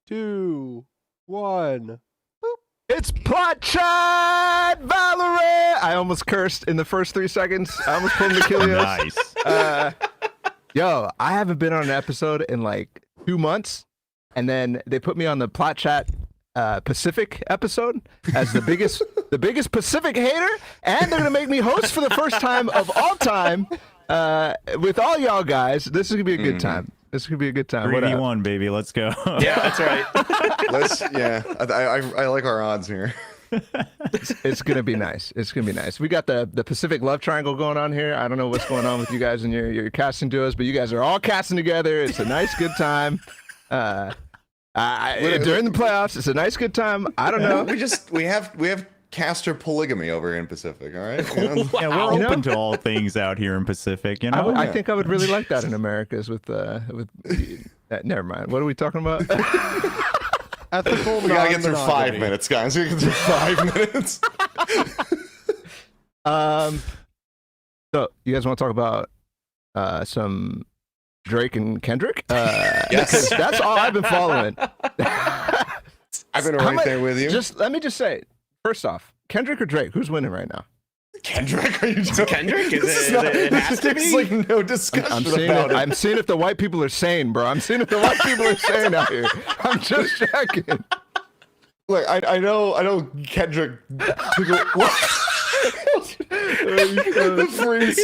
2, 1. It's Plat Chat VALORANT! I almost cursed in the first 3 seconds. I almost pulled an Achilles. Nice. Yo, I haven't been on an episode in like 2 months, and then they put me on the Plat Chat Pacific episode as the biggest Pacific hater, and they're gonna make me host for the first time of all time with all y'all guys. This is gonna be a good time. This is gonna be a good time. 3v1, baby. Let's go. Yeah, that's right. I like our odds here. It's gonna be nice. It's gonna be nice. We got the Pacific love triangle going on here. I don't know what's going on with you guys and your casting duos, but you guys are all casting together. It's a nice, good time. During the playoffs, it's a nice, good time. I don't know. We have caster polygamy over here in Pacific. All right. You know? Yeah, we're open to all things out here in Pacific. You know, I think I would really like that in Americas with never mind. What are we talking about? Ethical. We gotta get through 5 minutes, guys. We gotta get through 5 minutes. So you guys want to talk about some Drake and Kendrick? Yes, that's all I've been following. I've been right there with you. Let me just say, first off, Kendrick or Drake? Who's winning right now? Kendrick? Are you joking? Kendrick? It has to be? There's like no discussion about it. I'm seeing if the white people are sane, bro. I'm seeing if the white people are sane out here. I'm just checking. Look, I know Kendrick. The freeze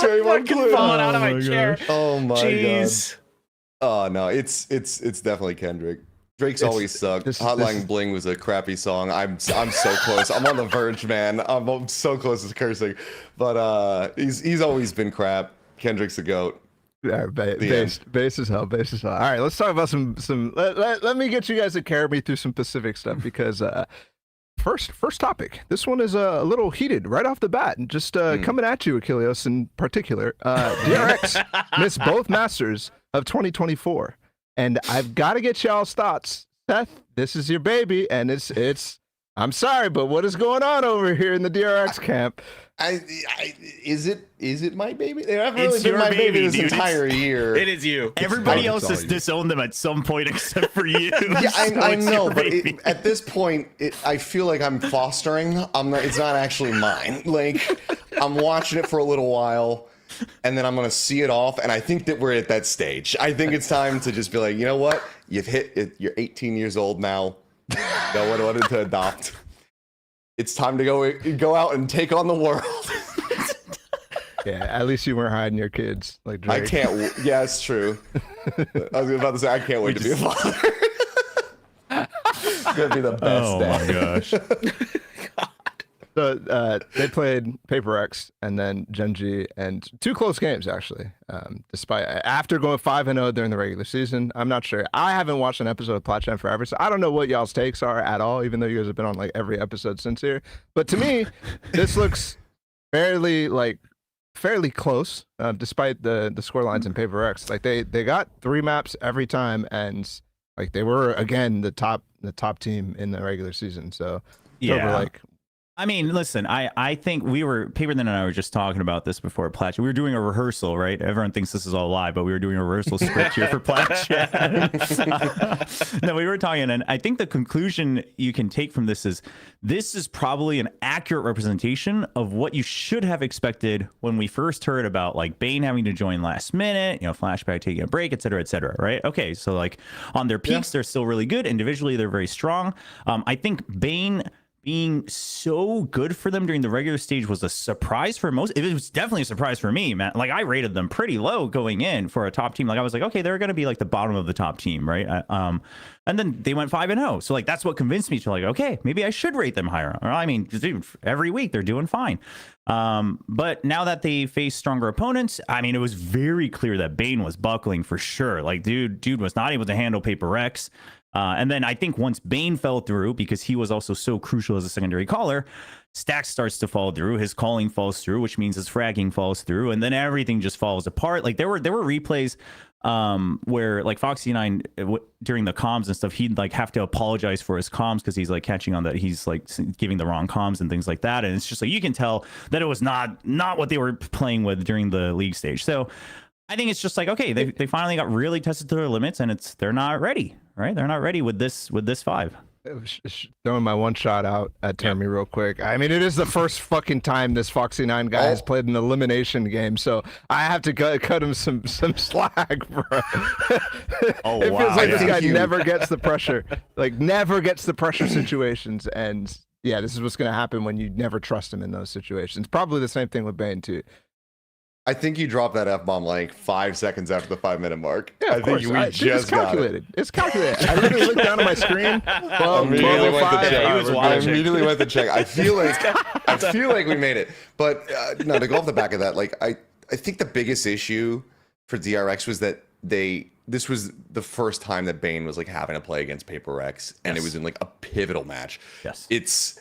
frame on Cliff. Falling out of my chair. Oh my Jeez. God. Oh no, it's definitely Kendrick. Drake's always sucked. Hotline Bling was a crappy song. I'm so close. I'm on the verge, man. I'm so close to cursing, but he's always been crap. Kendrick's the GOAT. Yeah, base is hell. Base is hell. All right, let's talk about some. Let me get you guys to carry me through some Pacific stuff because first topic. This one is a little heated right off the bat, and just coming at you, Achilles, in particular. DRX missed both Masters of 2024. And I've got to get y'all's thoughts. Seth, this is your baby, and it's. I'm sorry, but what is going on over here in the DRX camp? Is it my baby? They haven't really been my baby this entire year. It is you. Everybody else has disowned them at some point except for you. Yeah, I know, but at this point, I feel like I'm fostering. It's not actually mine. Like, I'm watching it for a little while, and then I'm gonna see it off. And I think that we're at that stage. I think it's time to just be like, you know what? You've hit it. You're 18 years old now. No one wanted to adopt. It's time to go out and take on the world. Yeah, at least you weren't hiding your kids like Drake. I can't. Yeah, it's true. I was about to say I can't wait to be a father. It's gonna be the best day. Oh my gosh. So they played Paper X and then Gen.G and 2 close games actually. Despite after going 5-0 during the regular season, I'm not sure. I haven't watched an episode of Plat forever, so I don't know what y'all's takes are at all. Even though you guys have been on like every episode since here, but to me, this looks fairly close, despite the score lines in Paper X. Like they got 3 maps every time, and like they were again the top team in the regular season. So Yeah. like. I mean, listen, I think Paper and I were just talking about this before Plat. We were doing a rehearsal, right? Everyone thinks this is all live, but we were doing a rehearsal script here for Plat. No, we were talking, and I think the conclusion you can take from this is probably an accurate representation of what you should have expected when we first heard about like Bane having to join last minute, Flashback taking a break, et cetera, right? Okay, so like on their peaks, they're still really good. Individually, they're very strong. I think Bane being so good for them during the regular stage was a surprise for most. It was definitely a surprise for me, man. Like I rated them pretty low going in for a top team. Like I was like, okay, they're going to be like the bottom of the top team, right? And then they went 5-0. So like that's what convinced me to like, okay, maybe I should rate them higher. I mean, dude, every week they're doing fine. But now that they face stronger opponents, I mean, it was very clear that Bane was buckling for sure. Like, dude was not able to handle Paper X. And then I think once Bane fell through, because he was also so crucial as a secondary caller, Stack starts to fall through, his calling falls through, which means his fragging falls through, and then everything just falls apart. Like there were replays where like Foxy9 during the comms and stuff, he'd like have to apologize for his comms because he's like catching on that he's like giving the wrong comms and things like that. And it's just like you can tell that it was not what they were playing with during the league stage. So I think it's just like, okay, they finally got really tested to their limits, and they're not ready. right? They're not ready with this 5. Throwing my one shot out at Termy real quick. I mean, it is the first fucking time this Foxy 9 guy has played an elimination game, so I have to cut him some slack, bro. Oh, it wow. feels like this Yeah. guy never gets the pressure, never gets the pressure situations, and yeah, this is what's gonna happen when you never trust him in those situations. Probably the same thing with Bane too. I think you dropped that F-bomb like 5 seconds after the 5-minute mark. Yeah, I of think course. we Dude, just it's got it. calculated. It's calculated. I literally looked down at my screen. 12, Immediately went to 12:05. check. He was we're watching. good. I immediately went to check. I feel like we made it. But no, to go off the back of that, like I think the biggest issue for DRX was that this was the first time that Bane was like having to play against Paper X, and it was in like a pivotal match. Yes. It's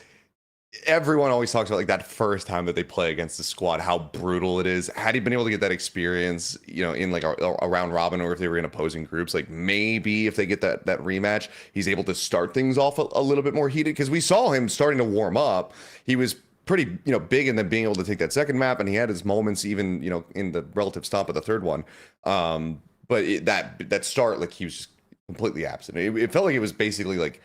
everyone always talks about like that first time that they play against the squad, how brutal it is. Had he been able to get that experience, you know, in like a round robin, or if they were in opposing groups, like maybe if they get that rematch, he's able to start things off a little bit more heated, because we saw him starting to warm up. He was pretty, you know, big, and then being able to take that second map, and he had his moments even, you know, in the relative stomp of the third one. But that start, like he was just completely absent. It felt like it was basically like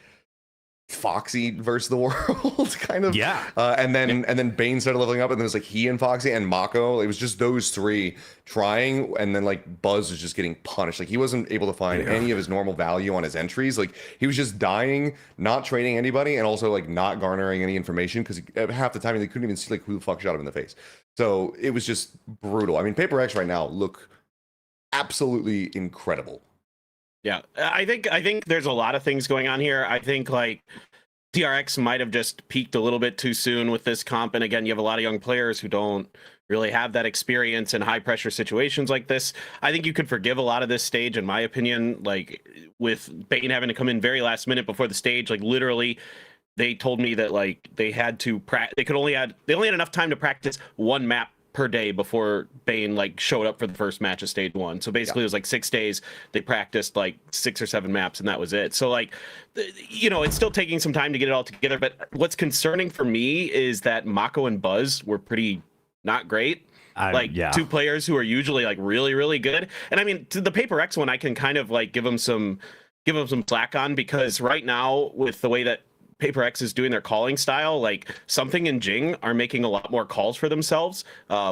Foxy versus the world, kind of. Yeah. And then Bane started leveling up, and then it was like he and Foxy and Mako. It was just those three trying, and then like Buzz was just getting punished. Like he wasn't able to find any of his normal value on his entries. Like he was just dying, not trading anybody, and also like not garnering any information, because half the time they couldn't even see like who the fuck shot him in the face. So it was just brutal. I mean, Paper X right now look absolutely incredible. Yeah, I think there's a lot of things going on here. I think like DRX might have just peaked a little bit too soon with this comp, and again, you have a lot of young players who don't really have that experience in high pressure situations like this. I think you could forgive a lot of this stage, in my opinion, like with Bane having to come in very last minute before the stage. Like literally, they told me that like they only had enough time to practice one map per day before Bane like showed up for the first match of stage 1. So basically it was like 6 days. They practiced like 6 or 7 maps, and that was it. So like, you know, it's still taking some time to get it all together. But what's concerning for me is that Mako and Buzz were pretty not great. Two players who are usually like really, really good. And I mean, to the Paper X one, I can kind of like give them some slack on, because right now with the way that Paper X is doing their calling style, like Something and Jing are making a lot more calls for themselves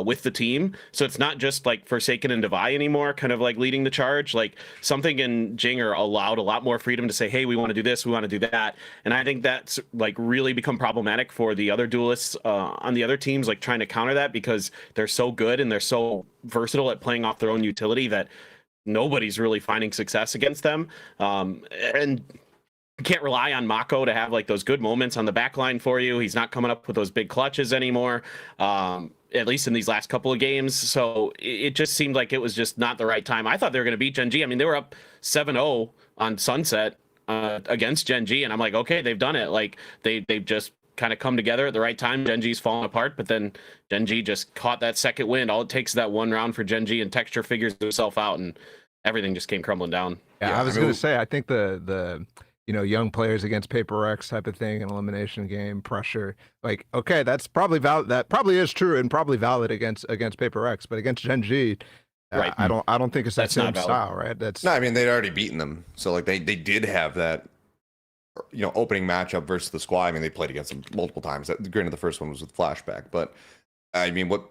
with the team. So it's not just like Forsaken and Devi anymore, kind of like leading the charge. Like Something and Jing are allowed a lot more freedom to say, hey, we want to do this, we want to do that. And I think that's like really become problematic for the other duelists on the other teams, like trying to counter that, because they're so good and they're so versatile at playing off their own utility that nobody's really finding success against them. And you can't rely on Mako to have like those good moments on the back line for you. He's not coming up with those big clutches anymore, at least in these last couple of games. So it just seemed like it was just not the right time. I thought they were going to beat Gen.G. I mean, they were up 7-0 on Sunset against Gen.G, and I'm like, okay, they've done it. Like they've just kind of come together at the right time. Gen.G's fallen apart, but then Gen.G just caught that second wind. All it takes is that one round for Gen.G, and Texture figures himself out, and everything just came crumbling down. Yeah, I was going to say, I think the you know, young players against Paper X type of thing, an elimination game, pressure. Like, okay, that's probably valid. That probably is true and probably valid against Paper X, but against Gen.G, right. I don't think it's that That's not same valid. style, right? No, I mean they'd already beaten them, so like they did have that, you know, opening matchup versus the squad. I mean, they played against them multiple times. Granted, the first one was with Flashback, but I mean, what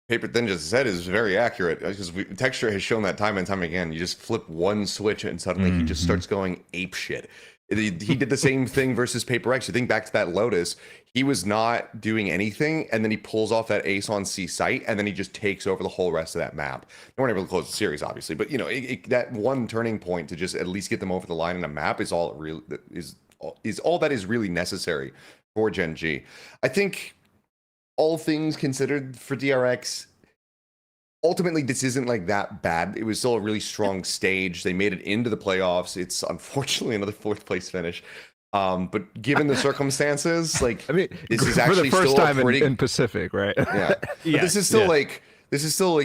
Paper Thin just said is very accurate, because Texture has shown that time and time again. You just flip one switch and suddenly he just starts going ape shit. He did the same thing versus Paper X. You think back to that Lotus, he was not doing anything, and then he pulls off that ace on C site, and then he just takes over the whole rest of that map. They weren't able to close the series, obviously, but you know, that one turning point to just at least get them over the line in a map is all it really is all that is really necessary for Gen.G. I think all things considered for DRX, ultimately, this isn't like that bad. It was still a really strong stage. They made it into the playoffs. It's unfortunately another 4th place finish. But given the circumstances, like, I mean, this is for actually the first still time a pretty in Pacific, right? yeah. But Yeah, this is still yeah. like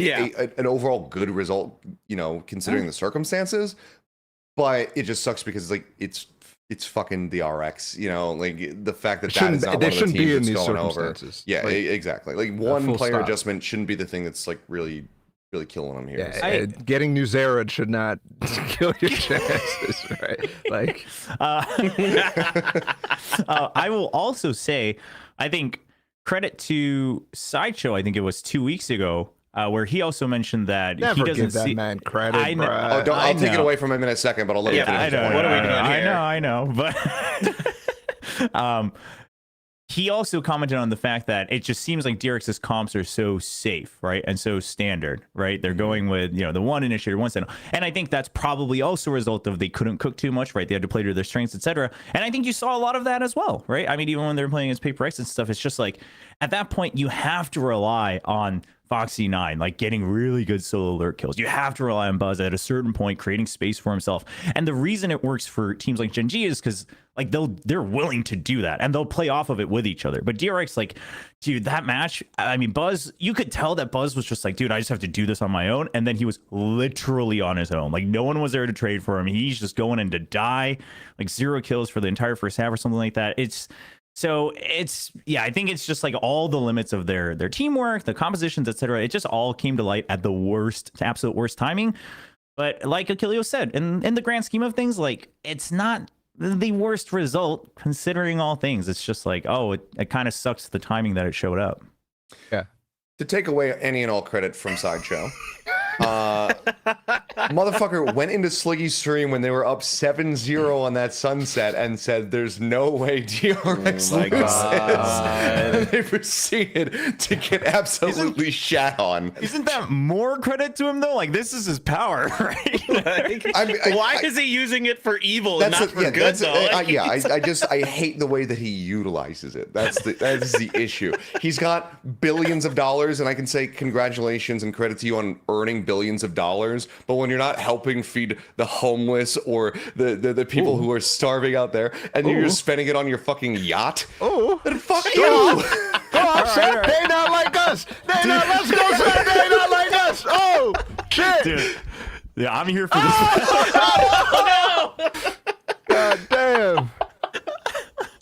Yeah. an overall good result, you know, considering the circumstances. But it just sucks because it's fucking the RX, you know, like the fact that that is not one of the teams that's going over. Yeah, Like, exactly. Like one full player stop. adjustment shouldn't be the thing that's like really killing them here. Yeah, So- getting new Zera should not kill your chances, right? Like, I will also say, I think credit to Sideshow. I think it was 2 weeks ago where he also mentioned that never he doesn't give that see. man credit. I know. bruh. Oh, don't, I'll take it know. away from him in a second, but I'll let him finish I his know. point. What are we doing here? I know. But he also commented on the fact that it just seems like DRX's comps are so safe, right, and so standard, right? They're going with the one initiator, one sentinel, and I think that's probably also a result of they couldn't cook too much, right? They had to play to their strengths, etc. And I think you saw a lot of that as well, right? I mean, even when they're playing as Paper X and stuff, it's just like at that point you have to rely on Foxy9, like getting really good solo alert kills. You have to rely on Buzz at a certain point, creating space for himself. And the reason it works for teams like Gen.G is because like they're willing to do that and they'll play off of it with each other. But DRX, like, dude, that match, I mean, Buzz, you could tell that Buzz was just like, dude, I just have to do this on my own. And then he was literally on his own. Like, no one was there to trade for him. He's just going in to die, like 0 kills for the entire first half or something like that. I think it's just like all the limits of their teamwork, the compositions, etc. It just all came to light at the absolute worst timing. But like Achilleo said, in the grand scheme of things, like it's not the worst result considering all things. It's just like, oh, it kind of sucks the timing that it showed up. Yeah. To take away any and all credit from Sideshow, motherfucker went into Sliggy's stream when they were up 7-0 on that sunset and said, "There's no way DRX Oh my loses." God. And they proceeded to get absolutely shat on. Isn't that more credit to him though? Like this is his power, right? Why is he using it for evil and That's not for good though? I hate the way that he utilizes it. That is the issue. He's got billions of dollars, and I can say congratulations and credit to you on earning billions of dollars. But when you're not helping feed the homeless or the people who are starving out there, and you're just spending it on your fucking yacht, then fuck you. Go on, son. They not like us. They not. Let's go, son. They not like us. Oh, shit. Dude. Yeah, I'm here for this. God damn.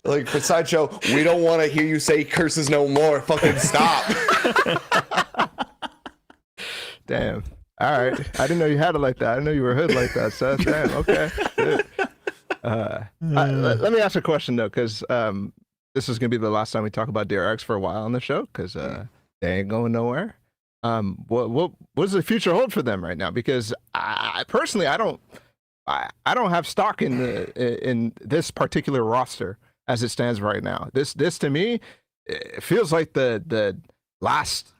Like for Sideshow, we don't want to hear you say curses no more. Fucking stop. Damn. All right. I didn't know you had it like that. I didn't know you were hood like that, Seth. Damn. Okay. Good. Let me ask a question though, because this is gonna be the last time we talk about DRX for a while on the show, because they ain't going nowhere. What does the future hold for them right now? Because I personally, I don't have stock in this particular roster as it stands right now. This to me, it feels like the last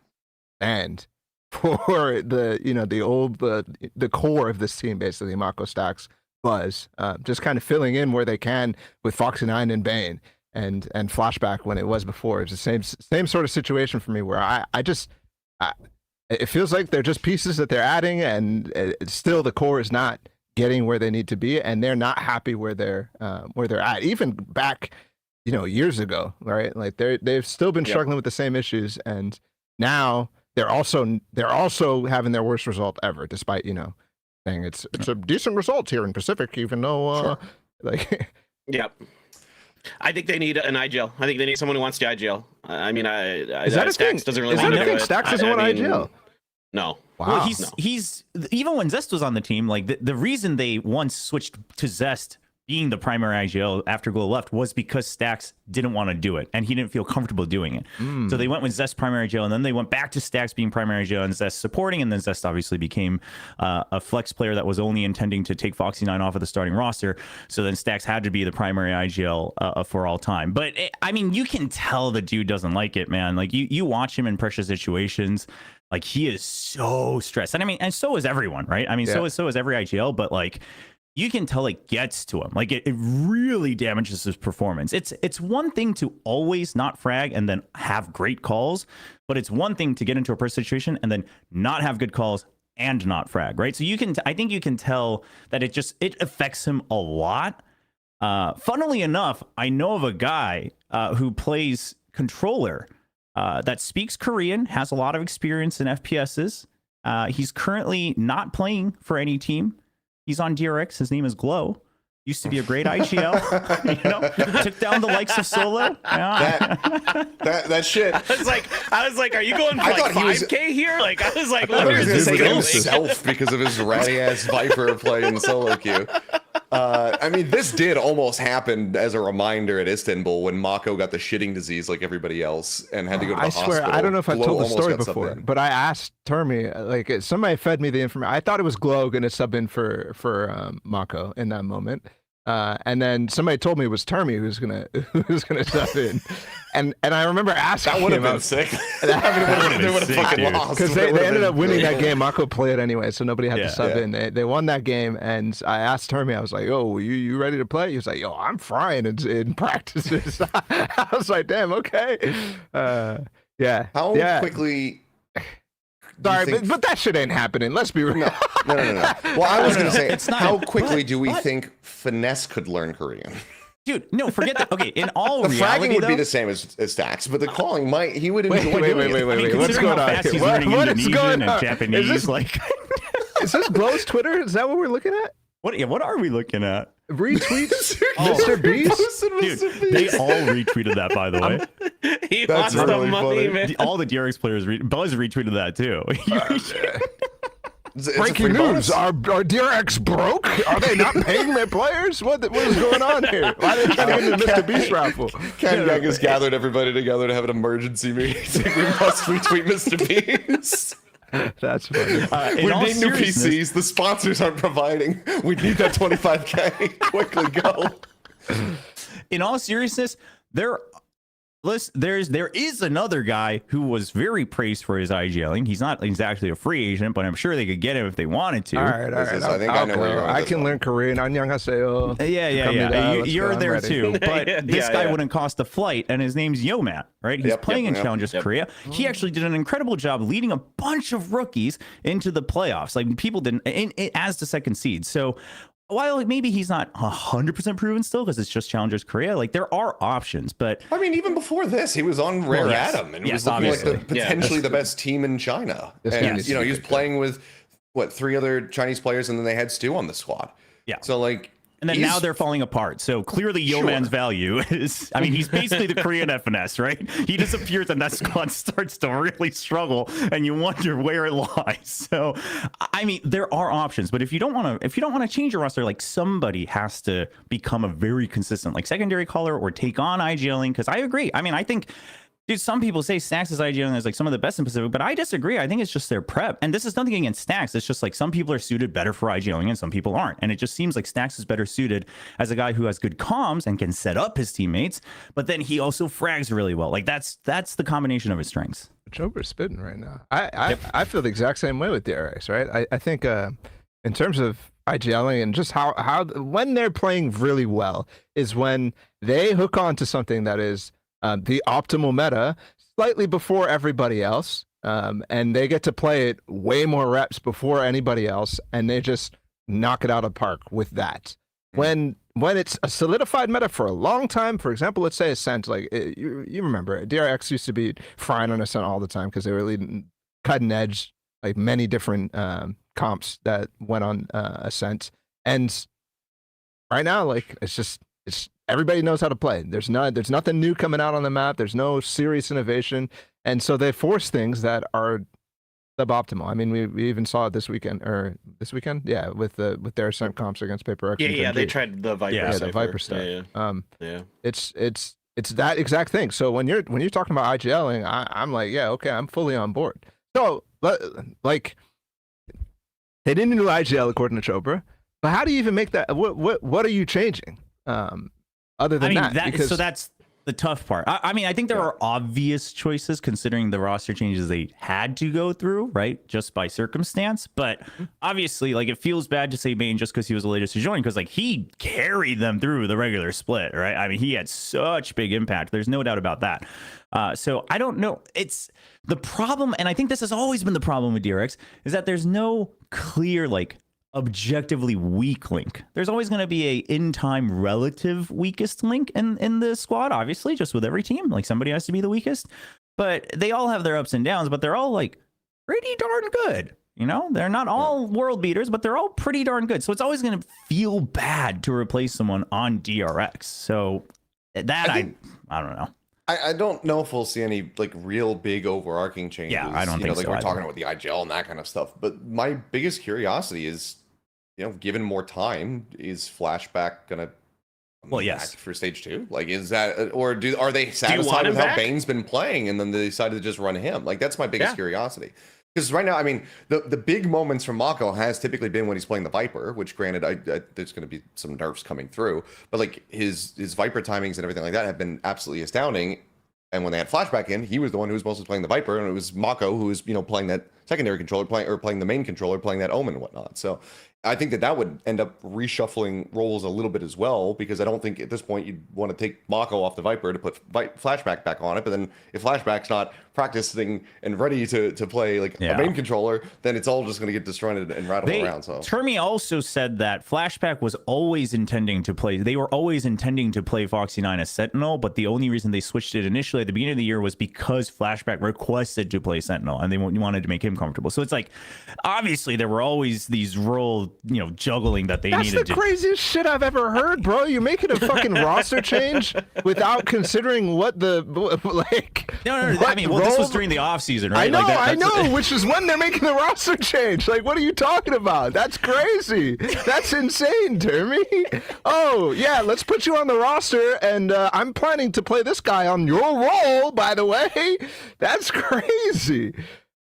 stand for the core of this team, basically Mako, Stax, Buzz, just kind of filling in where they can with Foxy9 and Bane and Flashback when it was before. It's the same sort of situation for me where it feels like they're just pieces that they're adding, and still the core is not getting where they need to be, and they're not happy where they're at. Even back, years ago, right? Like they've still been struggling with the same issues, and now they're also having their worst result ever, despite saying it's a decent result here in Pacific, even though Yep. I think they need an IGL. I think they need someone who wants to IGL. I mean, is that a Stax thing? doesn't really Is want that to a do thing? it. Stax doesn't want IGL. No. Wow. Well, he's even when Zest was on the team, like the reason they once switched to Zest being the primary IGL after Glow left was because Stax didn't want to do it and he didn't feel comfortable doing it. So they went with Zest primary IGL, and then they went back to Stax being primary IGL and Zest supporting, and then Zest obviously became a flex player that was only intending to take Foxy9 off of the starting roster. So then Stax had to be the primary IGL for all time. But I mean, you can tell the dude doesn't like it, man. Like you watch him in pressure situations, like he is so stressed. And I mean, and so is everyone, right? I mean, so is every IGL, but like you can tell it gets to him. Like it really damages his performance. It's one thing to always not frag and then have great calls, but it's one thing to get into a pressure situation and then not have good calls and not frag, right? So I think you can tell that it affects him a lot. Funnily enough, I know of a guy who plays controller that speaks Korean, has a lot of experience in FPSs. He's currently not playing for any team. He's on DRX. His name is Glow. Used to be a great IGL. Took down the likes of Solo. Yeah. That shit. I was like, are you going for I like thought he was- 5K here? Like, I was like, I thought he was where going is to this say going? himself because of his ratty ass Viper play in solo queue. I mean, this did almost happen as a reminder at Istanbul when Mako got the shitting disease like everybody else and had to go to the hospital. I swear, I don't know if I've Glow told the almost story got subbed before, in. but I asked Termi, like somebody fed me the information. I thought it was Glow going to sub in for Mako in that moment. And then somebody told me it was Termi who's gonna sub in, and I remember asking That would have him, been sick. I mean, they would have sick, fucking dude. lost. because but it they would've ended been up winning really that cool. game. Mako played anyway, so nobody had to sub Yeah. in. They won that game, and I asked Termi, I was like, "Oh, you ready to play?" He was like, "Yo, I'm frying in practices." I was like, "Damn, okay." Yeah. How yeah. quickly? do you Sorry, think- but that shit ain't happening. Let's be real. No. Well, I was going to say, It's not- how quickly but- do we but- think Finesse could learn Korean? Dude, no, forget that. Okay, in all The reality, fragging would be though, the same as Stacks, but the calling might. He would enjoy Wait, doing it. I mean, What's considering going how on fast here? he's What learning is Indonesian going and on? Japanese, Is like, Is this Glow's Twitter? Is that what we're looking at? what are we looking at? Retweets? Oh. Mr. Beast? Posted Dude, Mr. they Beast. all retweeted that, by the way. He That's lost really the money, funny. man. All the DRX players, Buzz retweeted that too. It's a Breaking free bonus. news. Are DRX broke? Are they not paying their players? What is going on here? Why are they trying to get into the Mr. Beast raffle? Kendrick has gathered everybody together to have an emergency meeting. We must retweet Mr. Beast. That's funny. In We all need new seriousness- PCs. The sponsors aren't providing. We need that 25K. Quickly go. In all seriousness, there is another guy who was very praised for his IGLing. He's not exactly a free agent, but I'm sure they could get him if they wanted to. All right. I think I know where you're going with I this can one. learn Korean. annyeonghaseyo. Yeah. You're there ready. too. But this guy yeah. wouldn't cost a flight, and his name's Yomat, right? He's Yep, playing in yep, Challengers yep. Korea. He actually did an incredible job leading a bunch of rookies into the playoffs. Like people didn't, as the second seed. So while maybe he's not 100% proven still because it's just Challengers Korea, like there are options. But I mean, even before this, he was on Rare Well, yes. Atom and Yes, was looking like obviously. potentially the best team in China. This And guy you know, he was is playing with what 3 other Chinese players, and then they had Stu on the squad. Yeah. So like, and then he's- now they're falling apart. So clearly, Yoman's value is, I mean, he's basically the Korean FNS, right? He disappears and that squad starts to really struggle and you wonder where it lies. So, I mean, there are options, but if you don't want to change your roster, like somebody has to become a very consistent, like secondary caller or take on IGLing. Cause I agree. I mean, I think, dude, some people say Stacks is IGLing is like some of the best in Pacific, but I disagree. I think it's just their prep. And this is nothing against Stacks. It's just like some people are suited better for IGLing and some people aren't. And it just seems like Stacks is better suited as a guy who has good comms and can set up his teammates, but then he also frags really well. Like that's the combination of his strengths. Joker's spitting right now. I feel the exact same way with DRX, right? I think in terms of IGLing and just how when they're playing really well is when they hook on to something that is the optimal meta slightly before everybody else, and they get to play it way more reps before anybody else, and they just knock it out of the park with that. When it's a solidified meta for a long time, for example, let's say Ascent, like you remember it, DRX used to be frying on Ascent all the time because they were leading cutting edge, like many different comps that went on Ascent, and right now, like it's everybody knows how to play. There's nothing new coming out on the map. There's no serious innovation, and so they force things that are suboptimal. I mean, we even saw it this weekend, yeah, with their Ascent comps against Paper X. and Yeah, Gen.G. they tried the Viper. Yeah, the cipher. Viper stuff. Yeah. It's that exact thing. So when you're talking about IGLing, I'm like, yeah, okay, I'm fully on board. So like, they didn't do IGL according to Chopra, but how do you even make that? What are you changing? Other than because so that's the tough part. I mean, I think there are obvious choices considering the roster changes they had to go through, right? Just by circumstance. But obviously, like, it feels bad to say Bane just because he was the latest to join, because like he carried them through the regular split, right? I mean, he had such big impact. There's no doubt about that. So I don't know. It's the problem, and I think this has always been the problem with DRX, is that there's no clear, like, objectively weak link. There's always going to be a in-time relative weakest link in the squad, obviously, just with every team. Like, somebody has to be the weakest, but they all have their ups and downs, but they're all like pretty darn good. You know, they're not all world beaters, but they're all pretty darn good. So it's always going to feel bad to replace someone on DRX. So that I don't know. I don't know if we'll see any like real big overarching changes. Yeah, I don't think like so we're either. talking about the IGL and that kind of stuff. But my biggest curiosity is given more time, is Flashback gonna Well, back yes. for stage 2? Like, is that, or are they want satisfied him with how back? Bane's been playing, and then they decided to just run him? Like, that's my biggest Yeah. curiosity. Because right now, I mean, the big moments from Mako has typically been when he's playing the Viper, which granted, there's going to be some nerfs coming through, but like his Viper timings and everything like that have been absolutely astounding. And when they had Flashback in, he was the one who was mostly playing the Viper, and it was Mako who was, playing that secondary controller, playing the main controller, playing that Omen and whatnot. So I think that would end up reshuffling roles a little bit as well, because I don't think at this point you'd want to take Mako off the Viper to put Flashback back on it. But then if Flashback's not practicing and ready to play like a main controller, then it's all just going to get destroyed and rattled around. So Termi also said that Flashback was always intending to play. They were always intending to play Foxy 9 as Sentinel, but the only reason they switched it initially at the beginning of the year was because Flashback requested to play Sentinel, and they wanted to make him comfortable. So it's like, obviously there were always these role, juggling that they needed to. That's the craziest shit I've ever heard, bro. You're making a fucking roster change without considering what the like. No. I mean, well, this was during the off season, right? I know, which is when they're making the roster change. Like, what are you talking about? That's crazy. That's insane, Termi. Oh yeah, let's put you on the roster, and I'm planning to play this guy on your role. By the way, that's crazy.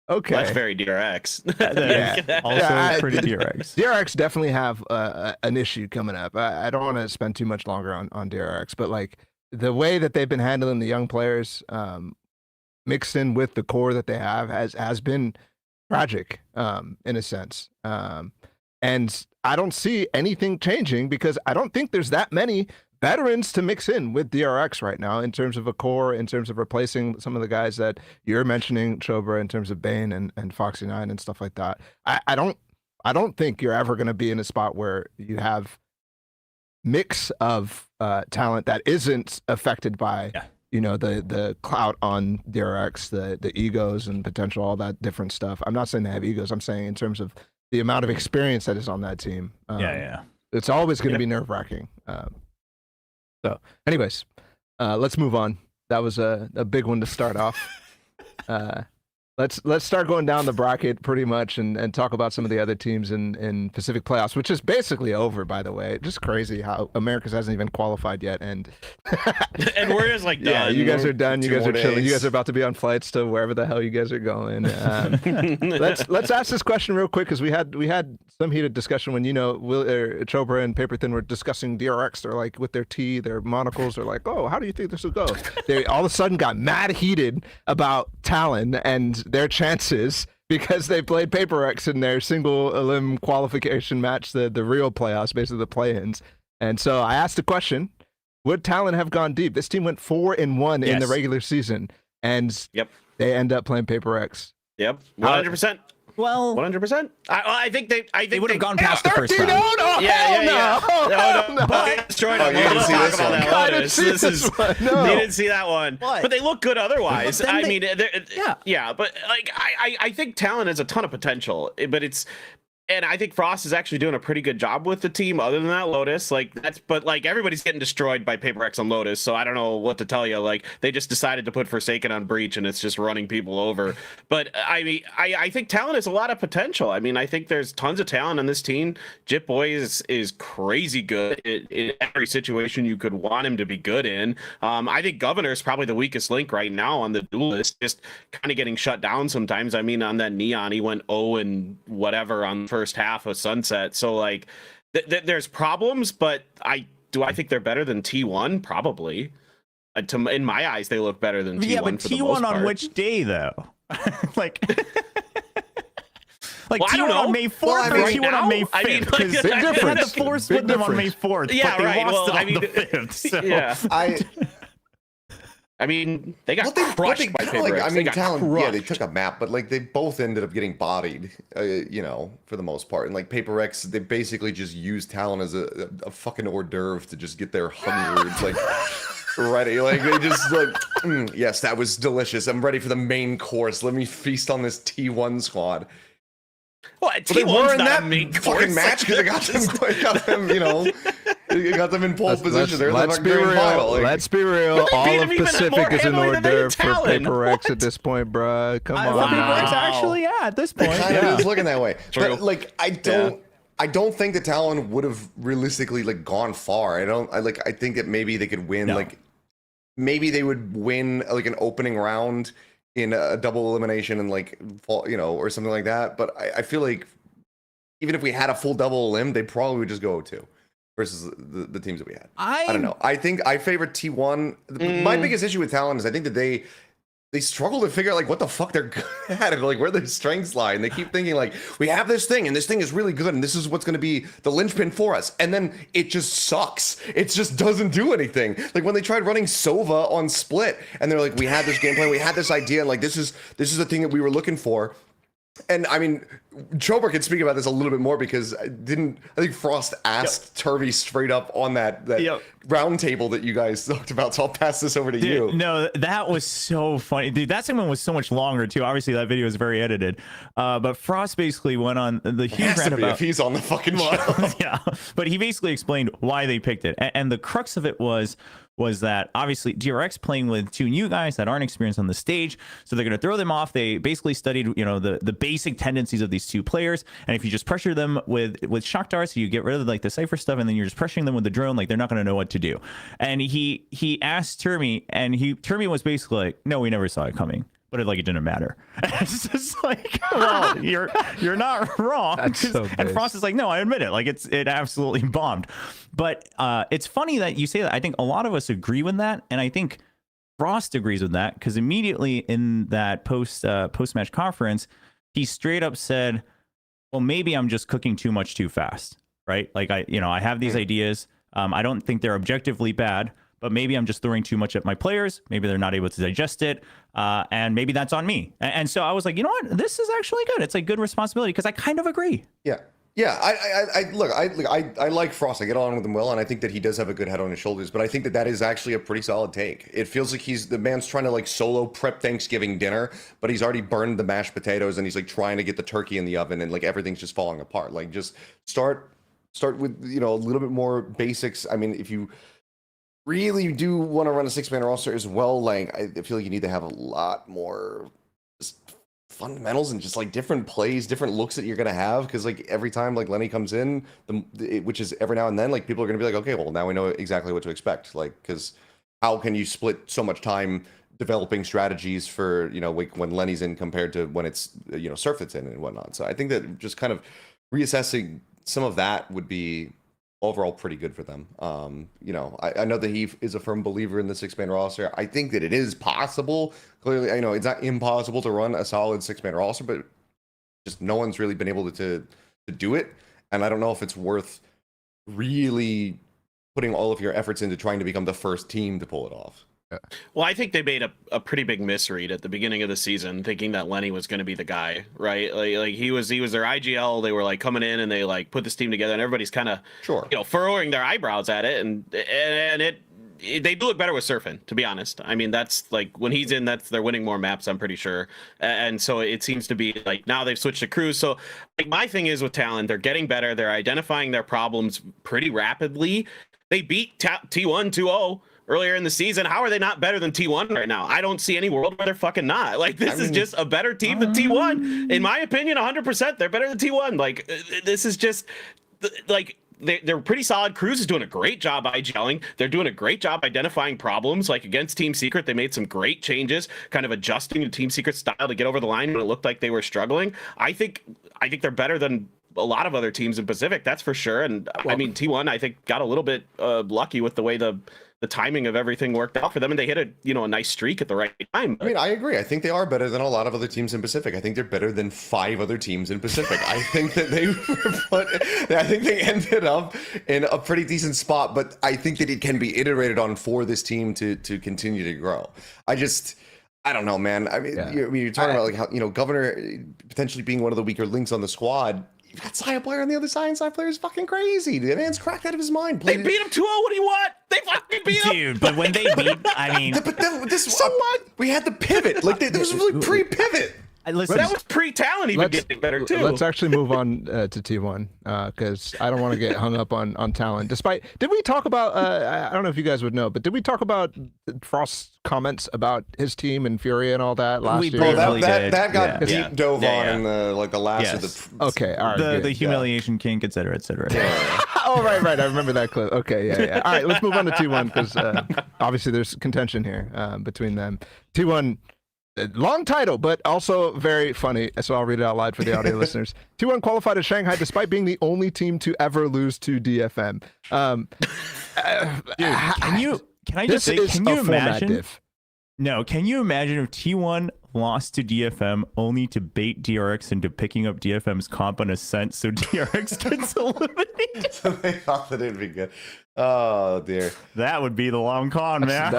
Okay. That's very DRX. Yeah. Also pretty DRX. DRX definitely have an issue coming up. I don't want to spend too much longer on DRX, but like the way that they've been handling the young players, mixed in with the core that they have, has been tragic, in a sense. And I don't see anything changing, because I don't think there's that many veterans to mix in with DRX right now in terms of a core, in terms of replacing some of the guys that you're mentioning, Chobra, in terms of Bane and Foxy 9 and stuff like that. I don't think you're ever going to be in a spot where you have mix of talent that isn't affected by the clout on DRX, the egos and potential, all that different stuff. I'm not saying they have egos. I'm saying in terms of the amount of experience that is on that team. It's always going to be nerve-wracking. So anyways, let's move on. That was a big one to start off. Let's start going down the bracket pretty much and talk about some of the other teams in Pacific playoffs, which is basically over, by the way. Just crazy how Americas hasn't even qualified yet, and and we're just like done. Yeah, you guys are done. You guys are chilling. days. You guys are about to be on flights to wherever the hell you guys are going. Let's ask this question real quick, because we had some heated discussion when Chobra and Paper Thin were discussing DRX. They're like, with their T, their monocles. They're like, oh, how do you think this will go? They all of a sudden got mad heated about Talon and their chances, because they played Paper X in their single elim qualification match, the real playoffs, basically the play-ins. And so I asked the question, would Talon have gone deep? This team went 4-1 in the regular season, and they end up playing Paper X. Yep, 100%. Well, 100%. I think they would have gone past the first round. No, Destroyed Oh, you didn't see this one. I didn't see this one. No. They didn't see that one. What? But they look good otherwise. But then I mean, yeah. but like I think Talon has a ton of potential, but and I think Frost is actually doing a pretty good job with the team. Other than that, Lotus, but everybody's getting destroyed by Paper X on Lotus, so I don't know what to tell you. Like, they just decided to put Forsaken on Breach, and it's just running people over. But I mean, I think Talon has a lot of potential. I mean, I think there's tons of talent on this team. Jip Boy is crazy good in every situation you could want him to be good in. I think Governor is probably the weakest link right now on the duelist, just kind of getting shut down sometimes. I mean, on that Neon, he went 0 and whatever on the first half of Sunset. So like there's problems, but I think they're better than T1? Probably. In my eyes, they look better than T1. Yeah, but T1 on which day though? Like T1 on May 4th or T1 on May 5th? I mean, big they difference. had the force with them on May 4th, Yeah, but they right. lost Well, it on the 5th. So. Yeah. I mean, they got crushed by Paper X. I mean, Talon, they took a map, but like they both ended up getting bodied, for the most part. And like Paper X, they basically just used Talon as a fucking hors d'oeuvre to just get their hungereds ready. Like they just yes, that was delicious. I'm ready for the main course. Let me feast on this T1 squad. Well, They were in that main fucking match because it got them, it got them in pole position. They're in the Let's be grand real. final. Let's be real. But they beat All of him even Pacific more is an handily hors than they did d'oeuvre for Talon. Paper X at this point, bruh. Come on. Paper X Wow. actually, at this point. It kind of is looking that way. True. But like, I don't I don't think the Talon would have realistically like gone far. I think that maybe they could win like maybe they would win like an opening round in a double elimination and like fall, you know, or something like that. But I feel like even if we had a full double elim, they probably would just go 0-2 versus the teams that we had. I don't know. I think I favor T1. My biggest issue with Talon is I think that they struggle to figure out like what the fuck they're good at and like where their strengths lie, and they keep thinking like we have this thing and this thing is really good and this is what's going to be the linchpin for us, and then it just sucks. It just doesn't do anything. Like when they tried running Sova on Split and they're like, we had this game plan, we had this idea, and like this is the thing that we were looking for. And I mean, Chober can speak about this a little bit more because I think Frost asked Turvey straight up on that round table that you guys talked about. So I'll pass this over to you. No, that was so funny. Dude, that segment was so much longer too. Obviously that video is very edited. But Frost basically went on the huge rant about if he's on the fucking show. Yeah. But he basically explained why they picked it. And the crux of it was that obviously DRX playing with two new guys that aren't experienced on the stage, so they're going to throw them off. They basically studied, you know, the basic tendencies of these two players, and if you just pressure them with shock darts, you get rid of like the cypher stuff, and then you're just pressuring them with the drone, like they're not going to know what to do. And he asked Termi, and Termi was basically like, no, we never saw it coming. But it didn't matter. It's just like, well, you're not wrong. And Frost is like, no, I admit it. Like it absolutely bombed. But it's funny that you say that. I think a lot of us agree with that, and I think Frost agrees with that because immediately in that post match conference, he straight up said, well, maybe I'm just cooking too much too fast, right? Like I have these ideas. I don't think they're objectively bad, but maybe I'm just throwing too much at my players. Maybe they're not able to digest it. And maybe that's on me. And so I was like, you know what? This is actually good. It's a good responsibility because I kind of agree. Yeah. Yeah. I like Frost. I get on with him well. And I think that he does have a good head on his shoulders. But I think that is actually a pretty solid take. It feels like the man's trying to like solo prep Thanksgiving dinner, but he's already burned the mashed potatoes and he's like trying to get the turkey in the oven and like everything's just falling apart. Like just start with, you know, a little bit more basics. I mean, if you really do want to run a 6-man roster as well, like I feel like you need to have a lot more just fundamentals and just like different plays, different looks that you're gonna have, because like every time like Lenny comes in, which is every now and then, like people are gonna be like, okay, well now we know exactly what to expect, like because how can you split so much time developing strategies for, you know, like when Lenny's in compared to when it's, you know, Surf that's in and whatnot. So I think that just kind of reassessing some of that would be overall pretty good for them. You know, I know that he is a firm believer in the 6-man roster. I think that it is possible. Clearly, I know it's not impossible to run a solid 6-man roster, but just no one's really been able to do it. And I don't know if it's worth really putting all of your efforts into trying to become the first team to pull it off. Well, I think they made a pretty big misread at the beginning of the season, thinking that Lenny was going to be the guy, right? Like he was their IGL. They were like coming in and they like put this team together, and everybody's kind of you know, furrowing their eyebrows at it, and they do look better with Surfing, to be honest. I mean, that's like when he's in, they're winning more maps, I'm pretty sure. And so it seems to be like now they've switched to Cruise. So like my thing is with Talon, they're getting better. They're identifying their problems pretty rapidly. They beat T1 2-0 earlier in the season. How are they not better than T1 right now? I don't see any world where they're fucking not. Like this is just a better team than T1. In my opinion, 100%. They're better than T1. Like this is just like they're pretty solid. Cruz is doing a great job IGLing. They're doing a great job identifying problems. Like against Team Secret, they made some great changes, kind of adjusting to Team Secret style to get over the line when it looked like they were struggling. I think they're better than a lot of other teams in Pacific, that's for sure. And I mean, T1, I think, got a little bit lucky with the way the timing of everything worked out for them, and they hit a nice streak at the right time. I mean, I agree. I think they are better than a lot of other teams in Pacific. I think they're better than 5 other teams in Pacific. I think that I think they ended up in a pretty decent spot, but I think that it can be iterated on for this team to continue to grow. I don't know, man. I mean, you're talking about like how, you know, Governor potentially being one of the weaker links on the squad. You've got Saya player on the other side, and Saya player is fucking crazy. The man's cracked out of his mind. They beat him 2-0. What do you want? They fucking beat him. Dude, but when they beat, I mean... But this, so what? We had the pivot. Like, there was really pre-pivot. Listen, But that was pre-Talon even getting better too. Let's actually move on to T1 because I don't want to get hung up on Talon. Did we talk about? I don't know if you guys would know, but did we talk about Frost's comments about his team and Fury and all that last year? briefly Oh, did. that got Yeah. deep dove Yeah, on yeah. in the last of Yes. the. Okay, all right. the humiliation kink, et cetera, et cetera. Oh, right. I remember that clip. Okay, yeah. All right, let's move on to T1 because obviously there's contention here between them. T1, long title, but also very funny. So I'll read it out loud for the audio listeners. T1 qualified as Shanghai despite being the only team to ever lose to DFM. Dude, can I just say, can you imagine? No, can you imagine if T1 lost to DFM only to bait DRX into picking up DFM's comp on Ascent so DRX gets eliminated? So they thought that it'd be good. Oh dear. That would be the long con, man.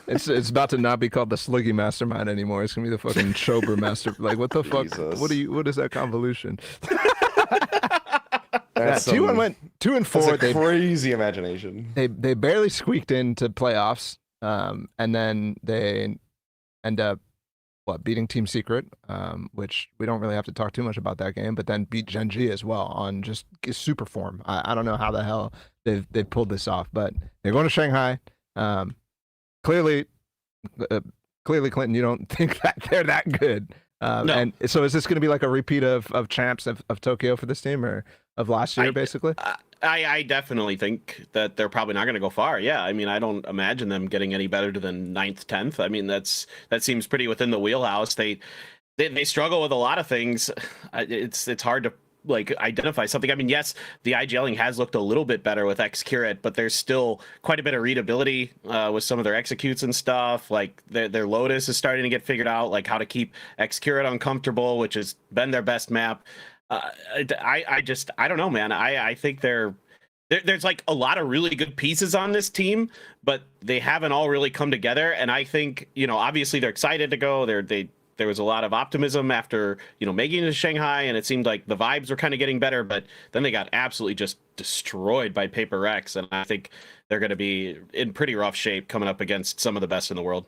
It's about to not be called the Sliggy Mastermind anymore. It's gonna be the fucking Shober Master. Like, what the fuck? Jesus. What is that convolution? That's T1 went 2-4. That's a crazy imagination. They barely squeaked into playoffs, and then they end up beating Team Secret, which we don't really have to talk too much about that game, but then beat Gen.G as well on just super form. I don't know how the hell they've pulled this off, but they're going to Shanghai. Clearly, Clinton, you don't think that they're that good. No. And so is this going to be like a repeat of champs of Tokyo for this team, or of last year, basically? I definitely think that they're probably not going to go far. Yeah, I mean, I don't imagine them getting any better than 9th, 10th. I mean, that seems pretty within the wheelhouse. They struggle with a lot of things. It's hard to like identify something. I mean, yes, the IGLing has looked a little bit better with X-Curate, but there's still quite a bit of readability with some of their executes and stuff. Like their Lotus is starting to get figured out, like how to keep X-Curate uncomfortable, which has been their best map. I don't know, man. I think there's like a lot of really good pieces on this team, but they haven't all really come together. And I think, obviously they're excited to go. There was a lot of optimism after, making it to Shanghai, and it seemed like the vibes were kind of getting better, but then they got absolutely just destroyed by Paper X. And I think they're going to be in pretty rough shape coming up against some of the best in the world.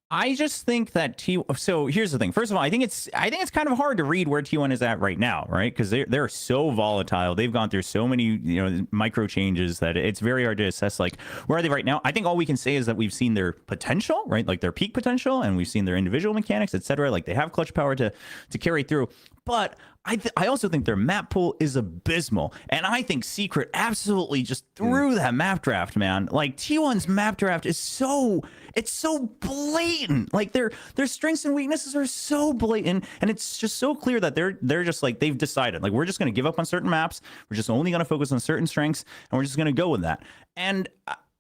I just think that so here's the thing. First of all, I think it's kind of hard to read where T1 is at right now, right? Because they're so volatile. They've gone through so many micro changes that it's very hard to assess like where are they right now. I think all we can say is that we've seen their potential, right? Like their peak potential, and we've seen their individual mechanics, etc. Like they have clutch power to carry through. But I also think their map pool is abysmal, and I think Secret absolutely just threw that map draft, man. Like T1's map draft is so blatant. Like their strengths and weaknesses are so blatant, and it's just so clear that they're just like they've decided like we're just gonna give up on certain maps. We're just only gonna focus on certain strengths, and we're just gonna go with that. And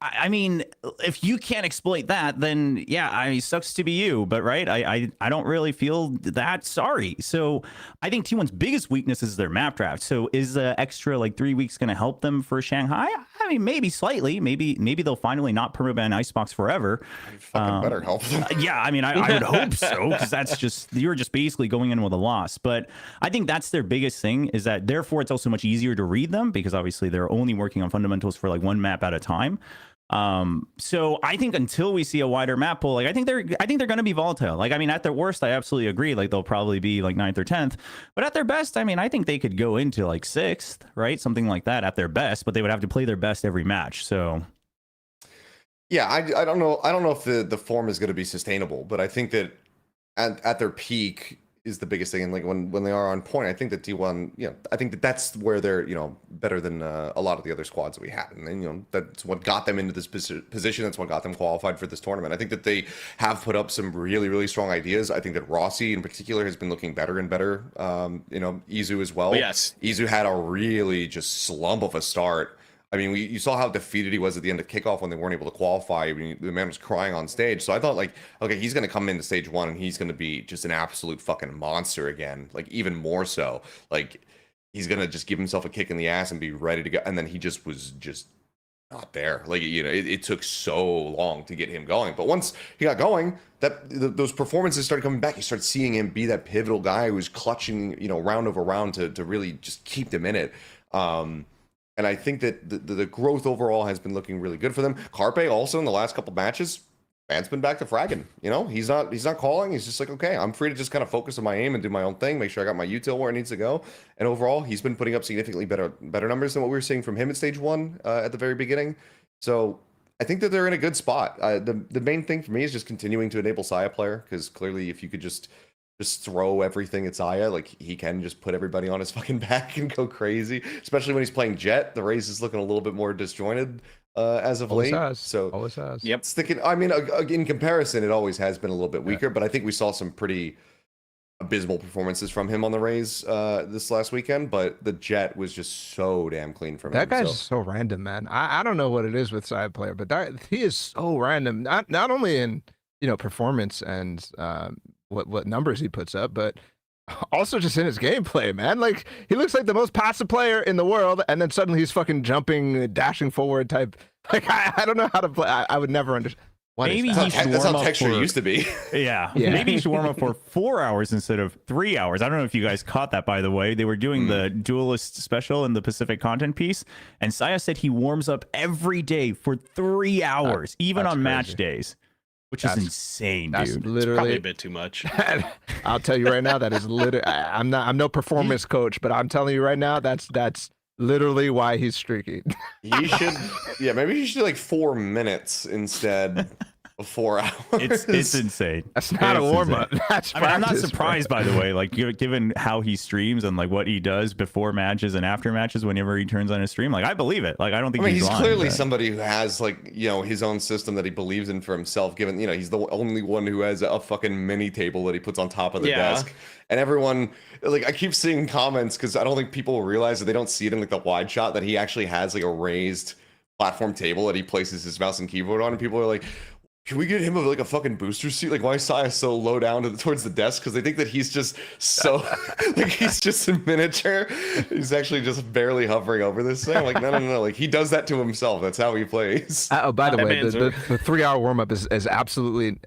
I mean, if you can't exploit that, then yeah, I mean, sucks to be you. But right, I don't really feel that sorry. So I think T1's biggest weakness is their map draft. So is the extra like 3 weeks going to help them for Shanghai? I mean, maybe slightly. Maybe they'll finally not permaban Icebox forever. Fucking better help them. Yeah, I mean, I would hope so, because you're just basically going in with a loss. But I think that's their biggest thing, is that therefore it's also much easier to read them, because obviously they're only working on fundamentals for like one map at a time. So I think until we see a wider map pool, like I think they're going to be volatile. Like, I mean, at their worst, I absolutely agree. Like they'll probably be like 9th or 10th, but at their best, I mean, I think they could go into like 6th, right? Something like that at their best, but they would have to play their best every match. So yeah, I don't know. I don't know if the form is going to be sustainable, but I think that at their peak is the biggest thing. And like when they are on point, I think that T1, I think that's where they're, better than a lot of the other squads that we had. And then, that's what got them into this position. That's what got them qualified for this tournament. I think that they have put up some really, really strong ideas. I think that Rossi in particular has been looking better and better. Izu as well. Yes. Izu had a really just slump of a start. I mean, you saw how defeated he was at the end of kickoff when they weren't able to qualify. I mean, the man was crying on stage. So I thought, like, okay, he's going to come into stage 1 and he's going to be just an absolute fucking monster again. Like, even more so. Like, he's going to just give himself a kick in the ass and be ready to go. And then he just was just not there. Like, it took so long to get him going. But once he got going, those performances started coming back. You start seeing him be that pivotal guy who's clutching, round over round to really just keep them in it. And I think that the growth overall has been looking really good for them. Carpe also in the last couple matches Van's been back to fragging. You know, he's not calling. He's just like, okay, I'm free to just kind of focus on my aim and do my own thing, make sure I got my util where it needs to go. And overall, he's been putting up significantly better numbers than what we were seeing from him at stage 1 at the very beginning. So I think that they're in a good spot. The main thing for me is just continuing to enable Saya player, because clearly if you could just throw everything at Saya, like he can just put everybody on his fucking back and go crazy, especially when he's playing Jet. The Raze is looking a little bit more disjointed as of Always late. has. So Always has. Yep. sticking, I mean, in comparison, it always has been a little bit weaker, but I think we saw some pretty abysmal performances from him on the Raze this last weekend. But the Jet was just so damn clean from him. That guy's So so random, man. I don't know what it is with side player, but he is so random. Not only in performance and what numbers he puts up, but also just in his gameplay, man. Like, he looks like the most passive player in the world, and then suddenly he's fucking jumping, dashing forward type. Like, I don't know how to play. I would never understand. Maybe that's he should how warm up texture for, used to be. Yeah. Yeah. Maybe you should warm up for 4 hours instead of 3 hours. I don't know if you guys caught that, by the way. They were doing the duelist special in the Pacific content piece, and Saya said he warms up every day for 3 hours, even that's on match crazy. days, which is insane, That's dude. Probably a literally. bit too much. I'll tell you right now, that is literally. I'm no performance coach, but I'm telling you right now, that's literally why he's streaky. He should, yeah, maybe he should do like 4 minutes instead of 4 hours. It's insane. That's not a It's warm up. insane. That's I mean, I'm not practice, bro. surprised, by the way, like given how he streams and like what he does before matches and after matches whenever he turns on his stream. Like, I believe it. Like, I don't think I mean, he's lying, clearly but- somebody who has, like, his own system that he believes in for himself, given, he's the only one who has a fucking mini table that he puts on top of the Yeah. desk. And everyone, like, I keep seeing comments, because I don't think people realize that they don't see it in, like, the wide shot, that he actually has, like, a raised platform table that he places his mouse and keyboard on. And people are like, can we get him like a fucking booster seat? Like, why is Saya so low down towards the desk? Because they think that he's just so, like, he's just a miniature. He's actually just barely hovering over this thing. I'm like, no. Like, he does that to himself. That's how he plays. Oh, by the That way, man's the 3 hour warm up is absolutely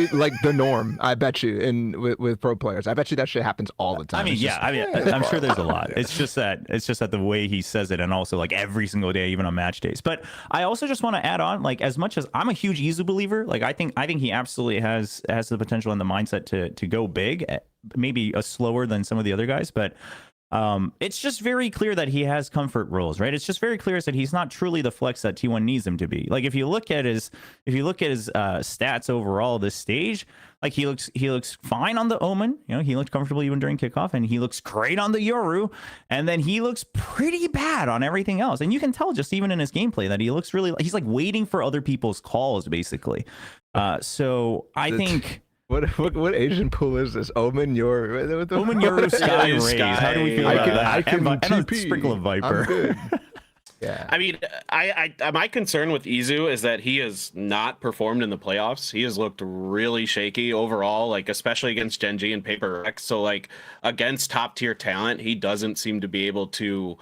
like the norm. I bet you with pro players. I bet you that shit happens all the time. I mean, It's yeah, just- I'm sure there's a lot. It's just that the way he says it, and also like every single day, even on match days. But I also just want to add on, like, as much as I'm a huge Izu believer, like, I think he absolutely has the potential and the mindset to go big, maybe slower than some of the other guys, but it's just very clear that he has comfort roles, right? It's just very clear that he's not truly the flex that T1 needs him to be. Like, if you look at his stats overall this stage, like, he looks fine on the Omen, he looked comfortable even during kickoff, and he looks great on the Yoru, and then he looks pretty bad on everything else. And you can tell just even in his gameplay that he looks he's like waiting for other people's calls, basically. So I think. What Asian pool is this? Omen, Yoru. Omen, Yoru, Sky, Raze. Sky. How do we feel about that? I can and a TP. sprinkle of Viper. I'm good. Yeah. I mean, my concern with Izu is that he has not performed in the playoffs. He has looked really shaky overall, like, especially against Gen.G and Paper Rex. So, like, against top tier talent, he doesn't seem to be able to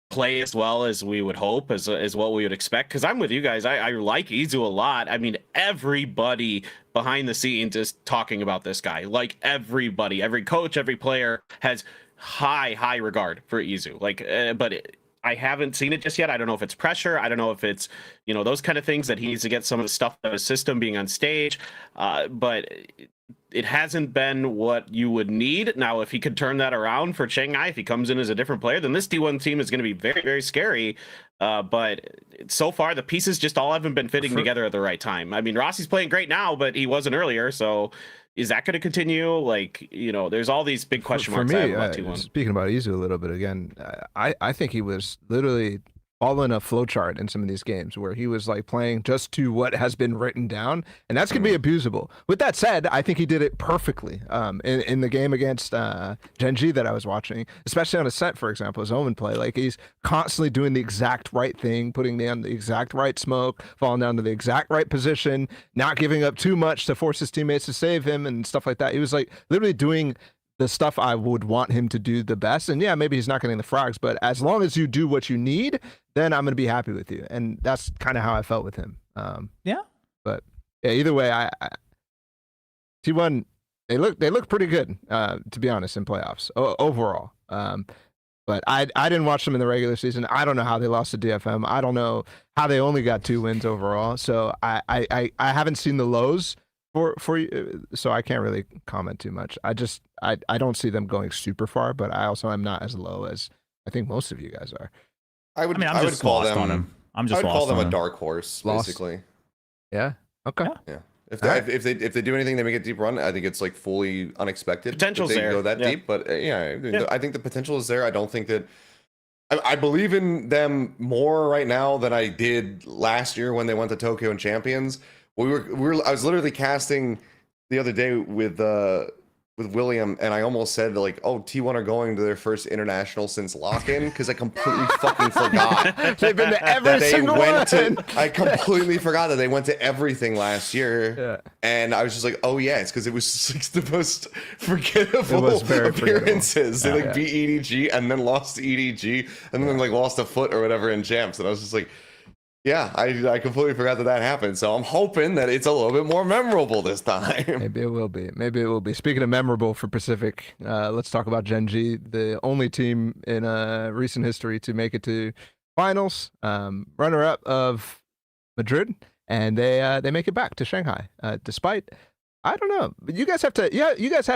play as well as we would hope, as what we would expect. Because I'm with you guys. I like Izu a lot. I mean, everybody behind the scenes is talking about this guy. Like, everybody, every coach, every player has high regard for Izu. Like, I haven't seen it just yet. I don't know if it's pressure. I don't know if it's, those kind of things that he needs to get some of the stuff out of his system being on stage. But it hasn't been what you would need. Now, if he could turn that around for Shanghai, if he comes in as a different player, then this T1 team is going to be very, very scary. But so far, the pieces just all haven't been fitting together at the right time. I mean, Rossi's playing great now, but he wasn't earlier. So is that going to continue? Like, there's all these big question marks. For I me, have about T1. speaking about Izu a little bit again, I think he was literally following a flowchart in some of these games where he was like playing just to what has been written down, and that's gonna be abusable. With that said, I think he did it perfectly in the game against Gen.G that I was watching, especially on a set, for example, his Omen play. Like, he's constantly doing the exact right thing, putting down the exact right smoke, falling down to the exact right position, not giving up too much to force his teammates to save him and stuff like that. He was like literally doing the stuff I would want him to do the best. And yeah, maybe he's not getting the frags, but as long as you do what you need, then I'm going to be happy with you. And that's kind of how I felt with him. Yeah. But yeah, either way, I T1, they look pretty good, to be honest, in playoffs overall. But I didn't watch them in the regular season. I don't know how they lost to DFM. I don't know how they only got 2 wins overall. So I haven't seen the lows for you, so I can't really comment too much. I don't see them going super far, but I also am not as low as I think most of you guys are. I would I'm just call lost them. on him. I'm I just would call lost them on a him. dark horse, Lost. basically. Yeah. Okay. Yeah. Yeah. Alright. If they do anything, they make a deep run. I think it's like fully unexpected. Potential's that they there. go that Yeah. deep, but I think the potential is there. I don't think that. I believe in them more right now than I did last year when they went to Tokyo and Champions. I was literally casting the other day with William, and I almost said like, "Oh, T1 are going to their first international since lock-in," because I completely fucking forgot. They've been to every that they single went one. to. I completely forgot that they went to everything last year. Yeah. And I was just like, oh yeah, it's because it was just like the most forgettable It was very appearances. They forgettable. like beat EDG and then lost to EDG and then like lost a foot or whatever in champs. And I was just like, yeah, I completely forgot that happened. So I'm hoping that it's a little bit more memorable this time. Maybe it will be. Maybe it will be. Speaking of memorable for Pacific, let's talk about Gen.G, the only team in recent history to make it to finals, runner-up of Madrid, and they make it back to Shanghai, despite. I don't know. But you guys have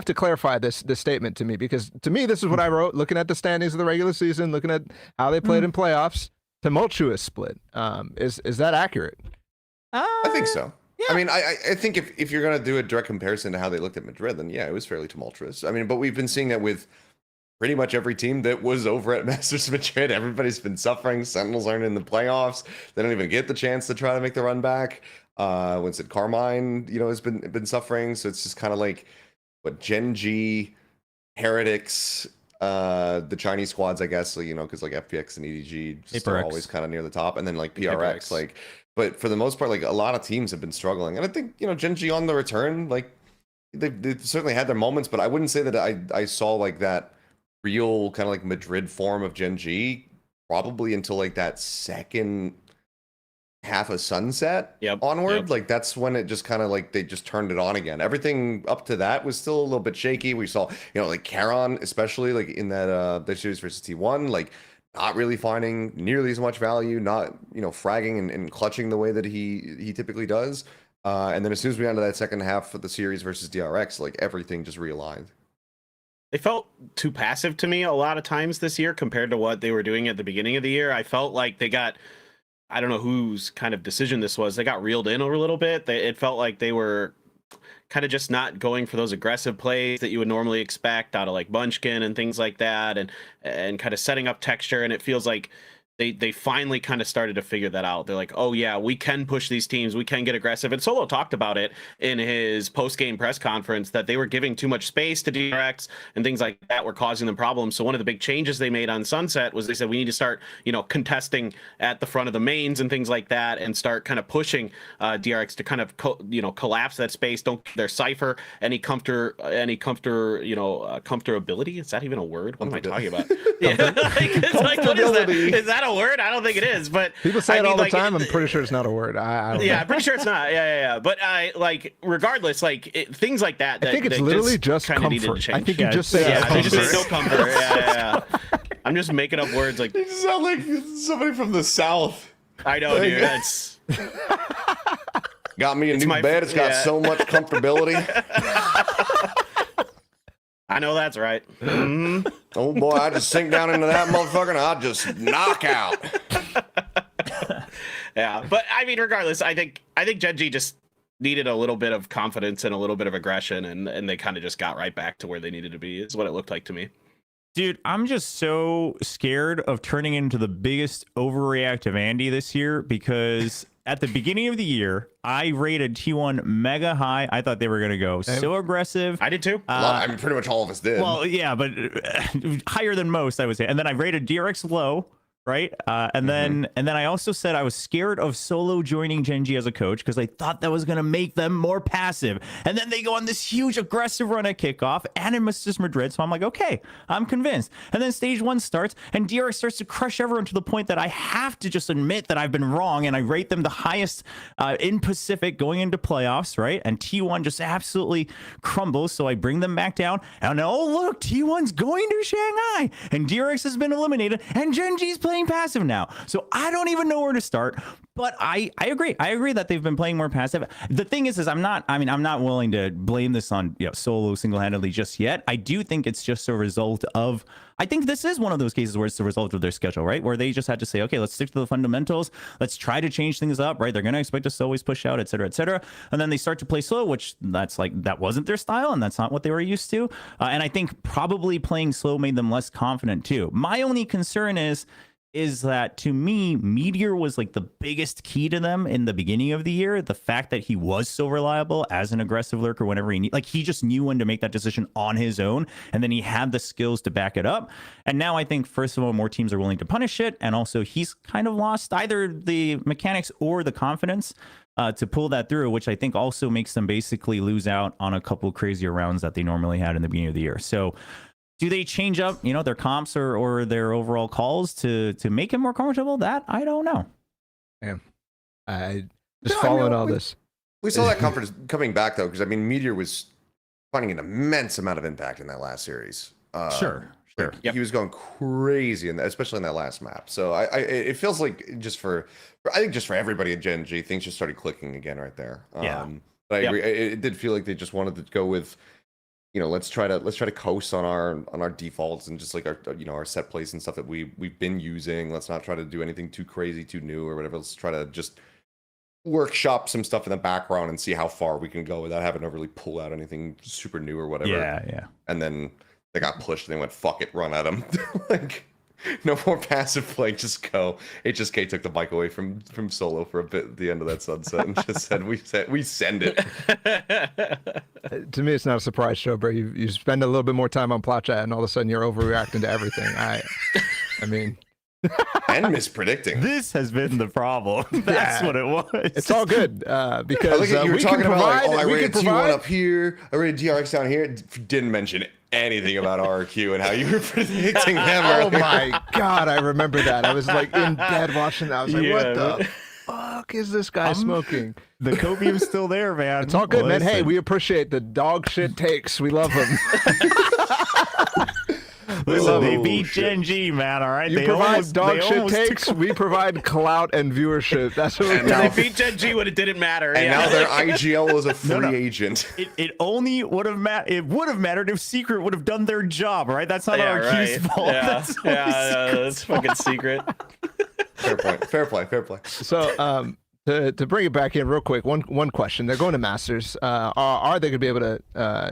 to clarify this statement to me, because to me this is what I wrote. Looking at the standings of the regular season, looking at how they played in playoffs, tumultuous split. Is that accurate? I think so. I mean, I think if you're going to do a direct comparison to how they looked at Madrid, then yeah, it was fairly tumultuous. I mean, but we've been seeing that with pretty much every team that was over at Masters Madrid. Everybody's been suffering. Sentinels aren't in the playoffs. They don't even get the chance to try to make the run back. Winston Carmine, has been suffering. So it's just kind of like what Gen.G, Heretics, the Chinese squads, I guess, because like FPX and EDG just are PaperX. always kind of near the top, and then like PRX, PaperX. like. But for the most part, like a lot of teams have been struggling, and I think Gen.G on the return, like they certainly had their moments, but I wouldn't say that I saw like that real kind of like Madrid form of Gen.G probably until like that second half of Sunset onward. Yep. Like that's when it just kind of like they just turned it on again. Everything up to that was still a little bit shaky. We saw like Charon, especially like in that the series versus T1, like not really finding nearly as much value, not fragging and clutching the way that he typically does. And then as soon as we got into that second half of the series versus DRX, like everything just realigned. They felt too passive to me a lot of times this year compared to what they were doing at the beginning of the year. I felt like they got, I don't know whose kind of decision this was, they got reeled in a little bit. It felt like they were kind of just not going for those aggressive plays that you would normally expect out of like Munchkin and things like that, and kind of setting up texture. And it feels like they finally kind of started to figure that out. They're like, oh yeah, we can push these teams, we can get aggressive. And Solo talked about it in his post-game press conference, that they were giving too much space to DRX and things like that were causing them problems. So one of the big changes they made on Sunset was they said we need to start contesting at the front of the mains and things like that, and start kind of pushing DRX to kind of collapse that space, don't give their cipher any comfortability. Is that even a word? What am I talking about? Yeah. It's like, what is that? Is that a word? I don't think it is, but People say it all the time. I'm pretty sure it's not a word. I don't know. I'm pretty sure it's not. Yeah. But regardless, things like that. I think it's literally just kind of needed to comfort. change. I think you just say they just comfort. say no comfort. Yeah. I'm just making up words like. You sound like somebody from the South. I know, dude. That's got me a new bed. It's got so much comfortability. I know that's right. Mm-hmm. Oh boy, I just sink down into that motherfucker and I just knock out. Yeah, but I mean, regardless, I think Gen.G just needed a little bit of confidence and a little bit of aggression, and they kind of just got right back to where they needed to be. Is what it looked like to me. Dude, I'm just so scared of turning into the biggest overreactive Andy this year, because at the beginning of the year, I rated T1 mega high. I thought they were going to go so aggressive. I did too. I mean, pretty much all of us did. Well, yeah, but higher than most, I would say. And then I rated DRX low. right? And then I also said I was scared of Solo joining Gen.G as a coach because I thought that was going to make them more passive. And then they go on this huge aggressive run at kickoff and in Mrs. Madrid. So I'm like, okay, I'm convinced. And then stage 1 starts and DRX starts to crush everyone to the point that I have to just admit that I've been wrong, and I rate them the highest in Pacific going into playoffs, right? And T1 just absolutely crumbles. So I bring them back down. And oh, look, T1's going to Shanghai and DRX has been eliminated and Gen.G's playing passive now. So I don't even know where to start, but I agree. I agree that they've been playing more passive. The thing is I'm not willing to blame this on Solo single-handedly just yet. I do think it's just a result of, I think this is one of those cases where it's the result of their schedule, right? Where they just had to say, okay, let's stick to the fundamentals. Let's try to change things up, right? They're going to expect us to always push out, et cetera, et cetera. And then they start to play slow, which that wasn't their style and that's not what they were used to. And I think probably playing slow made them less confident too. My only concern is that to me, Meteor was like the biggest key to them in the beginning of the year. The fact that he was so reliable as an aggressive lurker whenever he just knew when to make that decision on his own. And then he had the skills to back it up. And now I think, first of all, more teams are willing to punish it. And also he's kind of lost either the mechanics or the confidence to pull that through, which I think also makes them basically lose out on a couple crazier rounds that they normally had in the beginning of the year. So do they change up, their comps or their overall calls to make him more comfortable? That I don't know. Damn. I just following all this. We saw that confidence coming back though, because I mean, Meteor was finding an immense amount of impact in that last series. Sure. He was going crazy, especially in that last map. So it feels like I think just for everybody at Gen.G, things just started clicking again right there. But I agree. It did feel like they just wanted to go with, let's try to coast on our defaults and just like our set plays and stuff that we've been using. Let's not try to do anything too crazy, too new or whatever. Let's try to just workshop some stuff in the background and see how far we can go without having to really pull out anything super new or whatever. Yeah. And then they got pushed and they went, fuck it, run at them. Like, no more passive play, just go. HSK took the bike away from Solo for a bit at the end of that sunset and just said, we send it. To me, it's not a surprise show, bro. You spend a little bit more time on Plat and all of a sudden you're overreacting to everything. I mean... and mispredicting. This has been the problem. That's what it was. It's all good because you were talking about like, I we rated can T1 provide up here, I rated DRX down here. Didn't mention anything about RQ and how you were predicting them. Oh my god, I remember that. I was like in bed watching that. I was like, what the fuck is this guy smoking? The copium's still there, man. It's all good, man. Hey, we appreciate the dog shit takes. We love them. Listen, they beat Gen.G, man. All right, you provide dog shit takes. We provide clout and viewership. That's what we they beat Gen.G when it didn't matter. And now their IGL is a free agent. It only would have It would have mattered if Secret would have done their job, right? That's not RQ's fault. That's fucking Secret. Fair play. So, to bring it back in real quick, one question. They're going to Masters. Are they going to be able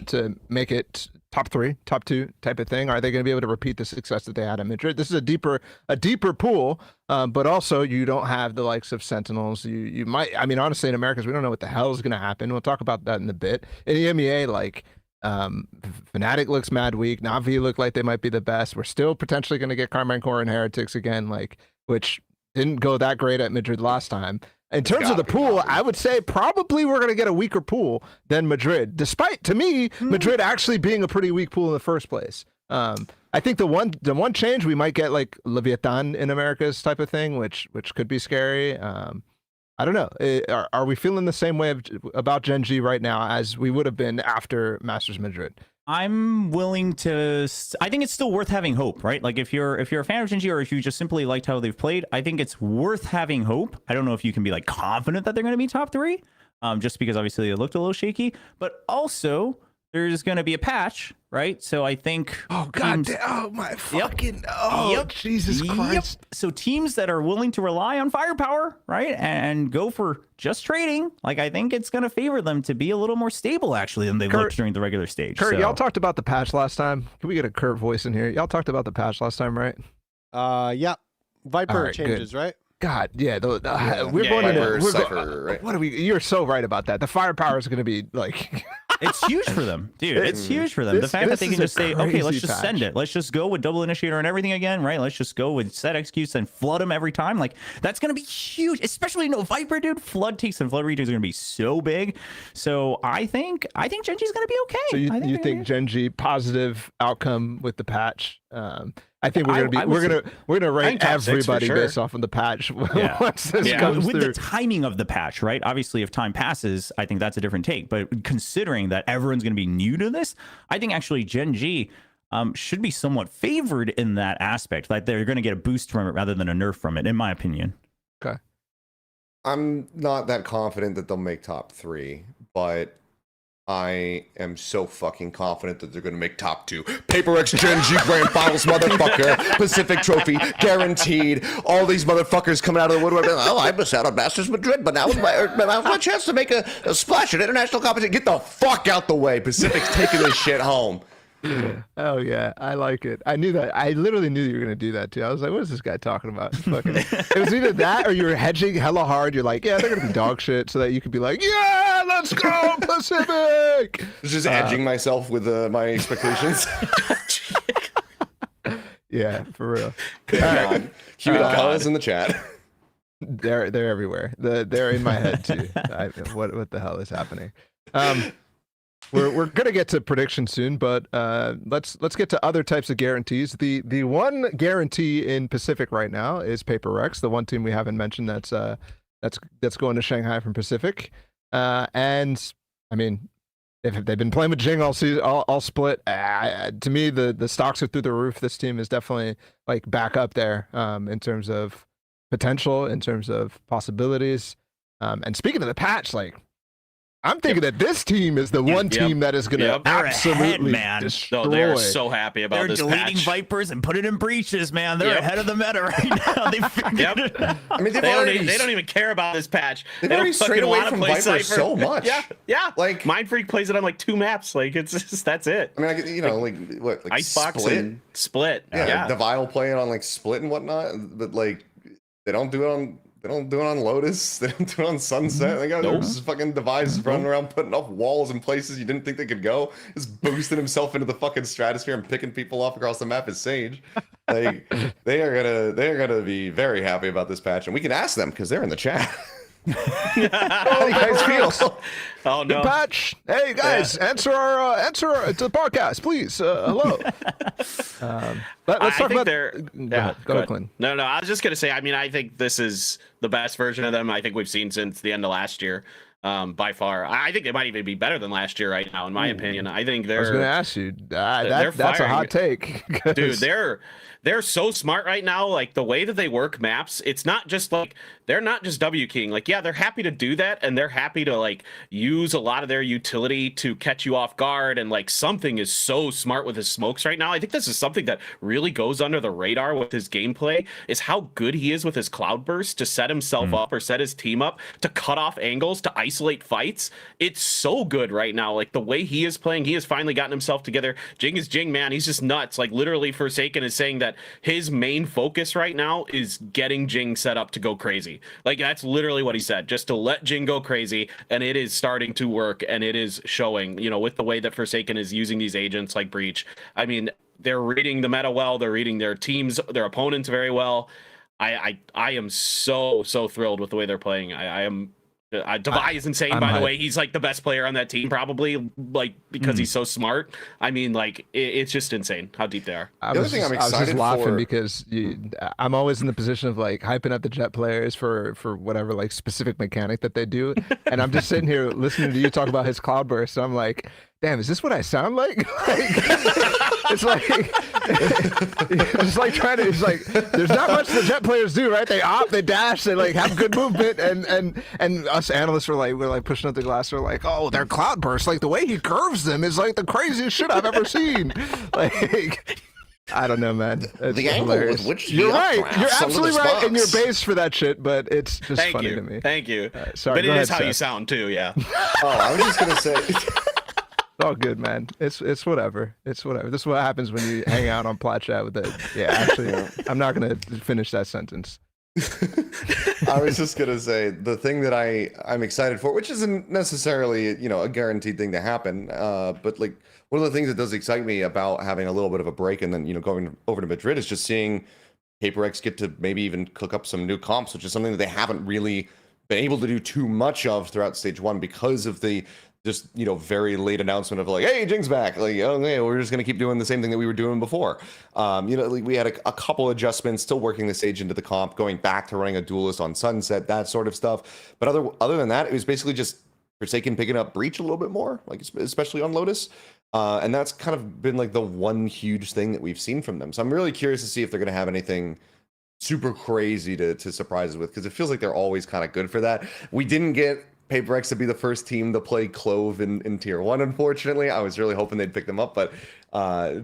to make it top 3, top 2 type of thing? Are they going to be able to repeat the success that they had at Madrid? This is a deeper pool, but also you don't have the likes of Sentinels. You might, I mean, honestly, in Americas, we don't know what the hell is going to happen. We'll talk about that in a bit. In the MEA, like, Fnatic looks mad weak. Na'Vi look like they might be the best. We're still potentially going to get Carmine Core and Heretics again, like, which didn't go that great at Madrid last time. In terms of the pool, I would say probably we're going to get a weaker pool than Madrid, despite, to me, Madrid actually being a pretty weak pool in the first place. I think the one change, we might get like Leviatan in Americas type of thing, which could be scary. I don't know. Are we feeling the same way about Gen.G right now as we would have been after Masters Madrid? I'm willing to. I think it's still worth having hope, right? Like if you're a fan of Gen.G or if you just simply liked how they've played, I think it's worth having hope. I don't know if you can be like confident that they're going to be top 3, just because obviously it looked a little shaky. But also there's going to be a patch, right? So I think. Oh god! Oh my fucking! Oh Jesus Christ! So teams that are willing to rely on firepower, right, and go for just trading, like I think it's going to favor them to be a little more stable actually than they looked during the regular stage. Kurt, y'all talked about the patch last time. Can we get a Kurt voice in here? Y'all talked about the patch last time, right? Yeah. Viper right, changes, right? God, yeah. We're going Viper, into Cypher, right? What are we? You're so right about that. The firepower is going to be like. It's huge for them, dude. It's huge for them. The fact that they can just say, okay, let's just send it. Let's just go with double initiator and everything again, right? Let's just go with set executes and flood them every time. Like, that's going to be huge, especially Viper, dude. Flood takes and flood redos are going to be so big. So I think Gen.G's going to be okay. So you think Gen.G positive outcome with the patch? I think we're gonna rank everybody sure. based off of the patch Yeah. once this comes with through. the timing of the patch, right? Obviously, if time passes, I think that's a different take. But considering that everyone's going to be new to this, I think actually Gen.G should be somewhat favored in that aspect. Like they're going to get a boost from it rather than a nerf from it, in my opinion. Okay. I'm not that confident that they'll make top 3, but I am so fucking confident that they're going to make top 2. Paper X Gen.G Grand Finals, motherfucker. Pacific Trophy, guaranteed. All these motherfuckers coming out of the woodwork. Oh, I missed out on Masters Madrid, but now was my chance to make a splash at international competition. Get the fuck out the way. Pacific's taking this shit home. Oh yeah, I like it. I knew that. I literally knew you were gonna do that too. I was like, what is this guy talking about? Fucking, it was either that or you were hedging hella hard. You're like, yeah, they're gonna be dog shit, so that you could be like, yeah, let's go Pacific. Just edging myself with my expectations. Yeah, for real. All right. Cue the colors in the chat. They're everywhere. They're in my head too. What the hell is happening? We're gonna get to predictions soon, but let's get to other types of guarantees. The one guarantee in Pacific right now is Paper X, the one team we haven't mentioned that's going to Shanghai from Pacific. And I mean, if they've been playing with Jing all season, all split, to me the stocks are through the roof. This team is definitely like back up there in terms of potential, in terms of possibilities. And speaking of the patch, like, I'm thinking that this team is the one team that is going to absolutely destroy. No, they're so happy about this patch. They're deleting Vipers and putting in breaches, man. They're ahead of the meta right now. They figured it out. I mean, they don't even care about this patch. They've already strayed away from Viper Cypher so much. Yeah. Like, Mind Freak plays it on like 2 maps. Like, it's just, that's it. I mean, you know, like what, like Icebox Split? and Split. Yeah, Devile play it on like Split and whatnot, but like they don't do it on. They don't do it on Lotus. They don't do it on Sunset. They got those fucking devices running around putting up walls in places you didn't think they could go. Just boosting himself into the fucking stratosphere and picking people off across the map as Sage. Like they are gonna be very happy about this patch, and we can ask them because they're in the chat. How do you guys feel? Oh no! Good patch. Hey guys, answer to the podcast, please. Hello. Let's talk about. Go ahead, Clint. No, I was just gonna say. I mean, I think this is the best version of them I think we've seen since the end of last year. By far, I think they might even be better than last year right now, in my opinion. I think they're. I was going to ask you. That's a hot take, dude. They're so smart right now. Like the way that they work maps, it's not just like they're not just W King. Like, yeah, they're happy to do that, and they're happy to like use a lot of their utility to catch you off guard. And like something is so smart with his smokes right now. I think this is something that really goes under the radar with his gameplay. Is how good he is with his cloudburst to set himself up or set his team up to cut off angles to isolate fights. It's so good right now. Like the way he is playing, he has finally gotten himself together. Jing is Jing, man. He's just nuts. Like literally, Forsaken is saying that his main focus right now is getting Jing set up to go crazy. Like that's literally what he said, just to let Jing go crazy, and it is starting to work, and it is showing, you know, with the way that Forsaken is using these agents like Breach. I mean, they're reading the meta well, they're reading their teams, their opponents very well. I am so thrilled with the way they're playing. I am. Devi is insane, by the way. He's like the best player on that team, probably, like because he's so smart. I mean, like it's just insane how deep they are. I was just laughing because I'm always in the position of like hyping up the Jet players for whatever like specific mechanic that they do, and I'm just sitting here listening to you talk about his cloudburst. So I'm like, damn, is this what I sound like? It's like it's like trying to. It's like there's not much the Jet players do, right? They op, they dash, they like have good movement, and us analysts were like pushing up the glass. We're like, oh, their cloudburst, like the way he curves them is like the craziest shit I've ever seen. Like, I don't know, man. It's the angle with which you're right. You're absolutely right in your base for that shit, but it's just funny to me. Thank you. Sorry, but it is how you sound too. Yeah. Oh, I was just gonna say. It's all good, man. It's whatever. It's whatever. This is what happens when you hang out on Plat chat with the. Yeah, actually, I'm not gonna finish that sentence. I was just gonna say the thing that I'm excited for, which isn't necessarily a guaranteed thing to happen, but like one of the things that does excite me about having a little bit of a break and then going over to Madrid is just seeing PaperX get to maybe even cook up some new comps, which is something that they haven't really been able to do too much of throughout stage one because of the just very late announcement of like, hey, Jing's back, like, okay, we're just gonna keep doing the same thing that we were doing before. Like we had a couple adjustments, still working the stage into the comp, going back to running a duelist on Sunset, that sort of stuff. But other than that, it was basically just Forsaken picking up Breach a little bit more, like especially on Lotus. And that's kind of been like the one huge thing that we've seen from them. So I'm really curious to see if they're gonna have anything super crazy to surprise us with, because it feels like they're always kind of good for that. We didn't get PaperX to be the first team to play Clove in tier 1, unfortunately. I was really hoping they'd pick them up, but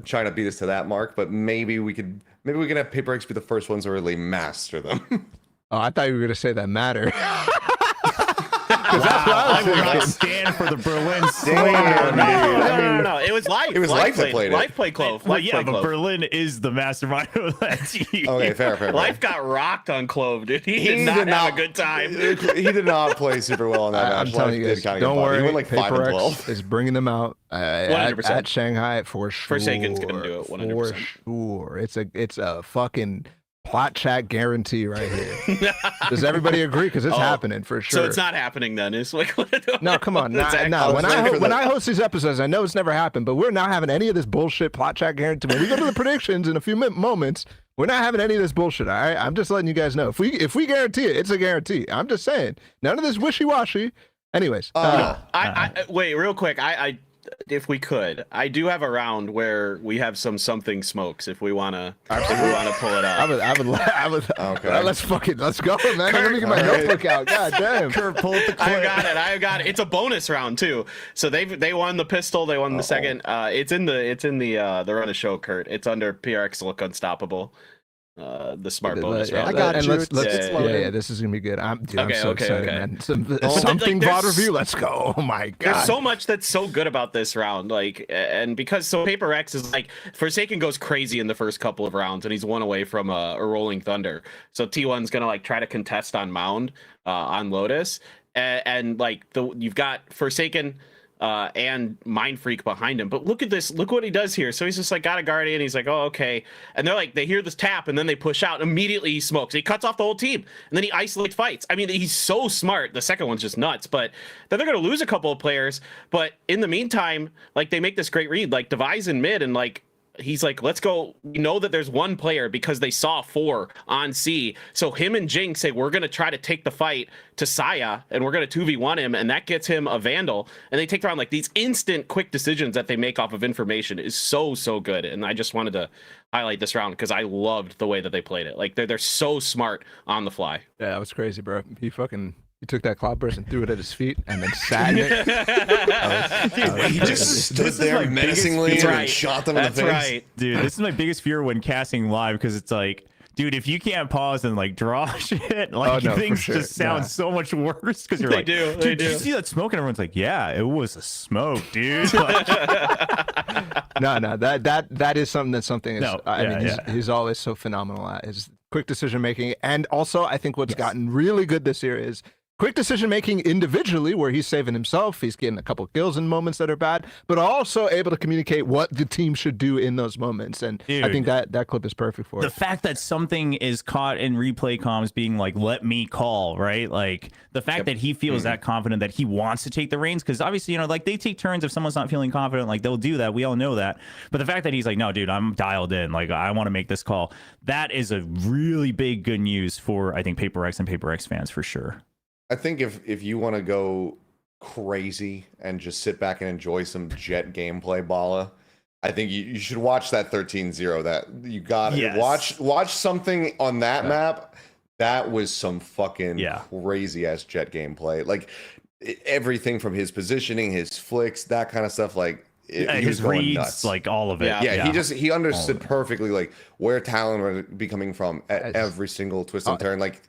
trying to beat us to that mark. But maybe we can have PaperX be the first ones to really master them. Oh, I thought you were gonna say that matter. Wow, I will not stand for the Berlin No. It was Life. It was Life that played it. Life played Clove. Well, yeah, but Berlin is the mastermind of that team. Okay, fair. Life got rocked on Clove, dude. He did not have a good time. He did not play super well in that match. I'm telling you guys, don't worry. He went like 5 and 12. PaperX is bringing them out at Shanghai for sure. Forsaken's gonna do it 100%. For sure. It's a fucking Plat chat guarantee right here. Does everybody agree? Because it's happening for sure. So it's not happening then. It's like, no, come on. No. When I host these episodes, I know it's never happened, but we're not having any of this bullshit Plat chat guarantee. When we go to the predictions in a few moments, we're not having any of this bullshit. All right, I'm just letting you guys know. If we guarantee it, it's a guarantee. I'm just saying, none of this wishy washy. Anyways, wait, real quick. If we could, I do have a round where we have something smokes. If we wanna pull it up. I would. Okay. Let's go, man. Let me get my notebook out. God damn. Kurt, pull up the clip. I got it. It's a bonus round too. So they won the pistol. They won the second. It's in the run of show, Kurt. It's under PRX Look Unstoppable. The smart bonus round. I got and you. let's Yeah, this is gonna be good. I'm so excited, man. Something like, VOD review. Let's go. Oh my god. There's so much that's so good about this round, like, and because PaperX is like, Forsaken goes crazy in the first couple of rounds, and he's one away from a Rolling Thunder. So T1's gonna like try to contest on Mound on Lotus, and like you've got Forsaken and Mind Freak behind him. But look at this. Look what he does here. So he's just like got a Guardian. He's like, oh, okay. And they're like, they hear this tap and then they push out. Immediately he smokes. He cuts off the whole team. And then he isolates fights. I mean, he's so smart. The second one's just nuts. But then they're going to lose a couple of players. But in the meantime, like they make this great read. Like Device in mid and like, he's like, let's go. We know that there's one player because they saw 4 on C. So him and Jing say, we're going to try to take the fight to Saya and we're going to 2v1 him. And that gets him a Vandal. And they take the round. Like these instant quick decisions that they make off of information is so good. And I just wanted to highlight this round because I loved the way that they played it. Like they're so smart on the fly. Yeah, that was crazy, bro. He took that cloudburst and threw it at his feet and then sat in it. He just stood there menacingly and shot them in the face. That's right. Dude, this is my biggest fear when casting live because it's like, dude, if you can't pause and like draw shit, like things just sound so much worse because you're like, dude, did you see that smoke? And everyone's like, yeah, it was a smoke, dude. Like, no, that is something. He's always so phenomenal at his quick decision making, and also I think what's gotten really good this year is quick decision making individually, where he's saving himself, he's getting a couple kills in moments that are bad, but also able to communicate what the team should do in those moments. And dude, I think that clip is perfect for it. The fact that something is caught in replay comms being like, let me call, right? Like the fact that he feels that confident that he wants to take the reins, because obviously, you know, like they take turns if someone's not feeling confident, like they'll do that. We all know that. But the fact that he's like, no, dude, I'm dialed in. Like I want to make this call. That is a really big good news for, I think, PaperX and PaperX fans for sure. I think if you want to go crazy and just sit back and enjoy some Jet gameplay, Bala, I think you should watch that 13-0. That you got watch something on that map. That was some fucking crazy ass Jet gameplay. Like everything from his positioning, his flicks, that kind of stuff. Like his reads, nuts. Like all of it. Yeah, he understood perfectly like where Talon would be coming from at every single twist and turn. Like.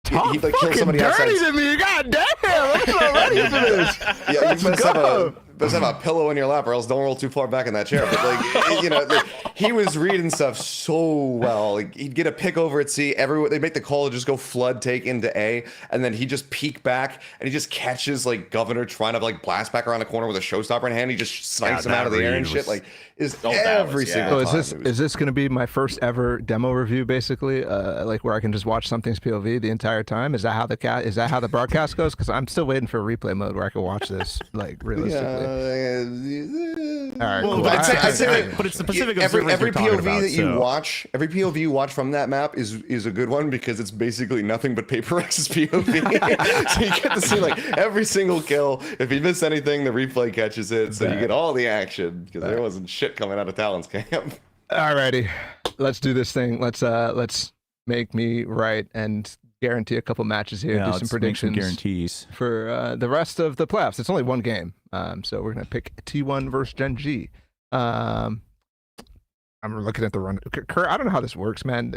He like killed somebody outside. To me. God damn, I'm so ready for this. Yeah, you must have have a pillow in your lap, or else don't roll too far back in that chair. But like, you know, like, he was reading stuff so well. Like, he'd get a pick over at C. Everyone, they make the call to just go flood take into A, and then he just peek back and he just catches like Governor trying to like blast back around the corner with a showstopper in hand. He just snipes him out of the air and shit. Like, every single time. So is this going to be my first ever demo review, basically? Like where I can just watch something's POV the entire time? Is that how the broadcast goes? Because I'm still waiting for replay mode where I can watch this like realistically. All right, Well, cool. but I'd say but it's the Pacific every Observers we're talking POV about, that you so- watch, every POV you watch from that map is a good one because it's basically nothing but Paper X's POV. So you get to see like every single kill. If you miss anything, the replay catches it, so you get all the action because there wasn't shit coming out of Talon's camp. Alrighty, let's do this thing. Let's make me right and guarantee a couple matches here. Yeah, do let's some make some predictions guarantees. for the rest of the playoffs. It's only one game, so we're gonna pick T1 versus Gen.G. I'm looking at the run. Kurt, I don't know how this works, man.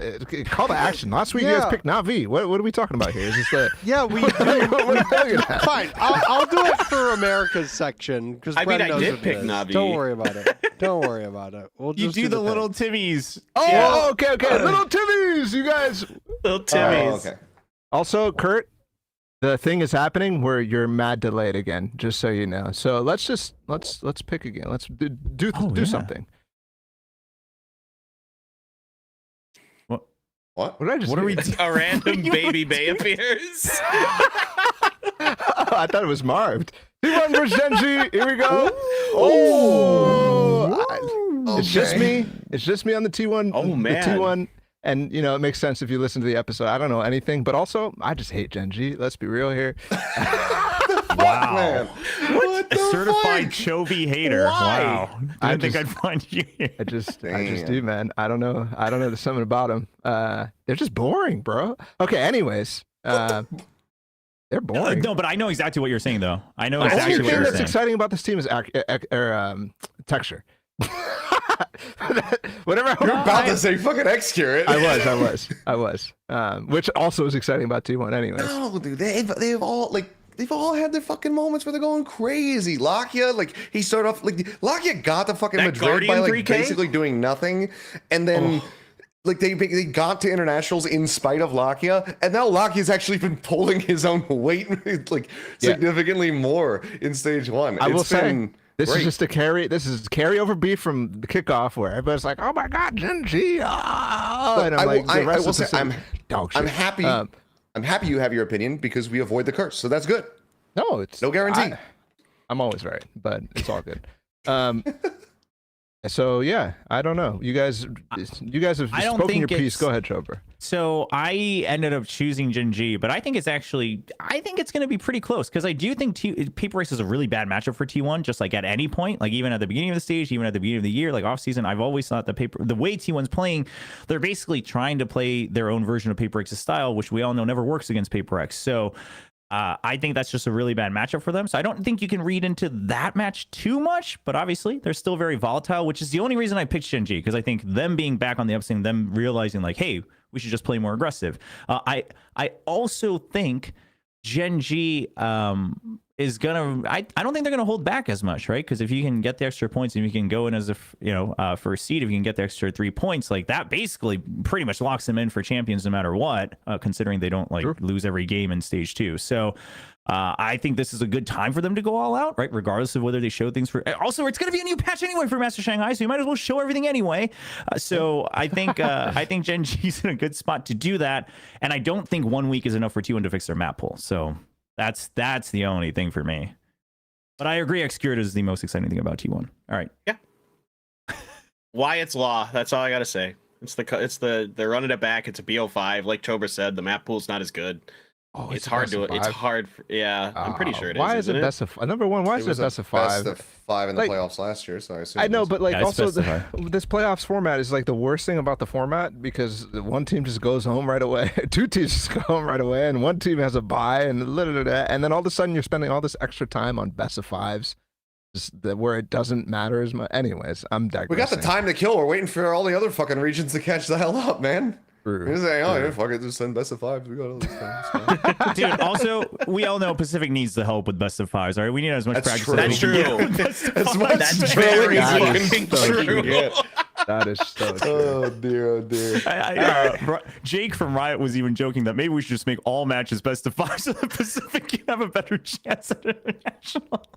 Call to action. Last week you guys picked Navi. What are we talking about here? Is this the Yeah, we what are we looking at? fine. I'll do it for America's section because I mean, I knows did what it pick is. Navi. Don't worry about it. Don't worry about it. We'll You just do the pick. little Timmies. Oh, Yeah. okay. Little Timmies, you guys. Little Timmy's. Oh, okay. Also, Kurt, the thing is happening where you're mad delayed again. Just so you know. So let's pick again. Let's do Yeah. something. What? What did I just? What are we? hear? A random baby Bay appears. I thought it was Marved. T1 versus Gen.G. Here we go. Oh, it's just me. It's just me on the T1. Oh, man. The T1, and you know it makes sense if you listen to the episode. I don't know anything, but also I just hate Gen.G. Let's be real here. Wow. Man. What A the certified fuck? Chovy hater. Why? Wow. I didn't think just- I'd find you here. I just Damn. do, man. I don't know. There's something about them. They're just boring, bro. Okay. Anyways, they're boring. No, but I know exactly what you're saying, though. I know The only exactly what thing you're that's saying. exciting about this team is texture. Whatever. You're about to say fucking X-Curate. I was. Which also is exciting about T1 anyways. No, dude, they've all had their fucking moments where they're going crazy. Lakia, like he started off like Lakia got to fucking That Madrid by Guardian like 3K? basically doing nothing, and then like they got to internationals in spite of Lakia, and now Lakia's actually been pulling his own weight like significantly more in stage one. I will It's say been this great. is just a carry. This is carryover beef from the kickoff where everybody's like, "Oh my God, Gen.G!" Ah! And I'm like, the rest will of the say, city, dog shit. I'm happy. I'm happy you have your opinion because we avoid the curse, so that's good. No, it's No guarantee. I'm always right, but it's all good. So yeah, I don't know. You guys have I don't spoken your think piece. it's- Go ahead, Chober. So I ended up choosing Gen.G, but I think it's going to be pretty close because I do think Paper Race is a really bad matchup for T1, just like at any point, like even at the beginning of the stage, even at the beginning of the year, like off season. I've always thought the way T1's playing, they're basically trying to play their own version of Paper X's style, which we all know never works against Paper X. So I think that's just a really bad matchup for them. So I don't think you can read into that match too much, but obviously they're still very volatile, which is the only reason I picked Gen.G, because I think them being back on the upswing, them realizing like, hey, we should just play more aggressive. I also think Gen.G is gonna. I don't think they're gonna hold back as much, right? Because if you can get the extra points and you can go in as a first seed, if you can get the extra 3 points, like that basically pretty much locks them in for champions no matter what. Considering they don't lose every game in stage 2, so. I think this is a good time for them to go all out, right? Regardless of whether they show things for. Also, it's going to be a new patch anyway for Master Shanghai, so you might as well show everything anyway. So I think Gen.G's in a good spot to do that, and I don't think 1 week is enough for T1 to fix their map pool. So that's the only thing for me. But I agree, X-Curate is the most exciting thing about T1. All right. Yeah. Wyatt's Law. That's all I gotta say. They're running it back. It's a BO5. Like Chober said, the map pool's not as good. Oh, It's hard to. It's hard. Yeah, I'm pretty sure it is. Why is it best of number one? Why is it best of 5? Best of 5 in the Like, playoffs last year, so I assume. I know, but like Yeah, it's also best of 5. this playoffs format is like the worst thing about the format because one team just goes home right away, 2 teams just go home right away, and one team has a bye, and and then all of a sudden you're spending all this extra time on best of 5s, where it doesn't matter as much. Anyways, I'm digressing. we got the time to kill. We're waiting for all the other fucking regions to catch the hell up, man. You're saying, oh, yeah, fuck it, just send best of 5s. We got all these things. Dude, also, we all know Pacific needs the help with best of 5s, all right? We need as much That's practice true. as we can get with That's best of That's 5s. much That's true. very That is fucking so true. true. That is so true. Oh dear, oh dear. Jake from Riot was even joking that maybe we should just make all matches best of 5 so the Pacific can have a better chance at internationals.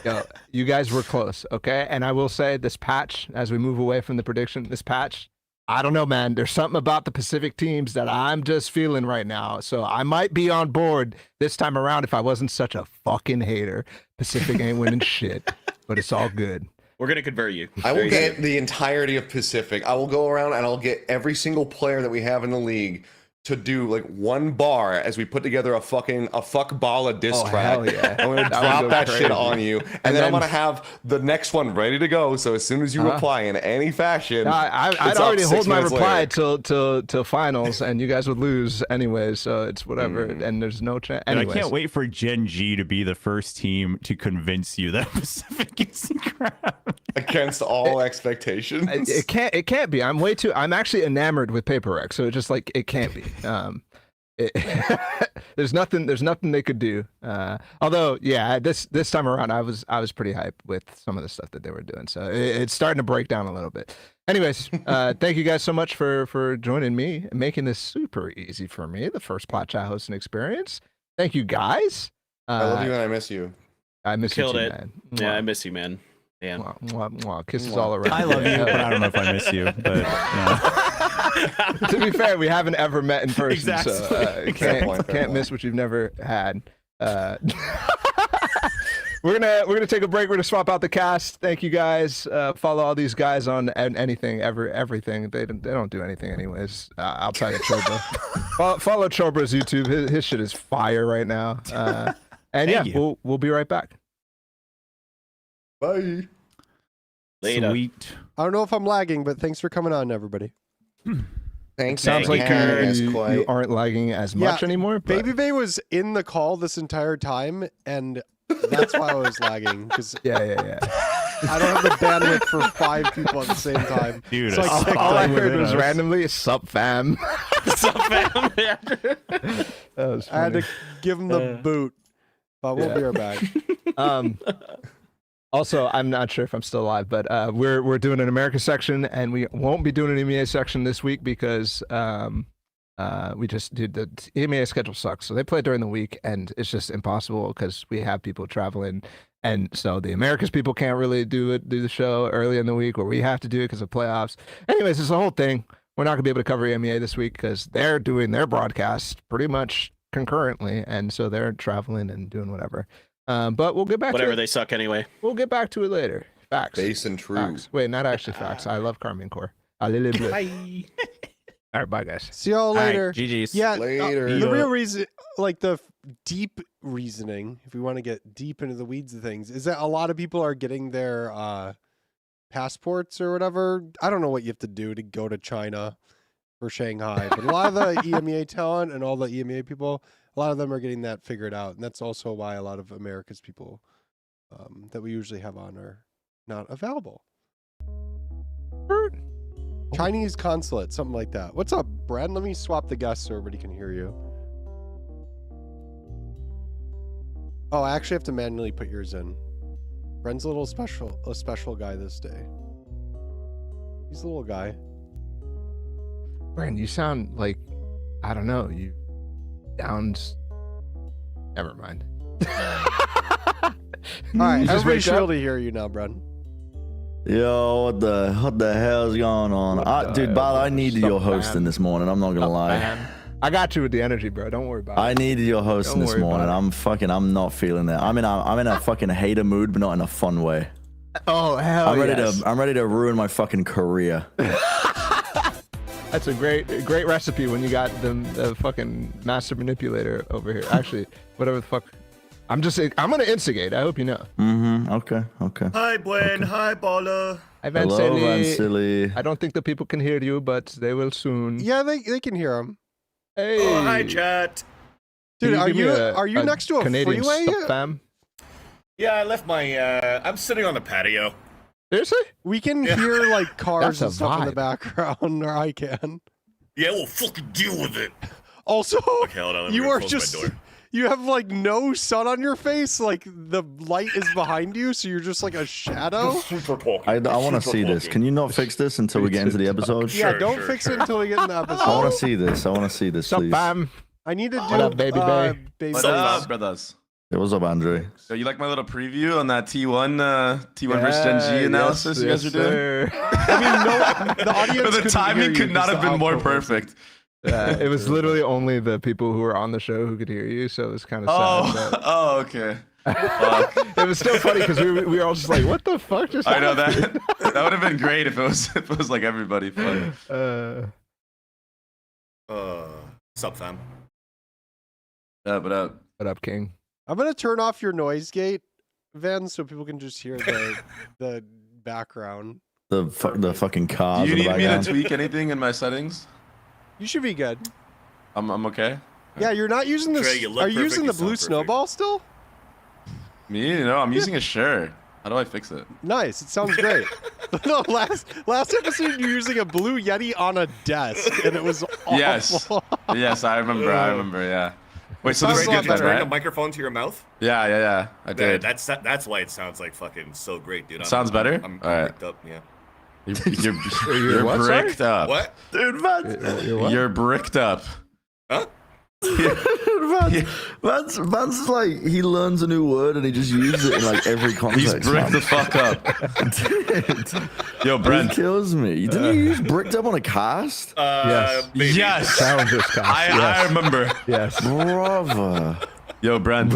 Yo, you guys were close, okay? And I will say this patch, as we move away from the prediction, this patch, I don't know, man. There's something about the Pacific teams that I'm just feeling right now. So I might be on board this time around if I wasn't such a fucking hater. Pacific ain't winning shit, but it's all good. We're gonna convert you. I will Very get soon. the entirety of Pacific. I will go around and I'll get every single player that we have in the league to do like one bar as we put together a fuck ball of diss Oh, track. hell yeah. I'm gonna That would drop go that shit crazy. on you, and then I'm gonna have the next one ready to go. So as soon as you reply in any fashion, I'd it's up already 6 hold my minutes reply later. till finals, and you guys would lose anyway. So it's whatever, and there's no chance. And I Anyways, can't wait for Gen.G to be the first team to convince you that Pacific is the crap. against all expectations. It can't be. I'm actually enamored with Paper X, so it's just like it can't be. There's nothing they could do. Although, yeah, this time around, I was pretty hyped with some of the stuff that they were doing. So it's starting to break down a little bit. Anyways, thank you guys so much for joining me and making this super easy for me. The first Plat Chat hosting experience. Thank you guys. I love you and I miss you. I miss Killed you too, it. man. Yeah, I miss you, man. Damn. Mwah, mwah, mwah. Kisses all around. I love you, but I don't know if I miss you. But To be fair, we haven't ever met in person, Exactly. so Fair point. can't miss what you've never had. We're gonna take a break. We're gonna swap out the cast. Thank you guys. Follow all these guys on anything, everything. They don't do anything anyways outside of Chobra. follow Chobra's YouTube. His shit is fire right now. And Thank you. we'll be right back. Bye. Later. sweet. I don't know if I'm lagging, but thanks for coming on, everybody. Thanks. Sounds like Yes, you quite. aren't lagging as much anymore. But Baby Bay was in the call this entire time, and that's why I was lagging, because yeah. I don't have the bandwidth for 5 people at the same time. Dude, So I a clicked all I on heard within was us. randomly "sup fam." What's up, fam? Yeah. That was I had funny. to give him the boot, but we'll be right back. Also, I'm not sure if I'm still alive, but we're doing an America section, and we won't be doing an EMEA section this week because we just did the EMEA schedule sucks. So they play during the week, and it's just impossible because we have people traveling, and so the Americas people can't really do the show early in the week, where we have to do it because of playoffs. Anyways, it's a whole thing. We're not gonna be able to cover EMEA this week because they're doing their broadcast pretty much concurrently, and so they're traveling and doing whatever. But we'll get back Whatever, to it. they suck anyway. We'll get back to it later. Facts. Base and true. Facts. Wait, not actually facts. I love Carmine Core. Allez, les bleus. Bye. All right, bye guys. See y'all later. GG's. Yeah, Later. the real reason, like the deep reasoning, if we want to get deep into the weeds of things, is that a lot of people are getting their passports or whatever. I don't know what you have to do to go to China for Shanghai, but a lot of the EMEA talent and all the EMEA people, a lot of them are getting that figured out, and that's also why a lot of America's people that we usually have on are not available. Chinese consulate, something like that. What's up, Brad? Let me swap the guests so everybody can hear you. Oh, I actually have to manually put yours in. Bren's a special guy this day. He's a little guy. Brandon, you sound like, I don't know, you sounds. Never mind. All right, You just everybody wake should be up? able to hear you now, Bren. Yo, what the hell's going on? Dude, Bala, I needed your hosting this morning. I'm not gonna lie. I got you with the energy, bro. Don't worry about it. I needed your hosting Don't this worry about morning. I'm not feeling it. I'm in a fucking hater mood, but not in a fun way. Oh hell I'm ready to ruin my fucking career. That's a great recipe when you got the fucking master manipulator over here. Actually, whatever the fuck. I'm gonna instigate. I hope you know. Okay. Hi, Buen. Hi, Bala. Hi, Hello, Vansili. Vansili. I don't think the people can hear you, but they will soon. Yeah, they can hear him. Hey. Oh, hi, chat. Can Dude, give me are you next to a Canadian freeway? sup, fam? Yeah, I left my. I'm sitting on the patio. Seriously? We can hear like cars That's a and stuff in the vibe. background, or I can. Yeah, we'll fucking deal with it. Also, Okay, hold on. let me you are close my just door. you have like no sun on your face. Like the light is behind you, so you're just like a shadow. Super talking. I want to see this. Can you not fix this until we get into the episode? Yeah, Sure, don't sure, fix sure. it until we get in the episode. I want to see this. I want to see this, Sup, please. fam? I need to do What up, baby bae? baby. What up, brothers? Hey, what's up, Andre? So you like my little preview on that T1 versus Gen.G analysis you guys are doing? I mean, no, the audience. But the couldn't timing hear you could not because have the been more output was- perfect. It was literally only the people who were on the show who could hear you, so it was kind of sad. Oh, oh, okay. Fuck. But it was still funny because we were all just like, "What the fuck just I know happened?" that would have been great if it was like everybody fun. What's up, fam? Yeah, but What up, King? I'm gonna turn off your noise gate, Ven, so people can just hear the background. The fucking do cars you in the need me to background. tweak anything in my settings? You should be good. I'm okay. Yeah, you're not using Trey, this. you look Are you perfect, using you the blue sound perfect. snowball still? Me, I'm using a shirt. How do I fix it? Nice. It sounds great. No, last episode you're using a blue Yeti on a desk, and it was awful. Yes. Yes, I remember. Yeah. Wait, so this is Sounds a lot good, better. Bring right? the microphone to your mouth. Yeah. I did. That's why it sounds like fucking so great, dude. Sounds better? I'm All right. picked up. Yeah. You're what, sorry? bricked up. What? Dude, You're bricked up. Huh? Vance is like, he learns a new word and he just uses it in like every context. He's bricked the fuck up. Dude, Yo, he Brent. kills me. Didn't you use bricked up on a cast? Yes. Maybe. Yes. Sounds just cast. I remember. Yes. Brother. Yo, Brent.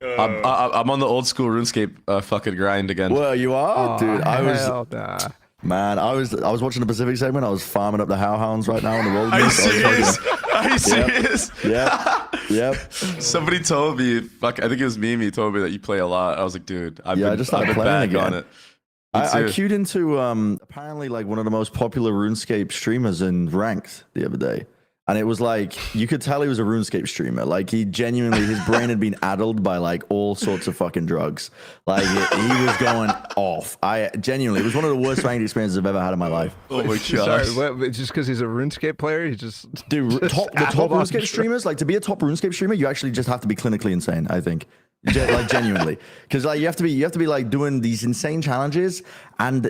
I'm on the old school RuneScape fucking grind again. Well, you are, dude. I Hell nah. was watching the Pacific segment. I was farming up the howhounds right now in the Are you wilderness. serious? Are you serious? Yep. Somebody told me, I think it was Mimi told me that you play a lot. I was like, dude, I just started I've been playing back again. on it. I queued into apparently like one of the most popular RuneScape streamers in ranked the other day. And it was like, you could tell he was a RuneScape streamer. Like, he genuinely, his brain had been addled by like all sorts of fucking drugs. Like, he was going off. It was one of the worst ranked experiences I've ever had in my life. Oh my Sorry, gosh. what, just because he's a RuneScape player, he just Dude, the top addled on RuneScape drugs. streamers, like to be a top RuneScape streamer, you actually just have to be clinically insane, I think. Like genuinely. Because like you have to be like doing these insane challenges, and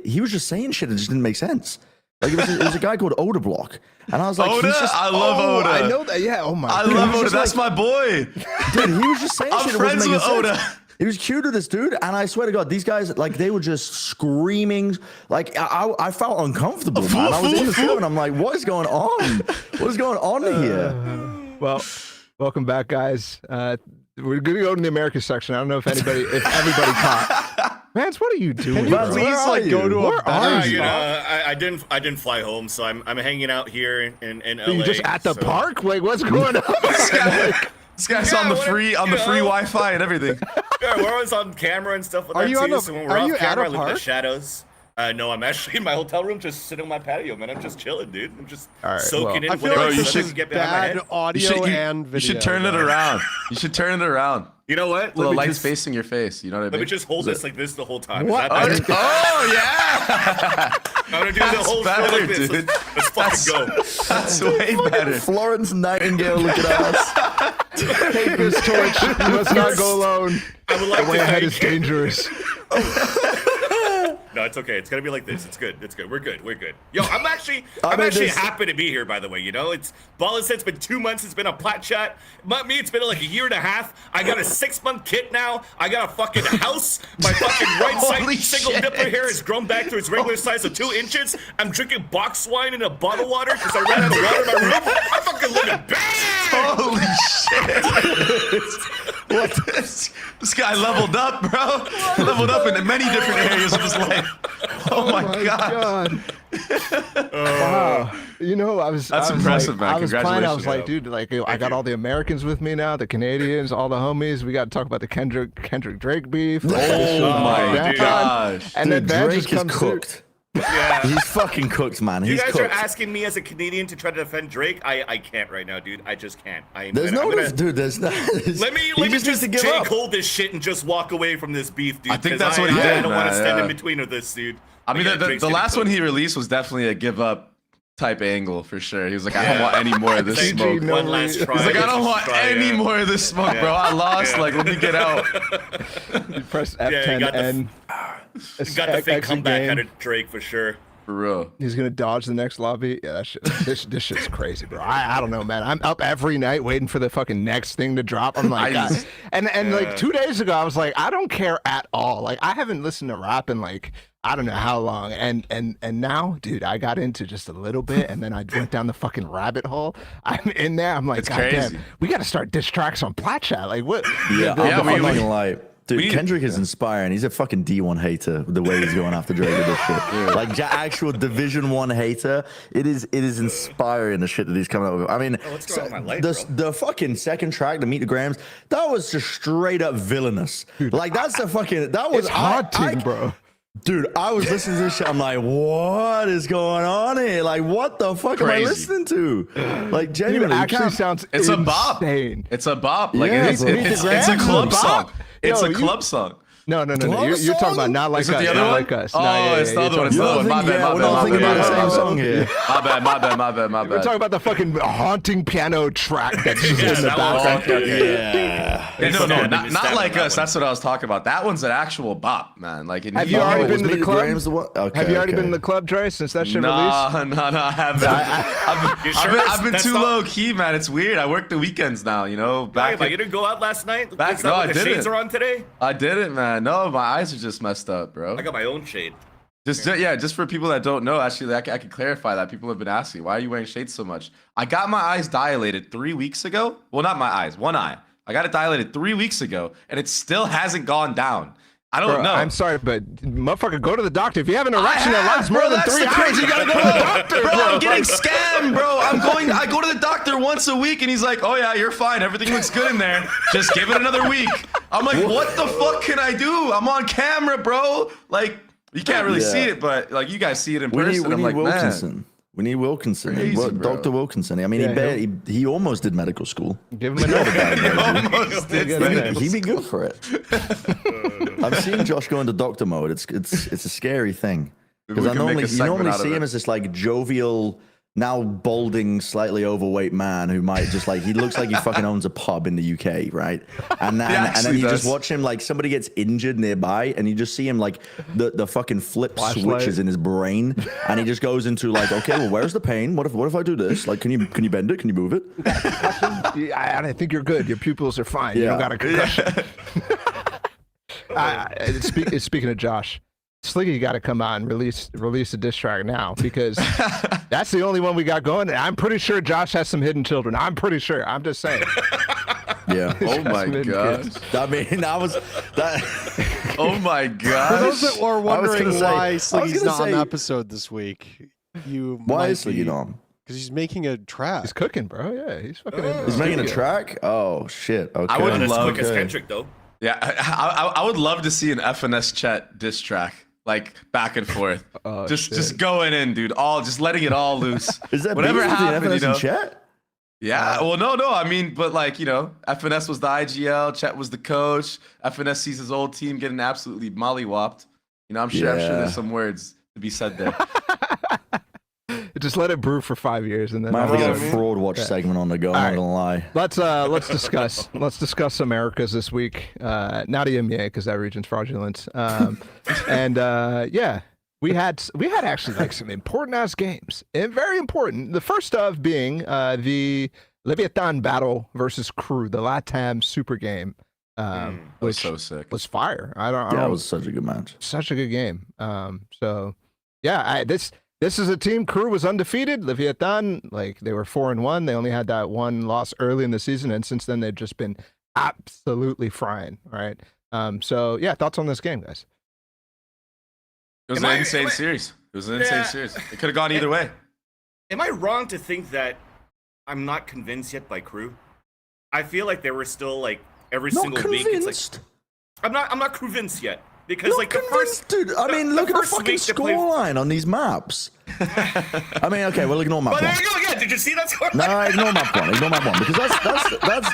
he was just saying shit that just didn't make sense. Like it was a guy called Oda Block. And I was like, Oda? he's just, I love Oda. I know that. Yeah. Oh my. I God. love was Oda. just That's my boy. dude, he was just saying I'm shit that wasn't friends making with sense. Oda. He was cute with this dude, and I swear to God, these guys, like, they were just screaming. Like, I felt uncomfortable, man. I was in the show, and I'm like, what is going on? What is going on here? Well, welcome back, guys. We're gonna go to the Americas section. I don't know if everybody caught. Vance, what are you doing? Can you bro? please Where are like go you? to a Where better are spot? you? I didn't fly home, so I'm hanging out here in LA. Are you just at the so- park? Like, what's going on? This guy's Yeah, on the what- free you free know. Wi-Fi and everything. Yeah, we're always on camera and stuff like Are that you on too. a- So when are we're you off at camera, a I look at the park? shadows. No, I'm actually in my hotel room, just sitting on my patio, man. I'm just chilling, dude. I'm just All right, soaking well, I in feel whatever like you this doesn't is get behind my bad head. audio and video. You should turn it guys. around. You should turn it around. You know what? The Let me light's just, facing your face. You know what I mean? let me just hold this like this the whole time. What? Is that better? Oh yeah, I'm gonna do the That's whole show better, like this. dude. Let's fucking go. that's way better. Florence Nightingale looking ass. Take this torch. You must not go alone. I would like The way to ahead thank is dangerous. No, it's okay. It's gonna be like this. It's good. It's good. We're good. We're good. Yo, I'm actually mean, this- happy to be here. By the way, you know, it's Ballin said it's been 2 months. It's been a Plat chat. Me, it's been like a year and a half. I got a 6-month kit now. I got a fucking house. My fucking right Holy side single shit. nipple hair has grown back to its regular size of 2 inches. I'm drinking box wine in a bottle water because I ran out of water in my room. I fucking live in bad. Holy shit! What this guy leveled up, bro. Leveled up in many different areas of his life. Oh my god. Wow. You know, I was. That's I was impressive, like, man. I was planning. I was Congratulations. like, dude, like, I got all the Americans with me now, the Canadians, all the homies. We got to talk about the Kendrick Drake beef. Like, this shit Oh was my like that. gosh. And Dude, then Van Drake just is comes through. cooked. Yeah. He's fucking cooked, man. You He's guys cooked. are asking me as a Canadian to try to defend Drake. I can't right now, dude. I just can't. There's I'm no, gonna- dude. There's not. Let me he just needs to give J. up. Cole this shit and just walk away from this beef, dude. I think 'cause that's what he I did, don't want to man, stand yeah. in between of this, dude. I mean, Yeah, the Drake's last getting one he released was definitely a give up type angle for sure. He was like, I don't want any more of this smoke. One last try. He's like, I don't want any yeah. more of this smoke, bro. I lost. Like, let me get out. You press F10 Yeah, you got the- and Got the fake exit comeback game. out of Drake for sure. For real. He's gonna dodge the next lobby. Yeah, that shit. This shit's crazy, bro. I don't know, man. I'm up every night waiting for the fucking next thing to drop. I'm like, I God. just- and like 2 days ago, I was like, I don't care at all. Like, I haven't listened to rap in like I don't know how long. And now, dude, I got into just a little bit, and then I went down the fucking rabbit hole. I'm in there. I'm like, It's God crazy. damn, we got to start diss tracks on Plat Chat. Like, what? Yeah, Yeah, I'm we- not gonna lie. Dude, we- Kendrick is inspiring. He's a fucking D1 hater. The way he's going after Drake with this shit, like actual Division 1 hater. It is inspiring the shit that he's coming up with. I mean, what's going on in my life, the fucking second track, the Meet the Grams, that was just straight up villainous. Like that's the fucking that was It's haunting, bro. Dude, I was listening to this shit. I'm like, what is going on here? Like, what the fuck am I Crazy. listening to? Like, Dude, genuinely, you actually can't- sounds It's a bop. insane. It's a bop. Like, Yeah, it's bro. a club song. It's Yo, a club song. No. Club You're talking about song? not like Is it us. the other not one? like us. Oh, No, yeah, it's the you're other one. talking It's the about- other one. My bad, we're not my thinking bad, about the my same bad. song here. My We're bad. talking about the fucking haunting piano track that's just Yeah, in the that one. background. Yeah. Yeah, no, Yeah, not stab like on that us. That's what I was talking about. That one's an actual bop, man. Like, Have you already been to the club? Okay, Have you already okay. been to the club, Dre, since that shit released? No, I haven't. You sure? I've been That's too not- low key, man. It's weird. I work the weekends now, you know. Back you didn't go out last night? Back- Is that no, what I the didn't. shades are on today? I didn't, man. No, my eyes are just messed up, bro. I got my own shade. Just for people that don't know, actually, I can clarify that. People have been asking, why are you wearing shades so much? I got my eyes dilated 3 weeks ago. Well, not my eyes, one eye. I got it dilated 3 weeks ago, and it still hasn't gone down. I don't Bro, know. I'm sorry, but motherfucker, go to the doctor. If you have an erection that lasts more than that's 3 the hours, crazy you gotta go to the doctor, bro. bro. I'm getting scammed, bro. I go to the doctor once a week, and he's like, "Oh yeah, you're fine. Everything looks good in there. Just give it another week." I'm like, "What the fuck can I do? I'm on camera, bro. Like, you can't really see it, but like you guys see it in We person." need I'm like, Wilkinson. man. We need Wilkinson. Crazy, bro. Dr. Wilkinson. I mean, Yeah, he almost did medical school. Give him another Almost did Get that. in there. He'd be good for it. I've seen Josh go into doctor mode. It's a scary thing Maybe because we can make a you segment normally out of see him it. as this like jovial, now balding, slightly overweight man who might just like he looks like he fucking owns a pub in the UK, right? And then actually you just does. watch him like somebody gets injured nearby, and you just see him like the fucking flip Flashlight. switches in his brain, and he just goes into like, okay, well, where's the pain? What if I do this? Like, can you bend it? Can you move it? I think you're good. Your pupils are fine. You Yeah. don't got a concussion. Speaking of Josh, Sliggy got to come out and release a diss track now because that's the only one we got going. And I'm pretty sure Josh has some hidden children. I'm pretty sure. I'm just saying. Yeah. Oh my Some hidden god. kids. I mean, that. Oh my For god. those that were wondering gonna say- why I was Sliggy's gonna not on the say- episode this week, you Why is Sliggy on? Because he's making a track. He's cooking, bro. Yeah, he's fucking. in the He's making a studio. track? Oh, shit. Okay. I would Not as love- quick as Okay. Kendrick though. Yeah, I would love to see an FNS Chet diss track, like back and forth. Oh, just going in, dude. Just letting it all loose. Is that whatever beef between happened, FNS you know? and Chet? Yeah, well, no. I mean, but like, you know, FNS was the IGL, Chet was the coach. FNS sees his old team getting absolutely mollywopped. You know, I'm sure Yeah. there's some words to be said there. Just let it brew for 5 years and then. Might have to get a Well, fraud watch segment on the go. I'm not gonna lie. Let's discuss Americas this week. Not EMEA because that region's fraudulent. Yeah, we had actually like some important ass games and very important. The first of being the Leviatan battle versus Crew, the LATAM super game, That was which so sick. was fire. I Yeah, don't it was such a good match. such a good game. So yeah, this is a team. Crew was undefeated. Leviatan, like they were 4-1. They only had that one loss early in the season, and since then they've just been absolutely frying. Right. So yeah, thoughts on this game, guys? It was Am an I- insane am I- series. It was an insane Yeah. series. It could have gone either way. Am I wrong to think that I'm not convinced yet by Crew? I feel like they were still like every Not single week. It's convinced. like I'm not convinced yet because Not like the convinced, first dude. I mean, look at the first fucking week they played- scoreline on these maps. I mean, okay, well, ignore my Oh, there point. you go. Yeah, did you see that score? No, ignore my point. Ignore my point because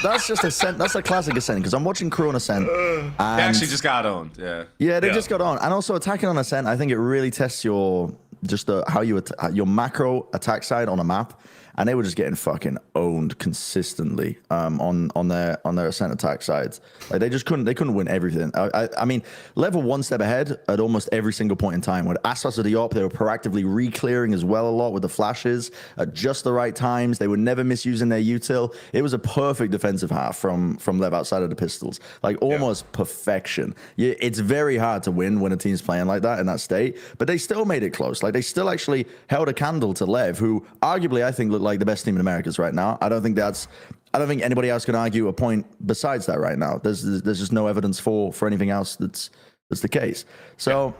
that's just Ascent. That's a classic Ascent because I'm watching Crew on Ascent. They And actually just got owned. Yeah. yeah, they Yeah. just got on, and also attacking on Ascent. I think it really tests your how you your macro attack side on a map, and they were just getting fucking owned consistently on their ascent attack sides. Like they couldn't win everything. I mean, level one step ahead at almost every single point in time. With Astos of the AWP, they were proactively re-clearing as well a lot with the flashes at just the right times. They were never misusing their util. It was a perfect defensive half from Lev outside of the pistols, like almost perfection. It's very hard to win when a team's playing like that in that state, but they still made it close. Like they still actually held a candle to Lev, who arguably I think look like the best team in Americas right now. I don't think anybody else can argue a point besides that right now. There's just no evidence for anything else that's the case. So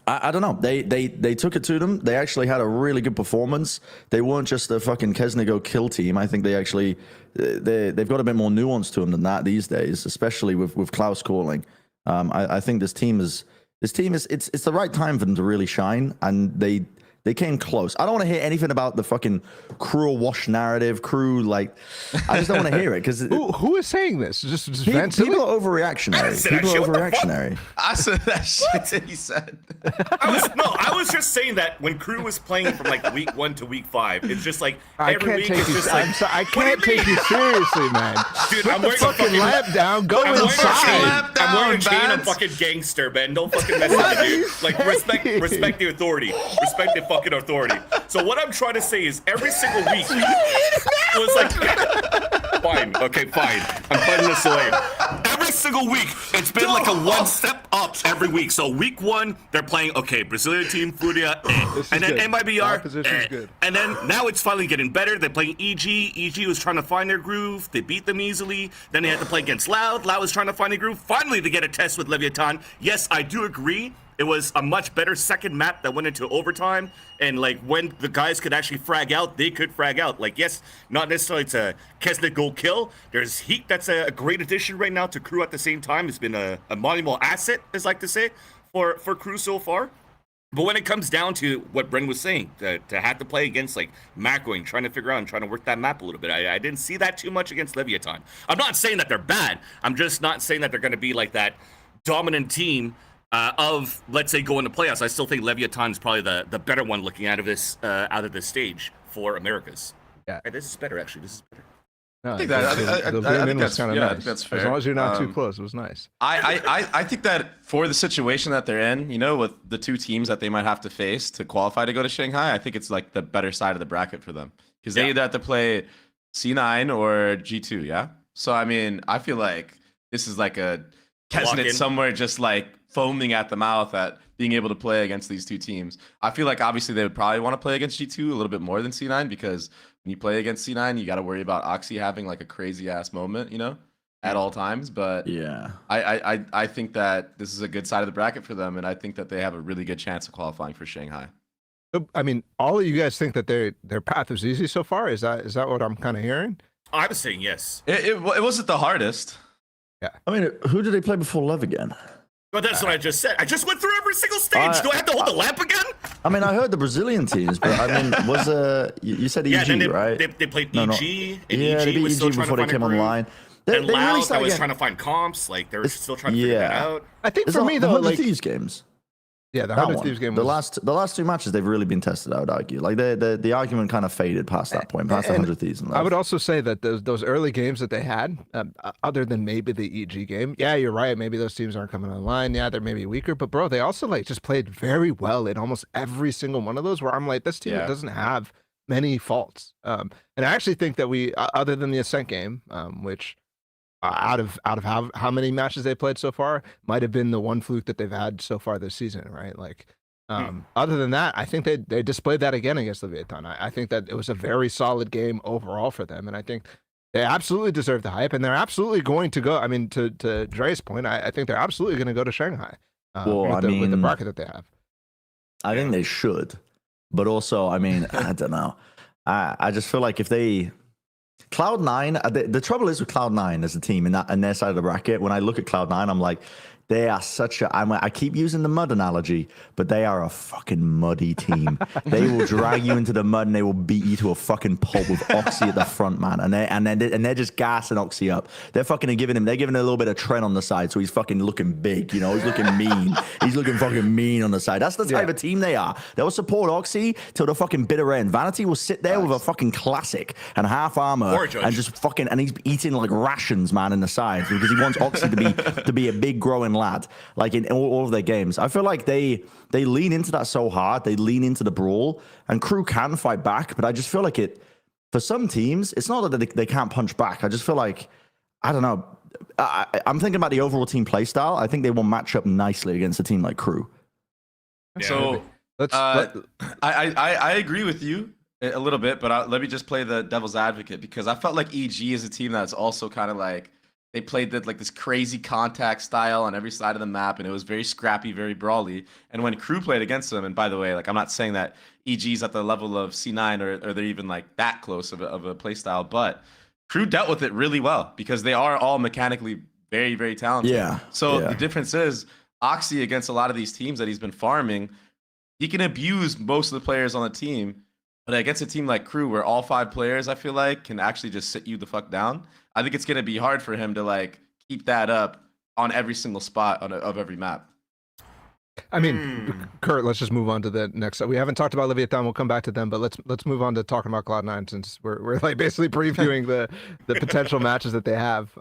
I don't know. They took it to them. They actually had a really good performance. They weren't just a fucking Kesnigo kill team. I think they actually they've got a bit more nuance to them than that these days, especially with Klaus calling. I think this team is it's the right time for them to really shine, and they came close. I don't want to hear anything about the fucking crew wash narrative. I just don't want to hear it because who is saying this? Just people are overreactionary. People are overreactionary. I said that shit that he said. I was just saying that when crew was playing from like week 1 to week 5, it's just like every week it's just like I can't take you seriously, man. Dude, Put I'm the wearing a fucking lamp down. Go I'm inside. I'm wearing a chain. I'm Vance. fucking gangster, man. Don't fucking mess with me, dude. Like respect the authority. Respect the fucking authority. So what I'm trying to say is every single week it was like fine. Okay, fine. I'm putting this away. Every single week it's been like a one step up every week. So week 1 they're playing Brazilian team Furia, and then good. MIBR, position's good. and then now it's finally getting better. They're playing EG. EG was trying to find their groove. They beat them easily. Then they had to play against Loud. Loud was trying to find their groove. Finally, they get a test with Leviatan. Yes, I do agree. It was a much better second map that went into overtime. And, like, when the guys could actually frag out, they could frag out. Like, yes, not necessarily to Kesnick goal kill. There's Heat that's a great addition right now to crew at the same time. It's been a monumental asset, as I like to say, for crew so far. But when it comes down to what Bren was saying, to have to play against, like, macroing, trying to figure out and trying to work that map a little bit, I didn't see that too much against Leviatan. I'm not saying that they're bad. I'm just not saying that they're going to be, like, that dominant team of, let's say, going to playoffs. I still think Leviatan is probably the better one looking out of this stage for Americas. Yeah. Hey, this is better, actually. This is better. No, I think that's kind of yeah, nice. that's fair. As long as you're not too close, it was nice. I think that for the situation that they're in, with the two teams that they might have to face to qualify to go to Shanghai, I think it's like the better side of the bracket for them because they either have to play C9 or G2. Yeah. So I mean, I feel like this is like a Kesnit somewhere just like foaming at the mouth at being able to play against these two teams. I feel like obviously they would probably want to play against G2 a little bit more than C9 because when you play against C9, you got to worry about Oxy having like a crazy ass moment, at all times. But yeah, I think that this is a good side of the bracket for them, and I think that they have a really good chance of qualifying for Shanghai. I mean, all of you guys think that their path is easy so far. Is that what I'm kind of hearing? I was saying yes. It wasn't the hardest. Yeah. I mean, who did they play before Love again? But that's what I just said. I just went through every single stage. Do I have to hold the lamp again? I mean, I heard the Brazilian teams, but I mean, was you said EG, then right? They played No, EG, and yeah, they EG beat was still EG trying before to they find came a groove. online. And They Loud, really I started was getting- trying to find comps. Like, they were still trying to figure that out. I think It's for the- me the though, 100 like Thieves games. yeah, the That 100 one. Thieves game The was last two matches, they've really been tested. I would argue. Like the argument kind of faded past that point, past the 100 Thieves. And I would also say that those early games that they had, other than maybe the EG game, yeah, you're right. Maybe those teams aren't coming online. Yeah, they're maybe weaker, but bro, they also like just played very well in almost every single one of those. Where I'm like, this team doesn't have many faults. And I actually think that we, other than the Ascent game, which out of how many matches they played so far, might have been the one fluke that they've had so far this season, right? Like. Other than that, I think they displayed that again against Leviatan. I think that it was a very solid game overall for them, and I think they absolutely deserve the hype, and they're absolutely going to go. I mean, to Dre's point, I think they're absolutely going to go to Shanghai with the bracket that they have. I think they should, but also, I mean, I don't know. I just feel like if they Cloud9, the trouble is with Cloud9 as a team in their side of the bracket. When I look at Cloud9, I'm like, They are such a. I keep using the mud analogy, but they are a fucking muddy team. They will drag you into the mud and they will beat you to a fucking pulp with Oxy at the front, man. And they're just gassing Oxy up. They're fucking giving him. They're giving a little bit of Trent on the side, so he's fucking looking big. You know, he's looking mean. He's looking fucking mean on the side. That's the type of team they are. They'll support Oxy till the fucking bitter end. Vanity will sit there with a fucking classic and half armor and just fucking. And he's eating like rations, man, in the sides because he wants Oxy to be a big growing lad, like in all of their games. I feel like they lean into that so hard. They lean into the brawl, and Crew can fight back, but I just feel like for some teams, it's not that they can't punch back. I just feel like, I don't know. I'm thinking about the overall team play style. I think they will match up nicely against a team like Crew. Yeah. So I agree with you a little bit, but let me just play the devil's advocate, because I felt like EG is a team that's also kind of like, they played like this crazy contact style on every side of the map, and it was very scrappy, very brawly. And when Crew played against them, and by the way, like I'm not saying that EG's at the level of C9 or they're even like that close of a play style, but Crew dealt with it really well because they are all mechanically very, very talented. Yeah. So the difference is Oxy against a lot of these teams that he's been farming, he can abuse most of the players on the team. But against a team like Crew, where all 5 players, I feel like, can actually just sit you the fuck down, I think it's going to be hard for him to like keep that up on every single spot of every map. I mean, Kurt, let's just move on to the next. We haven't talked about Leviatan. We'll come back to them, but let's move on to talking about Cloud9, since we're like basically previewing the potential matches that they have.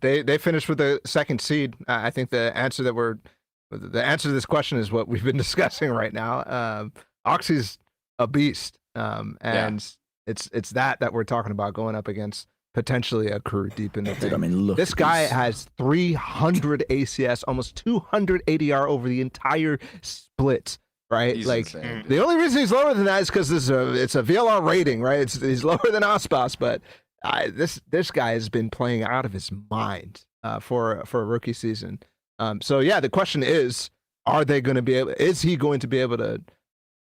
They finished with the 2nd seed. I think the answer to this question is what we've been discussing right now. Oxy's a beast, and it's that we're talking about going up against potentially a Crew deep in the thing. I mean, look, this guy has 300 ACS, almost 200 ADR over the entire split, right? He's like insane. the only reason he's lower than that is because it's a VLR rating, right? He's lower than Ospas, but this guy has been playing out of his mind for a rookie season. So yeah, the question is, is he going to be able to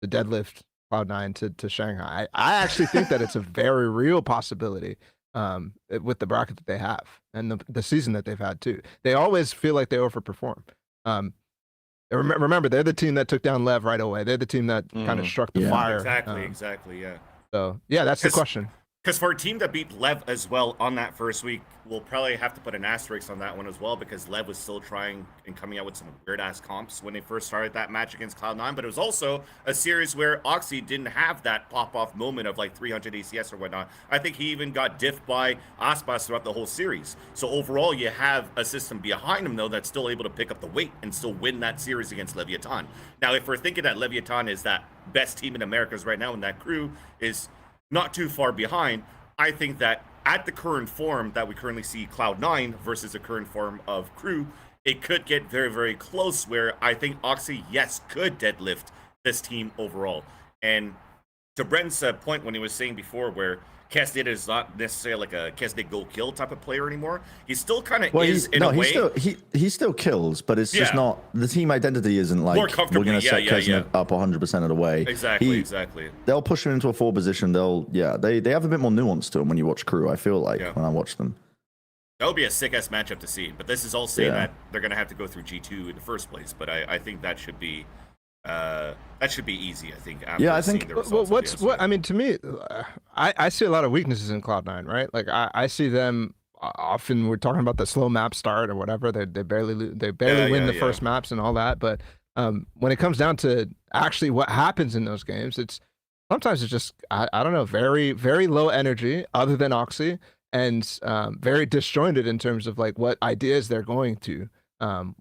deadlift Cloud9 to Shanghai? I actually think that it's a very real possibility with the bracket that they have and the season that they've had too. They always feel like they overperform. Remember, they're the team that took down Lev right away. They're the team that kind of struck the fire. Exactly, yeah. So yeah, that's the question. Because for a team that beat Lev as well on that first week, we'll probably have to put an asterisk on that one as well, because Lev was still trying and coming out with some weird-ass comps when they first started that match against Cloud9, but it was also a series where Oxy didn't have that pop-off moment of like 300 ACS or whatnot. I think he even got diffed by Aspas throughout the whole series. So overall, you have a system behind him, though, that's still able to pick up the weight and still win that series against Leviatan. Now, if we're thinking that Leviatan is that best team in Americas right now and that Crew is not too far behind, I think that at the current form that we currently see Cloud9 versus the current form of Crew, it could get very, very close, where I think Oxy, yes, could deadlift this team overall. And to Brent's point when he was saying before, where Casdid is not necessarily like a Casdid go kill type of player anymore, he still kind of is in a way. He still kills, but it's just not, the team identity isn't like, more we're comfortably, going to set Kesnet up 100% of the way. Exactly. They'll push him into a 4 position. They have a bit more nuance to them when you watch Crew, I feel like, when I watch them. That would be a sick-ass matchup to see, but this is all saying that they're going to have to go through G2 in the first place, but I think that should be easy, I think. I think I mean, to me, I see a lot of weaknesses in Cloud9, right? Like I see them often. We're talking about the slow map start or whatever. They barely win the first maps and all that. But when it comes down to actually what happens in those games, sometimes it's just I don't know, very, very low energy, other than Oxy, and very disjointed in terms of like what ideas they're going to.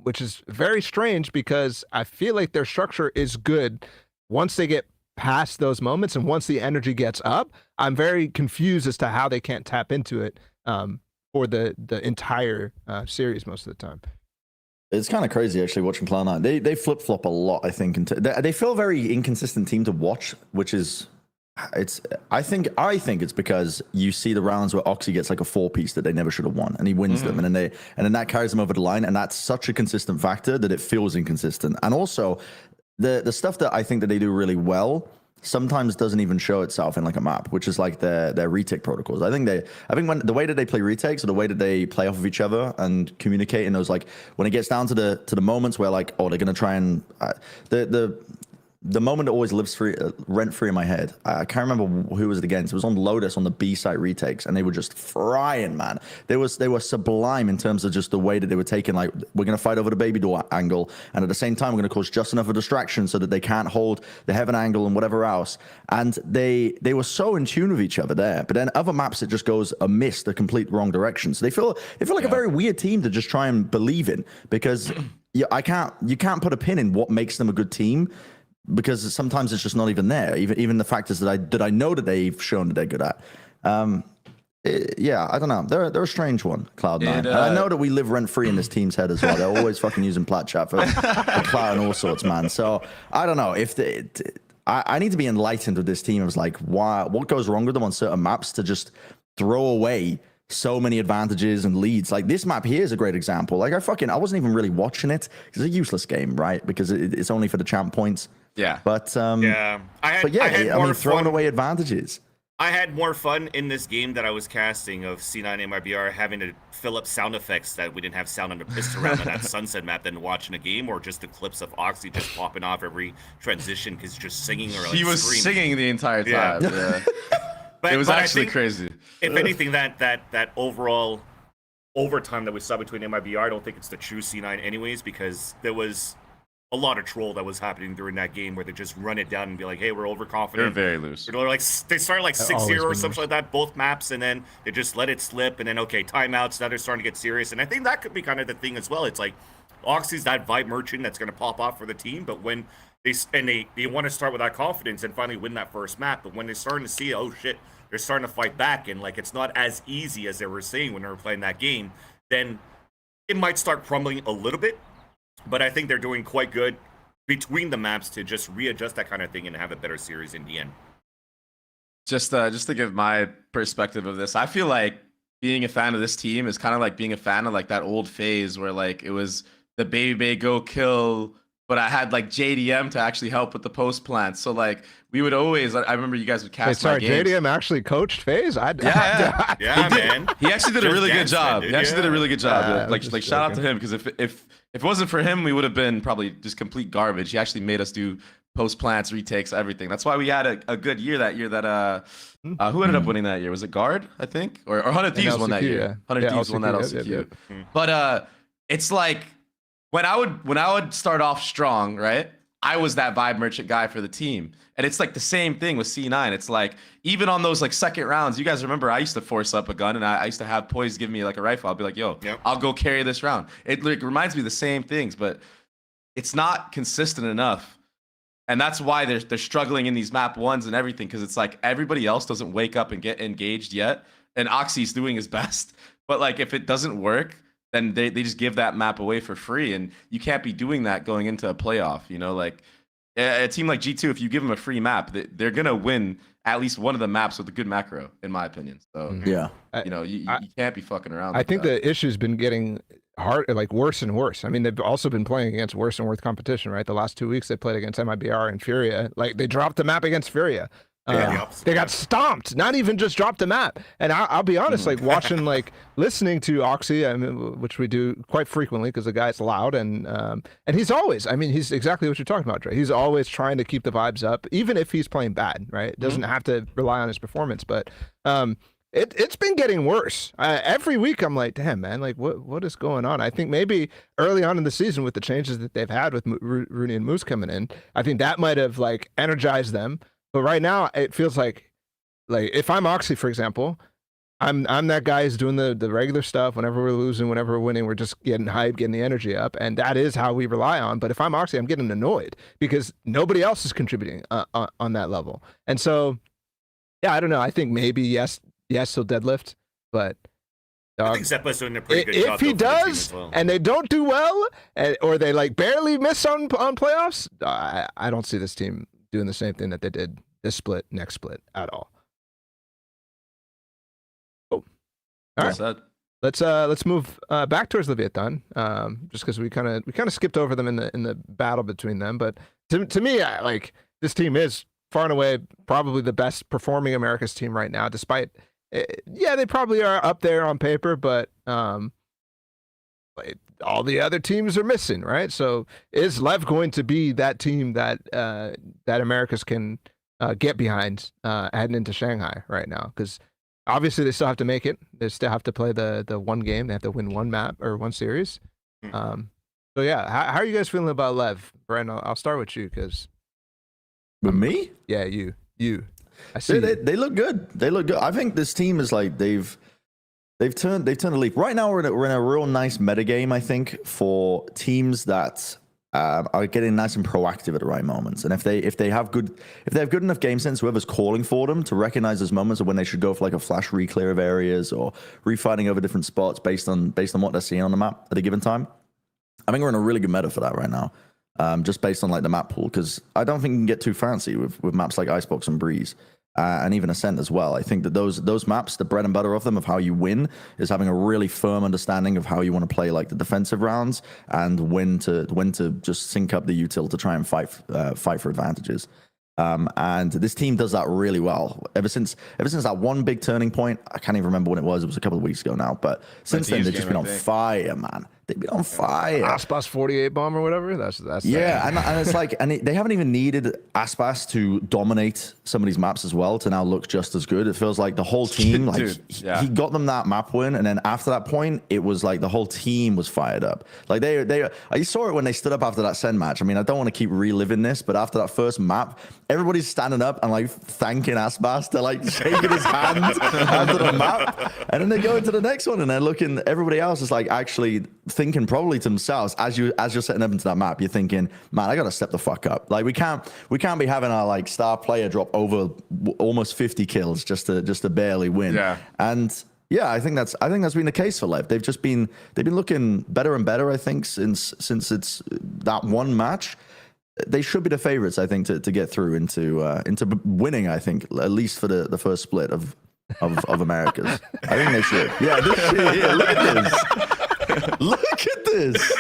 Which is very strange, because I feel like their structure is good once they get past those moments, and once the energy gets up, I'm very confused as to how they can't tap into it for the entire series most of the time. It's kind of crazy actually watching Cloud9. They flip flop a lot, I think. They feel a very inconsistent team to watch, which is. I think it's because you see the rounds where Oxy gets like a 4-piece that they never should have won, and he wins them, and then that carries them over the line, and that's such a consistent factor that it feels inconsistent. And also, the stuff that I think that they do really well sometimes doesn't even show itself in like a map, which is like their retake protocols. I think when the way that they play retakes or the way that they play off of each other and communicate in those, like when it gets down to the moments where like, oh, they're gonna try and the moment that always lives rent free in my head. I can't remember who was it against. It was on Lotus on the B site retakes, and they were just frying, man. They were sublime in terms of just the way that they were taking. Like, we're gonna fight over the baby door angle, and at the same time, we're gonna cause just enough of a distraction so that they can't hold the heaven angle and whatever else. And they were so in tune with each other there. But then other maps, it just goes amiss, the complete wrong direction. So they feel like a very weird team to just try and believe in, because you can't put a pin in what makes them a good team, because sometimes it's just not even there. Even the factors that I know that they've shown that they're good at. I don't know. They're a strange one, Cloud9. And I know that we live rent free in this team's head as well. They're always fucking using Plat chat for Cloud and all sorts, man. So I don't know if I need to be enlightened with this team. It was like, what goes wrong with them on certain maps to just throw away so many advantages and leads. Like this map here is a great example. Like I wasn't even really watching it. It's a useless game, right? Because it's only for the champ points. Yeah. But throwing away advantages. I had more fun in this game that I was casting of C9 MIBR having to fill up sound effects that we didn't have sound on the pistol around on that sunset map than watching a game, or just the clips of Oxy just popping off every transition because just singing or like he was screaming. singing the entire time. Yeah. But it was actually crazy. If anything, that overall overtime that we saw between MIBR, I don't think it's the true C9 anyways, because there was a lot of troll that was happening during that game where they just run it down and be like, hey, we're overconfident. They're very loose. They're like, they started like 6-0 or something like that, both maps, and then they just let it slip, and then, okay, timeouts, now they're starting to get serious. And I think that could be kind of the thing as well. It's like, Oxy's that vibe merchant that's going to pop off for the team, but when they want to start with that confidence and finally win that first map, but when they're starting to see, oh shit, they're starting to fight back, and like it's not as easy as they were saying when they were playing that game, then it might start crumbling a little bit. But I think they're doing quite good between the maps to just readjust that kind of thing and have a better series in the end. Just to give my perspective of this, I feel like being a fan of this team is kind of like being a fan of like that old phase where like it was the baby go kill, but I had like JDM to actually help with the post plants. So like we would always, I remember you guys would cast my games. JDM actually coached FaZe? Yeah, man. He actually did a really good job. He actually did a really good job. Like shout out to him, because if it wasn't for him, we would have been probably just complete garbage. He actually made us do post plants, retakes, everything. That's why we had a good year that year. That who ended up winning that year? Was it Guard, I think, or 100 Thieves won that year? 100 Thieves won that LCQ. But it's like when I would start off strong, right? I was that vibe merchant guy for the team. And it's like the same thing with C9. It's like, even on those like second rounds, you guys remember I used to force up a gun, and I used to have Poise give me like a rifle. I'll be like, yo, I'll go carry this round. It like reminds me of the same things, but it's not consistent enough. And that's why they're struggling in these map ones and everything, because it's like everybody else doesn't wake up and get engaged yet. And Oxy's doing his best. But like if it doesn't work, then they just give that map away for free. And you can't be doing that going into a playoff, you know, like a team like G2, if you give them a free map, they're going to win at least one of the maps with a good macro, in my opinion. So, you know, you can't be fucking around. I think the issue's been getting hard, like worse and worse. I mean, they've also been playing against worse and worse competition, right? The last 2 weeks they played against MIBR and Furia. Like they dropped the map against Furia. They got stomped, not even just dropped the map. And I'll be honest, like watching, like listening to Oxy, I mean, which we do quite frequently because the guy's loud and he's always, I mean, he's exactly what you're talking about, Dre. He's always trying to keep the vibes up, even if he's playing bad, right? Doesn't have to rely on his performance, but it's been getting worse. Every week I'm like, damn, man, like what is going on? I think maybe early on in the season with the changes that they've had with Rooney and Moose coming in, I think that might have like energized them. But right now, it feels like if I'm Oxy, for example, I'm that guy who's doing the regular stuff. Whenever we're losing, whenever we're winning, we're just getting hype, getting the energy up, and that is how we rely on. But if I'm Oxy, I'm getting annoyed because nobody else is contributing on that level. And so, yeah, I don't know. I think maybe yes, he'll deadlift, but I think Zeppa's doing a pretty good job. If he does, and they don't do well, or they like barely miss on playoffs, I don't see this team doing the same thing that they did this split, next split at all. Oh, all right. Let's move back towards Leviatan, just because we kind of skipped over them in the battle between them. But to me, like this team is far and away probably the best performing America's team right now, despite, they probably are up there on paper, but all the other teams are missing, right? So is Lev going to be that team that that Americas can get behind heading into Shanghai right now? Because obviously they still have to make it. They still have to play the one game. They have to win one map or one series. So yeah, how are you guys feeling about Lev? Brent, I'll start with you because. With me? Yeah, you. I see. They look good. They look good. I think this team is like they've turned a leaf. Right now we're in a real nice meta game, I think, for teams that are getting nice and proactive at the right moments. And if they have good enough game sense, whoever's calling for them to recognize those moments of when they should go for like a flash re-clear of areas or refighting over different spots based on what they're seeing on the map at a given time. I think we're in a really good meta for that right now. Just based on like the map pool, because I don't think you can get too fancy with maps like Icebox and Breeze, and even Ascent as well. I think that those maps, the bread and butter of them, of how you win, is having a really firm understanding of how you want to play like the defensive rounds and when to just sync up the util to try and fight for advantages. And this team does that really well. Ever since that one big turning point, I can't even remember when it was. It was a couple of weeks ago now, but since then they've just been on fire, man. They've been on fire. Aspas 48 bomb or whatever. That's yeah, and it's like, and they haven't even needed Aspas to dominate some of these maps as well to now look just as good. It feels like the whole team, like he got them that map win, and then after that point, it was like the whole team was fired up. Like I saw it when they stood up after that Sen match. I mean, I don't want to keep reliving this, but after that first map, everybody's standing up and like thanking Aspas. They're like shaking his hand after the map, and then they go into the next one, and they're looking. Everybody else is like actually thinking probably to themselves as you're setting up into that map. You're thinking, man, I gotta step the fuck up. Like we can't be having our like star player drop over almost 50 kills just to barely win. Yeah. And yeah, I think that's been the case for Lev. They've been looking better and better. I think since it's that one match. They should be the favorites, I think, to get through into winning. I think at least for the first split of Americas. I think they should. Yeah, this shit here. Look at this. Look at this.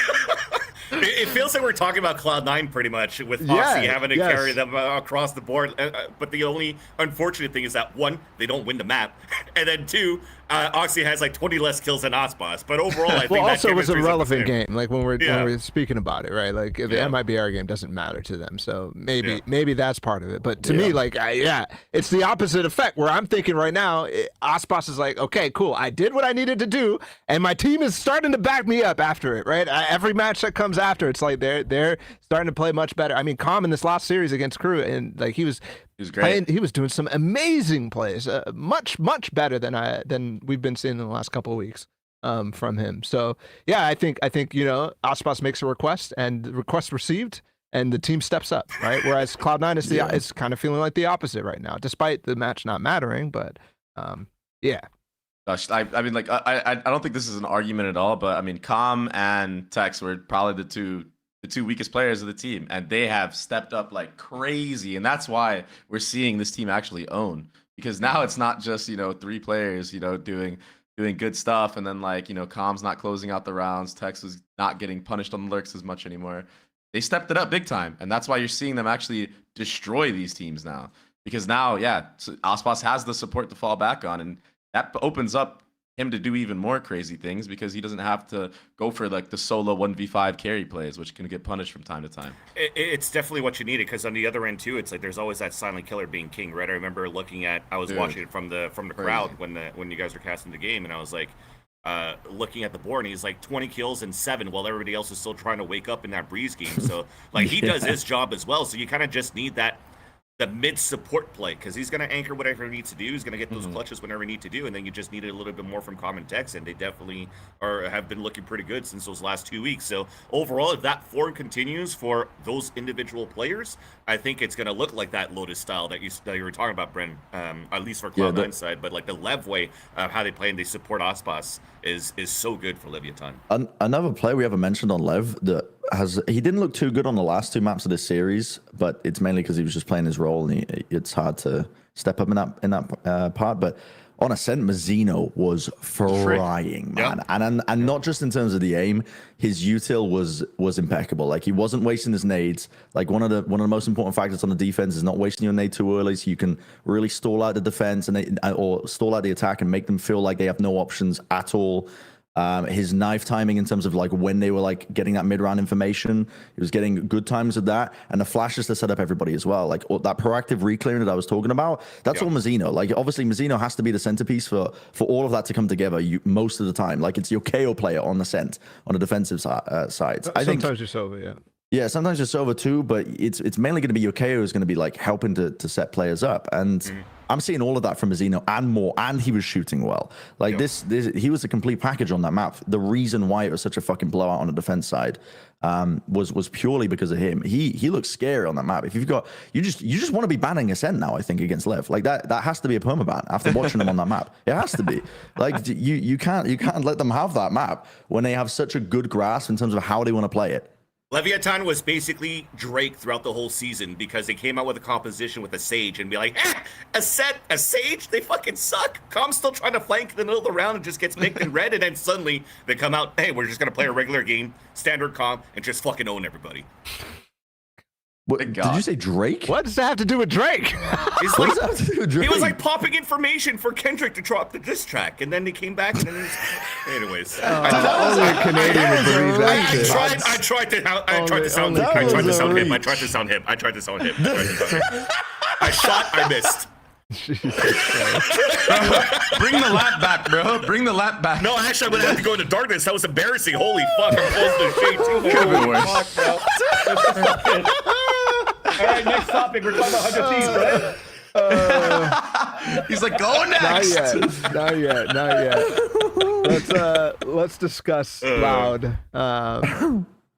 It feels like we're talking about Cloud9 pretty much, with Oxy having to carry them across the board. But the only unfortunate thing is that, one, they don't win the map, and then two, Oxy has like 20 less kills than Ospas. But overall, I think well, that also it was a relevant game. Like when we're speaking about it, right? Like the MIBR game doesn't matter to them, so maybe that's part of it. But to me, like it's the opposite effect. Where I'm thinking right now, Ospas is like, okay, cool, I did what I needed to do, and my team is starting to back me up after it. Right? Every match that comes after, it's like they're starting to play much better. I mean, Calm in this last series against Crew, and like he was great. He was doing some amazing plays, much better than we've been seeing in the last couple of weeks from him. So yeah, I think Aspas makes a request, and the request received, and the team steps up, right? Whereas Cloud9 is kind of feeling like the opposite right now, despite the match not mattering. But yeah. Gosh, I mean, like I don't think this is an argument at all, but I mean, Calm and Tex were probably the two weakest players of the team, and they have stepped up like crazy, and that's why we're seeing this team actually own, because now it's not just three players doing good stuff, and then like Calm's not closing out the rounds, Tex is not getting punished on the lurks as much anymore. They stepped it up big time, and that's why you're seeing them actually destroy these teams now, because now Aspas has the support to fall back on, and that opens up him to do even more crazy things, because he doesn't have to go for like the solo 1v5 carry plays, which can get punished from time to time. It's definitely what you needed, because on the other end too, it's like there's always that silent killer being king, right? I remember I was watching it from the crowd when you guys were casting the game, and I was like looking at the board, and he's like 20 kills and 7 while everybody else is still trying to wake up in that Breeze game. So like he does his job as well. So you kind of just need the mid support play, because he's going to anchor whatever he needs to do. He's going to get those clutches whenever he needs to do, and then you just need a little bit more from Common Tex, and they definitely have been looking pretty good since those last 2 weeks. So overall, if that form continues for those individual players, I think it's going to look like that Lotus style that you were talking about, Bren, at least for Cloud9 side. But like the Lev way of how they play and they support Aspas is so good for Leviatan. Another player we haven't mentioned on Lev that he didn't look too good on the last 2 maps of this series, but it's mainly because he was just playing his role, and it's hard to step up in that part. But on Ascent, Mazzino was frying, man. And not just in terms of the aim, his util was impeccable. Like, he wasn't wasting his nades. Like, one of the most important factors on the defense is not wasting your nade too early, so you can really stall out the defense or stall out the attack and make them feel like they have no options at all. His knife timing in terms of like when they were like getting that mid-round information, he was getting good times with that, and the flashes to set up everybody as well. Like that proactive reclearing that I was talking about, that's all Mazzino. Like, obviously Mazzino has to be the centerpiece for all of that to come together most of the time. Like, it's your KO player on the scent on the defensive side. I think sometimes you're Sova, yeah, sometimes you're Sova too, but it's mainly going to be your KO is going to be like helping to set players up. And I'm seeing all of that from Mazzino and more, and he was shooting well. Like this, he was a complete package on that map. The reason why it was such a fucking blowout on the defense side was purely because of him. He looks scary on that map. If you've got you just want to be banning Ascent now, I think, against Lev. Like that has to be a permaban after watching him on that map. It has to be. Like you can't let them have that map when they have such a good grasp in terms of how they want to play it. Leviatan was basically Drake throughout the whole season because they came out with a composition with a Sage and be like, a Sage? They fucking suck. Com's still trying to flank in the middle of the round and just gets picked in red, and then suddenly they come out, hey, we're just going to play a regular game, standard Com, and just fucking own everybody. What, did you say Drake? What does that have to do with Drake? He's like, he was like popping information for Kendrick to drop the diss track, and then they came back, and then anyways. Only a Canadian would believe that shit. I tried to sound him. I shot, I missed. Bring the lap back, bro. Bring the lap back. No, actually, I'm gonna have to go into darkness. That was embarrassing. Holy fuck! I'm close to the shade too. Could have been worse. All right, next topic. We're talking about 100 Thieves, right? He's like, go next. Not yet. Let's discuss Loud.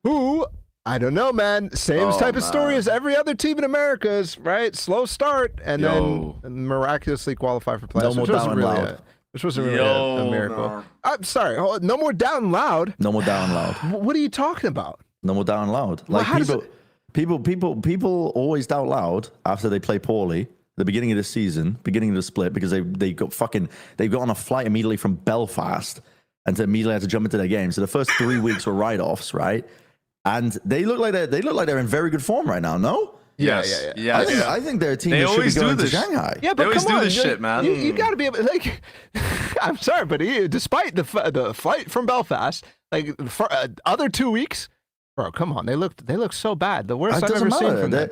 Who? I don't know, man. Same type of story as every other team in America's, right? Slow start and then miraculously qualify for playoffs. Which wasn't really a miracle. No. I'm sorry. No more down loud. No more down loud. What are you talking about? No more down loud. Like, people always doubt loud after they play poorly. The beginning of the season, beginning of the split, because they got on a flight immediately from Belfast and immediately had to jump into their game. So the first 3 weeks were write-offs, right? And they look like they're in very good form right now. No. Yes. I think they're a team that should be going to Shanghai. Yeah, but they always come on, do this shit, man. You got to be able, like. I'm sorry, but despite the flight from Belfast, like for other 2 weeks, bro, come on, they look so bad. The worst I've ever seen from them.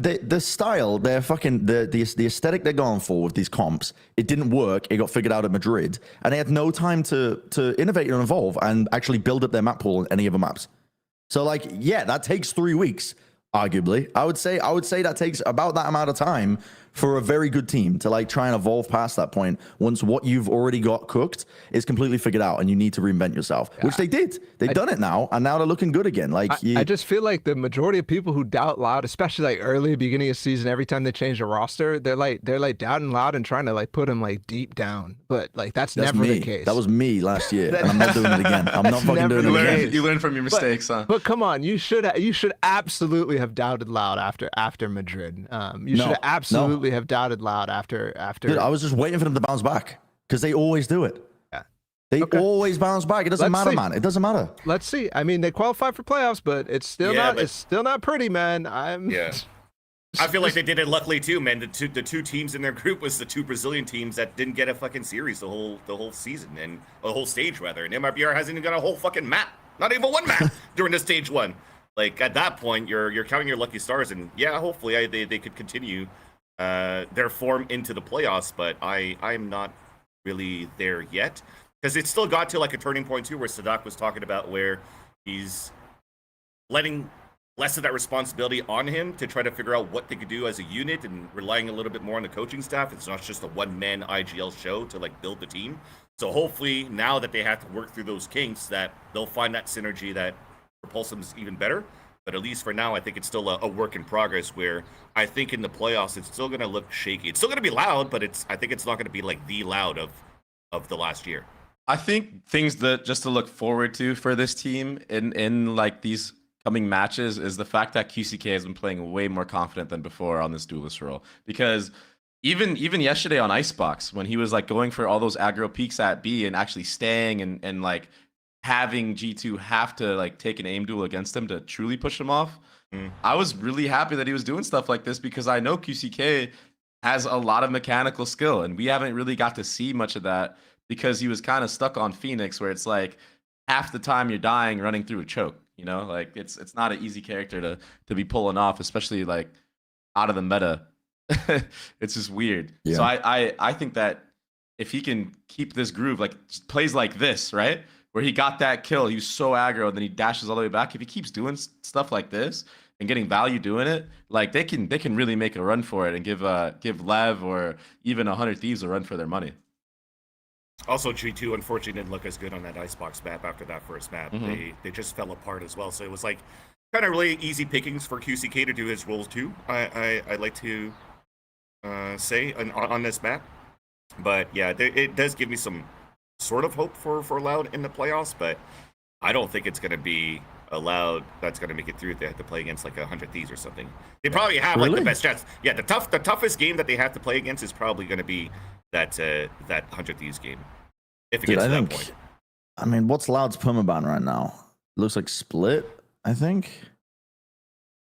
The style, they're fucking the aesthetic they're going for with these comps. It didn't work. It got figured out at Madrid, and they had no time to innovate and evolve and actually build up their map pool in any other maps. So, like, yeah, that takes 3 weeks, arguably. I would say that takes about that amount of time for a very good team to, like, try and evolve past that point once what you've already got cooked is completely figured out and you need to reinvent yourself, which they did. They've done it now, and now they're looking good again. Like, I just feel like the majority of people who doubt loud, especially like early beginning of season, every time they change a roster, they're like doubting loud and trying to like put them like deep down. But like that's never me. the case. That was me last year, and I'm not doing it again. I'm not fucking doing it again. You learn from your mistakes, huh? But come on, you should absolutely have doubted loud after Madrid. You should absolutely have doubted loud after. Dude, I was just waiting for them to bounce back because they always do it. Yeah, they always bounce back. It doesn't matter, man. It doesn't matter. Let's see. I mean, they qualify for playoffs, but it's still not pretty, man. I feel like they did it luckily too, man. The two teams in their group was the two Brazilian teams that didn't get a fucking series the whole season and a whole stage rather. And MRBR hasn't even got a whole fucking map, not even one map during the stage one. Like at that point, you're counting your lucky stars, and yeah, hopefully they could continue their form into the playoffs. But I'm not really there yet because it still got to like a turning point too, where Sadak was talking about where he's letting less of that responsibility on him to try to figure out what they could do as a unit and relying a little bit more on the coaching staff. It's not just a one-man IGL show to like build the team. So hopefully now that they have to work through those kinks, that they'll find that synergy that propulse them even better. But at least for now, I think it's still a work in progress where I think in the playoffs, it's still going to look shaky. It's still going to be loud, but I think it's not going to be like the loud of the last year. I think things that just to look forward to for this team in like these coming matches is the fact that QCK has been playing way more confident than before on this duelist role. Because even yesterday on Icebox, when he was like going for all those aggro peaks at B and actually staying and like having G2 have to like take an aim duel against him to truly push him off. I was really happy that he was doing stuff like this because I know QCK has a lot of mechanical skill, and we haven't really got to see much of that because he was kind of stuck on Phoenix, where it's like half the time you're dying running through a choke. You know, like it's not an easy character to be pulling off, especially like out of the meta. It's just weird. Yeah. So I think that if he can keep this groove, like plays like this, right, where he got that kill, he was so aggro, and then he dashes all the way back. If he keeps doing stuff like this and getting value doing it, like they can really make a run for it and give Lev or even 100 Thieves a run for their money. Also, G2 unfortunately didn't look as good on that Icebox map after that first map. They just fell apart as well. So it was like kind of really easy pickings for QCK to do his roles too. I like to say on this map, but yeah, it does give me some sort of hope for Loud in the playoffs. But I don't think it's going to be a Loud that's going to make it through if they have to play against like 100 Thieves or something. They probably have like the best chance. Yeah, the toughest game that they have to play against is probably going to be that 100 Thieves game, if it gets to that point. I mean, what's Loud's permaban right now? It looks like Split, I think.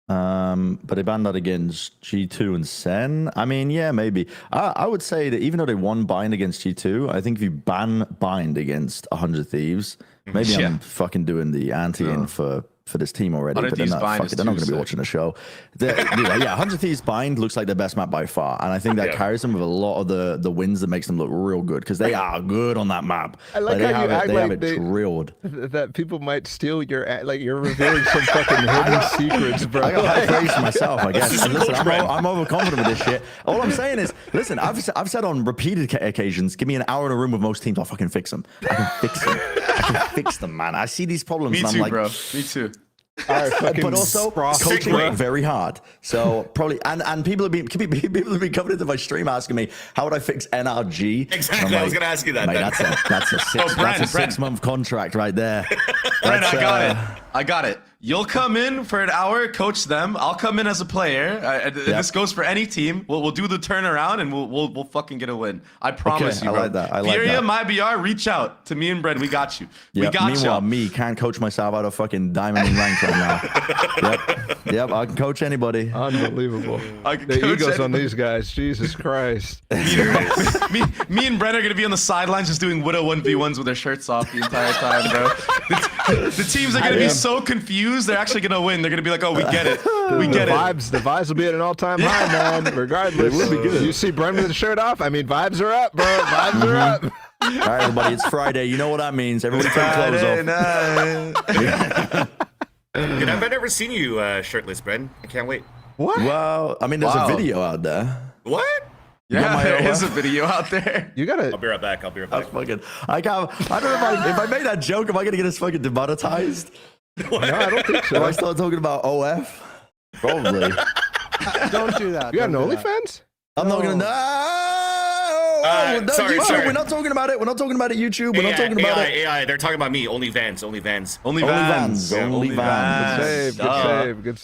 But they banned that against G2 and Sen. I mean, yeah, maybe. I would say that even though they won Bind against G2, I think if you ban Bind against 100 Thieves, maybe I'm fucking doing the anti-in for this team already, but they're not going to be watching the show. Yeah, 100 Thieves Bind looks like their best map by far, and I think that carries them with a lot of the wins that makes them look real good, because they are good on that map. I like how you act like they drilled. That people might steal you're revealing some fucking hidden secrets, bro. I got high praise for myself, I guess. And listen, I'm overconfident with this shit. All I'm saying is, listen, I've said on repeated occasions, give me an hour in a room with most teams, I'll fucking fix them. I can fix them. I can fix them, man. I see these problems, Me and I'm too, like, bro. Me too. But also coaching very hard. So probably and people have been coming into my stream asking me how would I fix NRG. Exactly, like, I was gonna ask you that. Mate, that's a 6-month contract right there. Brent, I got it. You'll come in for an hour, coach them. I'll come in as a player. This goes for any team. We'll do the turnaround and we'll fucking get a win. I promise you, bro. I like that. I like Furia, that. my BR, reach out to me and Brent. We got you. Yep. We got Meanwhile, you. me can't coach myself out of fucking diamond and rank right now. Yep, I can coach anybody. Unbelievable. The egos on these guys, Jesus Christ. Me and Brent are gonna be on the sidelines just doing Widow 1v1s with their shirts off the entire time, bro. The teams are gonna be so confused. They're actually gonna win. They're gonna be like, "Oh, we get it. We get it." The vibes will be at an all-time high, man. Regardless, It will be good. You see Brent with the shirt off. I mean, vibes are up, bro. Vibes are up. All right, everybody, it's Friday. You know what that means. Everybody take clothes off. Dude, I've never seen you shirtless, Bren. I can't wait. What? Well, I mean, there's a video out there. What? Yeah, there is a video out there. You gotta. I'll be right back. I don't know if I made that joke. Am I gonna get us fucking demonetized? No, I don't think so. If I start talking about OF, probably. Don't do that. You got an Don't do that. OnlyFans? I'm not gonna. No, sorry. We're not talking about it. We're not talking about it. YouTube. We're not talking about it. AI, they're talking about me. Only Vans. Only Vans. Good save. Good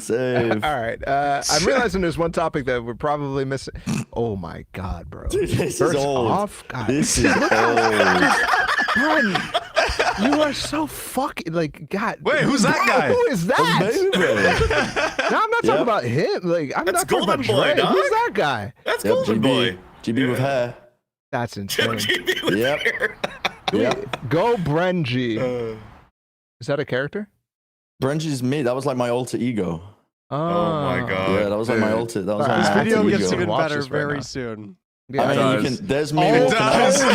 save. All right. I'm realizing there's one topic that we're probably missing. Oh my God, bro. Dude, this First is old. off, God. This is old. Bro, you are so fucking like God. Wait, who's that guy? Who is that? No, I'm not talking Yep. about him. Like, I'm That's not talking about Golden Boy, Dre. dog. Who's that guy? That's Yep, Golden Boy. GB with hair. That's insane. Yep. Yep. Go Gen.G. Is that a character? Brenji's me. That was like my alter ego. Oh my God. Yeah, that was like my alter. That was like This my video alter gets ego. even Watch better this right very now. soon. Yeah, I mean, does. you can. There's me It walking does. out.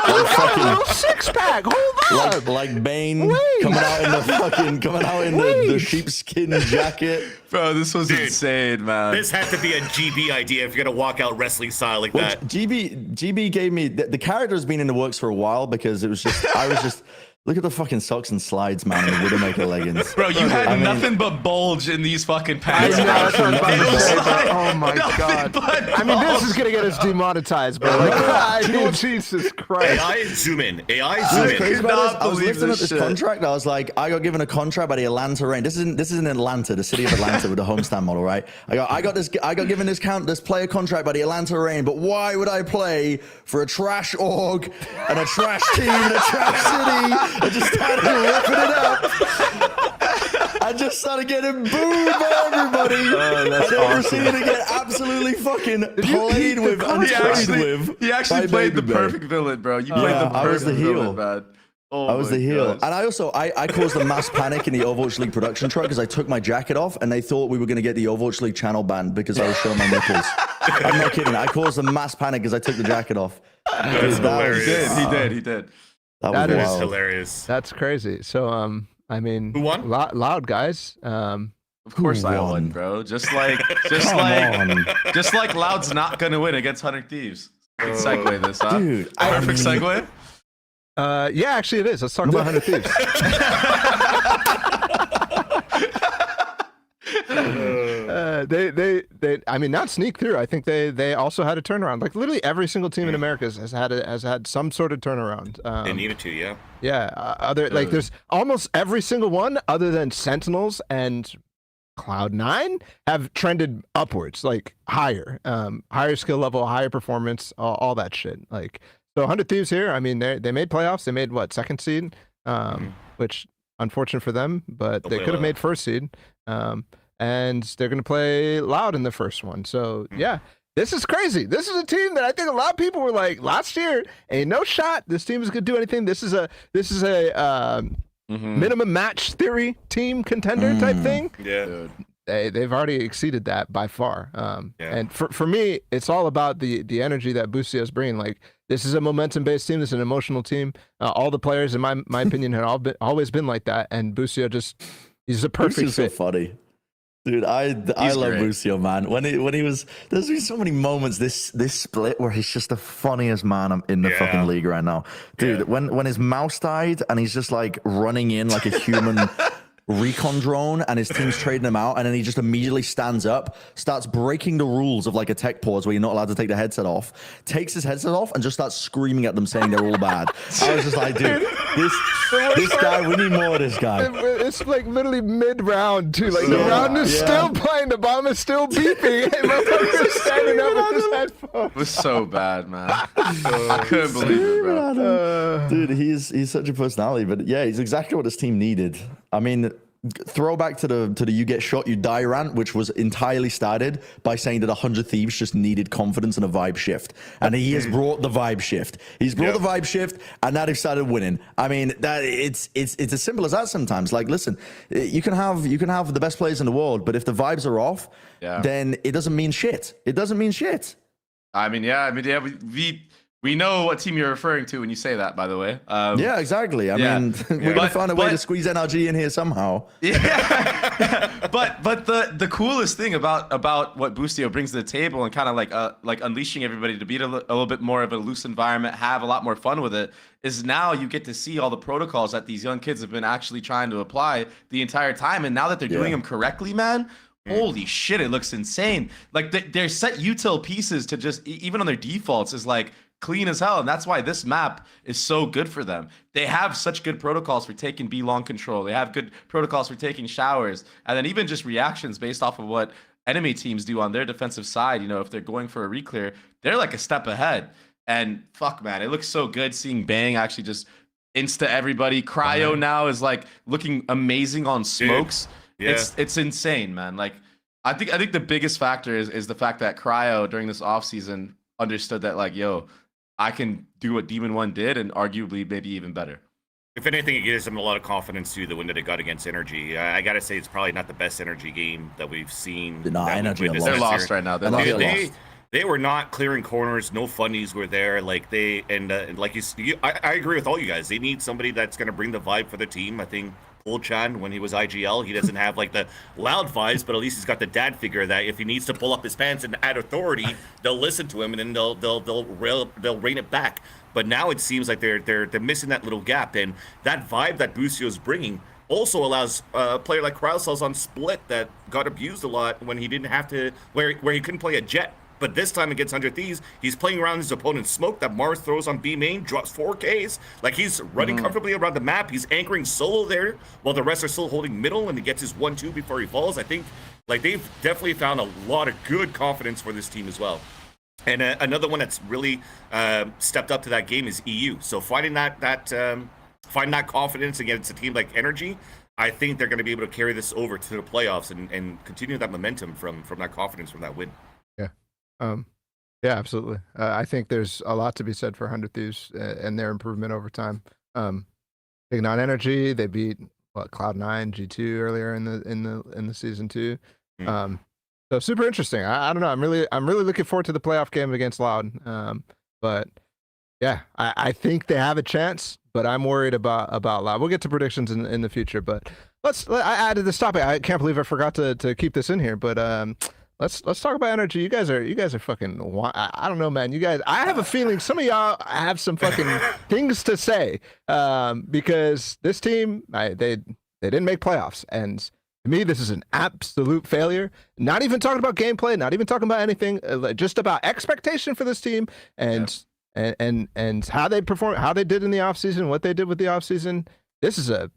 Look at that little six pack. Hold up. Like Bane Wait. coming out in the sheepskin jacket. Bro, this was Dude, insane, man. This had to be a GB idea if you're gonna walk out wrestling style like Which that. GB gave me the character has been in the works for a while, because it was just Look at the fucking socks and slides, man, and the Widowmaker leggings. Bro, you had I mean- nothing but bulge in these fucking pants. Yeah, that's what I was about to It was say, bro. like Oh my nothing god. but I mean, this bulge. is gonna get us demonetized, bro. Like, I mean, Jesus Christ. AI zoom in. AI You zoom know what's in. crazy about cannot this? I was believe looking at this this shit. contract. I was like, I got given a contract by the Atlanta Reign. This is in Atlanta, the city of Atlanta, with the homestand model, right? I got given this player contract by the Atlanta Reign. But why would I play for a trash org and a trash team and a trash city and just started ripping it up? I just started getting booed by everybody. And then proceeded to get absolutely fucking played with and traded with. He actually by played the Baby Bear. perfect villain, bro. You played Yeah, the I was perfect the heel. villain, man. Oh I was my the heel. gosh. And I also, I caused a mass panic in the Overwatch League production truck because I took my jacket off and they thought we were going to get the Overwatch League channel banned because I was showing my nipples. I'm not kidding. I caused a mass panic because I took the jacket off. That's hilarious. He did. That That was is It's wild. hilarious. That's crazy. So, I mean, Who won? Loud guys. Of course Who I won? won, bro. Come on. Just like Loud's not gonna win against 100 Thieves. Good segue this, huh? Dude, Perfect segue. Yeah, actually it is. Let's talk about 100 Thieves. They I mean, not sneak through. I think they also had a turnaround. Like literally every single team in America has had some sort of turnaround. They needed to, yeah. Yeah, there's almost every single one other than Sentinels and Cloud9 have trended upwards, like higher, higher skill level, higher performance, all that shit. Like so, 100 Thieves here. I mean, they made playoffs. They made what, second seed, which unfortunate for them, but they could have made first seed. And they're gonna play Loud in the first one. So yeah. This is crazy. This is a team that I think a lot of people were like last year, ain't no shot. This team is gonna do anything. This is a minimum match theory team contender type thing. Yeah. They've already exceeded that by far. And for me, it's all about the energy that Busio is bringing. Like this is a momentum based team. This is an emotional team. All the players, in my opinion, had always been like that. And Busio he's a perfect Busio's so fit. funny. Dude, I love great. Busio, man. When he was, there's been so many moments this split where he's just the funniest man in the fucking league right now. Dude, when his mouse died and he's just like running in like a human recon drone and his team's trading him out, and then he just immediately stands up, starts breaking the rules of like a tech pause where you're not allowed to take the headset off, takes his headset off and just starts screaming at them saying they're all bad. I was just like, dude, this guy, we need more of this guy. It's like literally mid-round too. Like the round is still playing, the bomb is still beeping, and motherfuckers standing up with his headphones. It was so bad, man. I couldn't believe it, bro. Dude, he's such a personality, but yeah, he's exactly what his team needed. I mean, throwback to the you get shot, you die rant, which was entirely started by saying that 100 Thieves just needed confidence and a vibe shift. And he has brought the vibe shift. He's brought the vibe shift, and now they've started winning. I mean, that it's as simple as that sometimes. Like, listen, you can have the best players in the world, but if the vibes are off, then it doesn't mean shit. It doesn't mean shit. We know what team you're referring to when you say that, by the way. Yeah, exactly. I mean, we're gonna find a way to squeeze NRG in here somehow. Yeah, but the coolest thing about what Busio brings to the table and kind of like unleashing everybody to be a little bit more of a loose environment, have a lot more fun with it, is now you get to see all the protocols that these young kids have been actually trying to apply the entire time, and now that they're doing them correctly, man. Holy shit, it looks insane. Like their set util pieces to just even on their defaults is like clean as hell, and that's why this map is so good for them. They have such good protocols for taking B long control. They have good protocols for taking showers, and then even just reactions based off of what enemy teams do on their defensive side. You know, if they're going for a reclear, they're like a step ahead. And fuck, man, it looks so good seeing Bang actually just insta everybody. Cryo now is like looking amazing on smokes. Dude, yeah. It's insane, man. Like I think the biggest factor is the fact that Cryo during this offseason understood that like, yo, I can do what Demon 1 did and arguably maybe even better. If anything, it gives them a lot of confidence too. The win that they got against Energy, I gotta say, it's probably not the best Energy game that we've seen. No, Energy are They're lost right now. They were not clearing corners. No funnies were there. Like I agree with all you guys. They need somebody that's gonna bring the vibe for the team. I think Chan, when he was IGL, he doesn't have like the loud vibes, but at least he's got the dad figure that if he needs to pull up his pants and add authority, they'll listen to him and then they'll rein it back. But now it seems like they're missing that little gap, and that vibe that Busio is bringing also allows a player like Krausel's on Split that got abused a lot when he didn't have to, where he couldn't play a Jet. But this time against Under Thieves, he's playing around his opponent's smoke that Mars throws on B main, drops 4Ks. Like, he's running comfortably around the map. He's anchoring solo there while the rest are still holding middle, and he gets his 1-2 before he falls. I think, like, they've definitely found a lot of good confidence for this team as well. And another one that's really stepped up to that game is EU. So finding that confidence against a team like Energy, I think they're going to be able to carry this over to the playoffs and continue that momentum from that confidence from that win. Yeah, absolutely. I think there's a lot to be said for 100 Thieves and their improvement over time. Big Non-Energy, they beat Cloud9, G2 earlier in the season too. So super interesting. I don't know. I'm really looking forward to the playoff game against Loud. But yeah, I think they have a chance, but I'm worried about Loud. We'll get to predictions in the future, but I added this topic. I can't believe I forgot to keep this in here, but let's talk about Energy. You guys are fucking, I don't know, man. You guys, I have a feeling some of y'all have some fucking things to say, because this team, they didn't make playoffs, and to me, this is an absolute failure. Not even talking about gameplay, not even talking about anything, just about expectation for this team and how they perform, how they did in the offseason, what they did with the offseason. This is a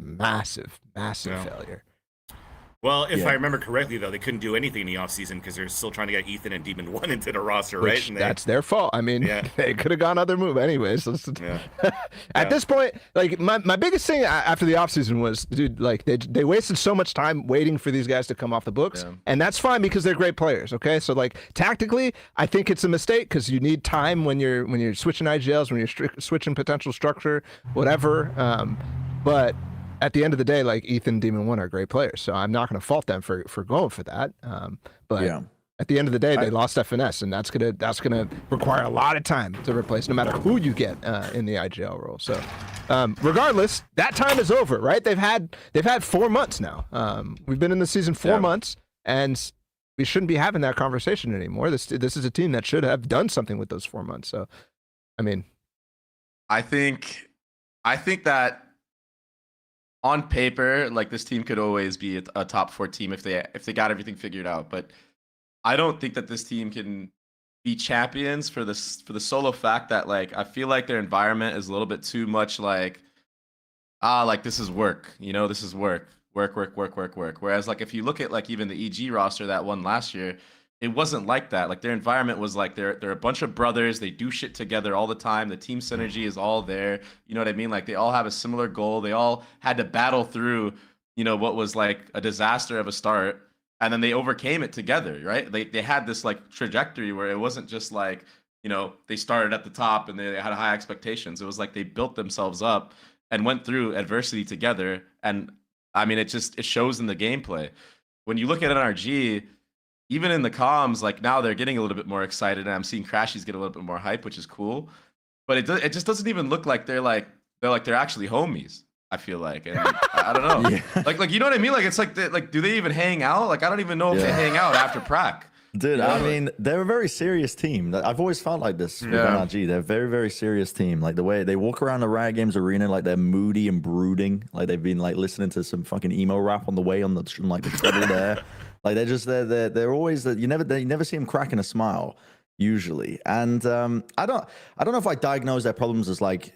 massive failure. Well, if I remember correctly, though, they couldn't do anything in the offseason because they're still trying to get Ethan and Demon 1 into the roster, right? And that's their fault. I mean, they could have gone other move anyways. At this point, like, my biggest thing after the offseason was, dude, like, they wasted so much time waiting for these guys to come off the books, and that's fine because they're great players, okay? So, like, tactically, I think it's a mistake because you need time when you're switching IGLs, when you're switching potential structure, whatever, but at the end of the day, like, Ethan and Demon 1 are great players, so I'm not going to fault them for going for that. But at the end of the day, they lost that finesse, and that's gonna require a lot of time to replace, no matter who you get in the IGL role. So, regardless, that time is over, right? They've had 4 months now. We've been in the season 4 months, and we shouldn't be having that conversation anymore. This is a team that should have done something with those 4 months. So, I mean, I think that on paper, like, this team could always be a top 4 team if they got everything figured out. But I don't think that this team can be champions for the solo fact that, like, I feel like their environment is a little bit too much like, like, this is work, this is work. Whereas, like, if you look at, like, even the EG roster that won last year, it wasn't like that. Like, their environment was like they're a bunch of brothers. They do shit together all the time. The team synergy is all there. You know what I mean? Like, they all have a similar goal. They all had to battle through, what was like a disaster of a start, and then they overcame it together, right? They had this, like, trajectory where it wasn't just like, they started at the top and they had high expectations. It was like they built themselves up and went through adversity together. And I mean, it shows in the gameplay. When you look at NRG, even in the comms, like, now they're getting a little bit more excited, and I'm seeing Crashies get a little bit more hype, which is cool. But it just doesn't even look like they're actually homies, I feel like. And I don't know. Like, you know what I mean? Like, it's like, do they even hang out? Like, I don't even know if they hang out after Prac. Dude, I mean, they're a very serious team. I've always felt like this with NRG. They're a very, very serious team. Like, the way they walk around the Riot Games arena, like, they're moody and brooding. Like, they've been, like, listening to some fucking emo rap on the way on the treadle there. Like, they're always, you never see them cracking a smile usually. And I don't know if I diagnose their problems as, like,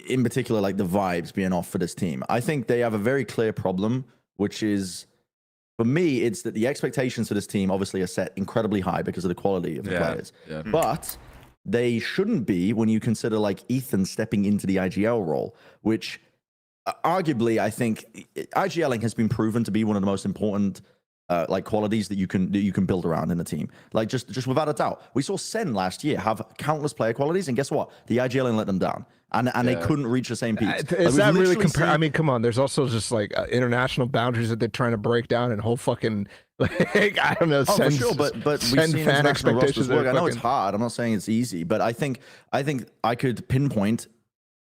in particular, like, the vibes being off for this team. I think they have a very clear problem, which is, for me, it's that the expectations for this team obviously are set incredibly high because of the quality of the players. But they shouldn't be when you consider, like, Ethan stepping into the IGL role, which arguably, I think IGLing has been proven to be one of the most important like, qualities that you can build around in a team. Like, just without a doubt. We saw Sen last year have countless player qualities, and guess what? The IGLing let them down. And they couldn't reach the same peaks. Is that really I mean, come on. There's also just, like, international boundaries that they're trying to break down, and whole fucking, like, I don't know. For sure, but we've seen fan expectations work. I know it's hard. I'm not saying it's easy, but I think I could pinpoint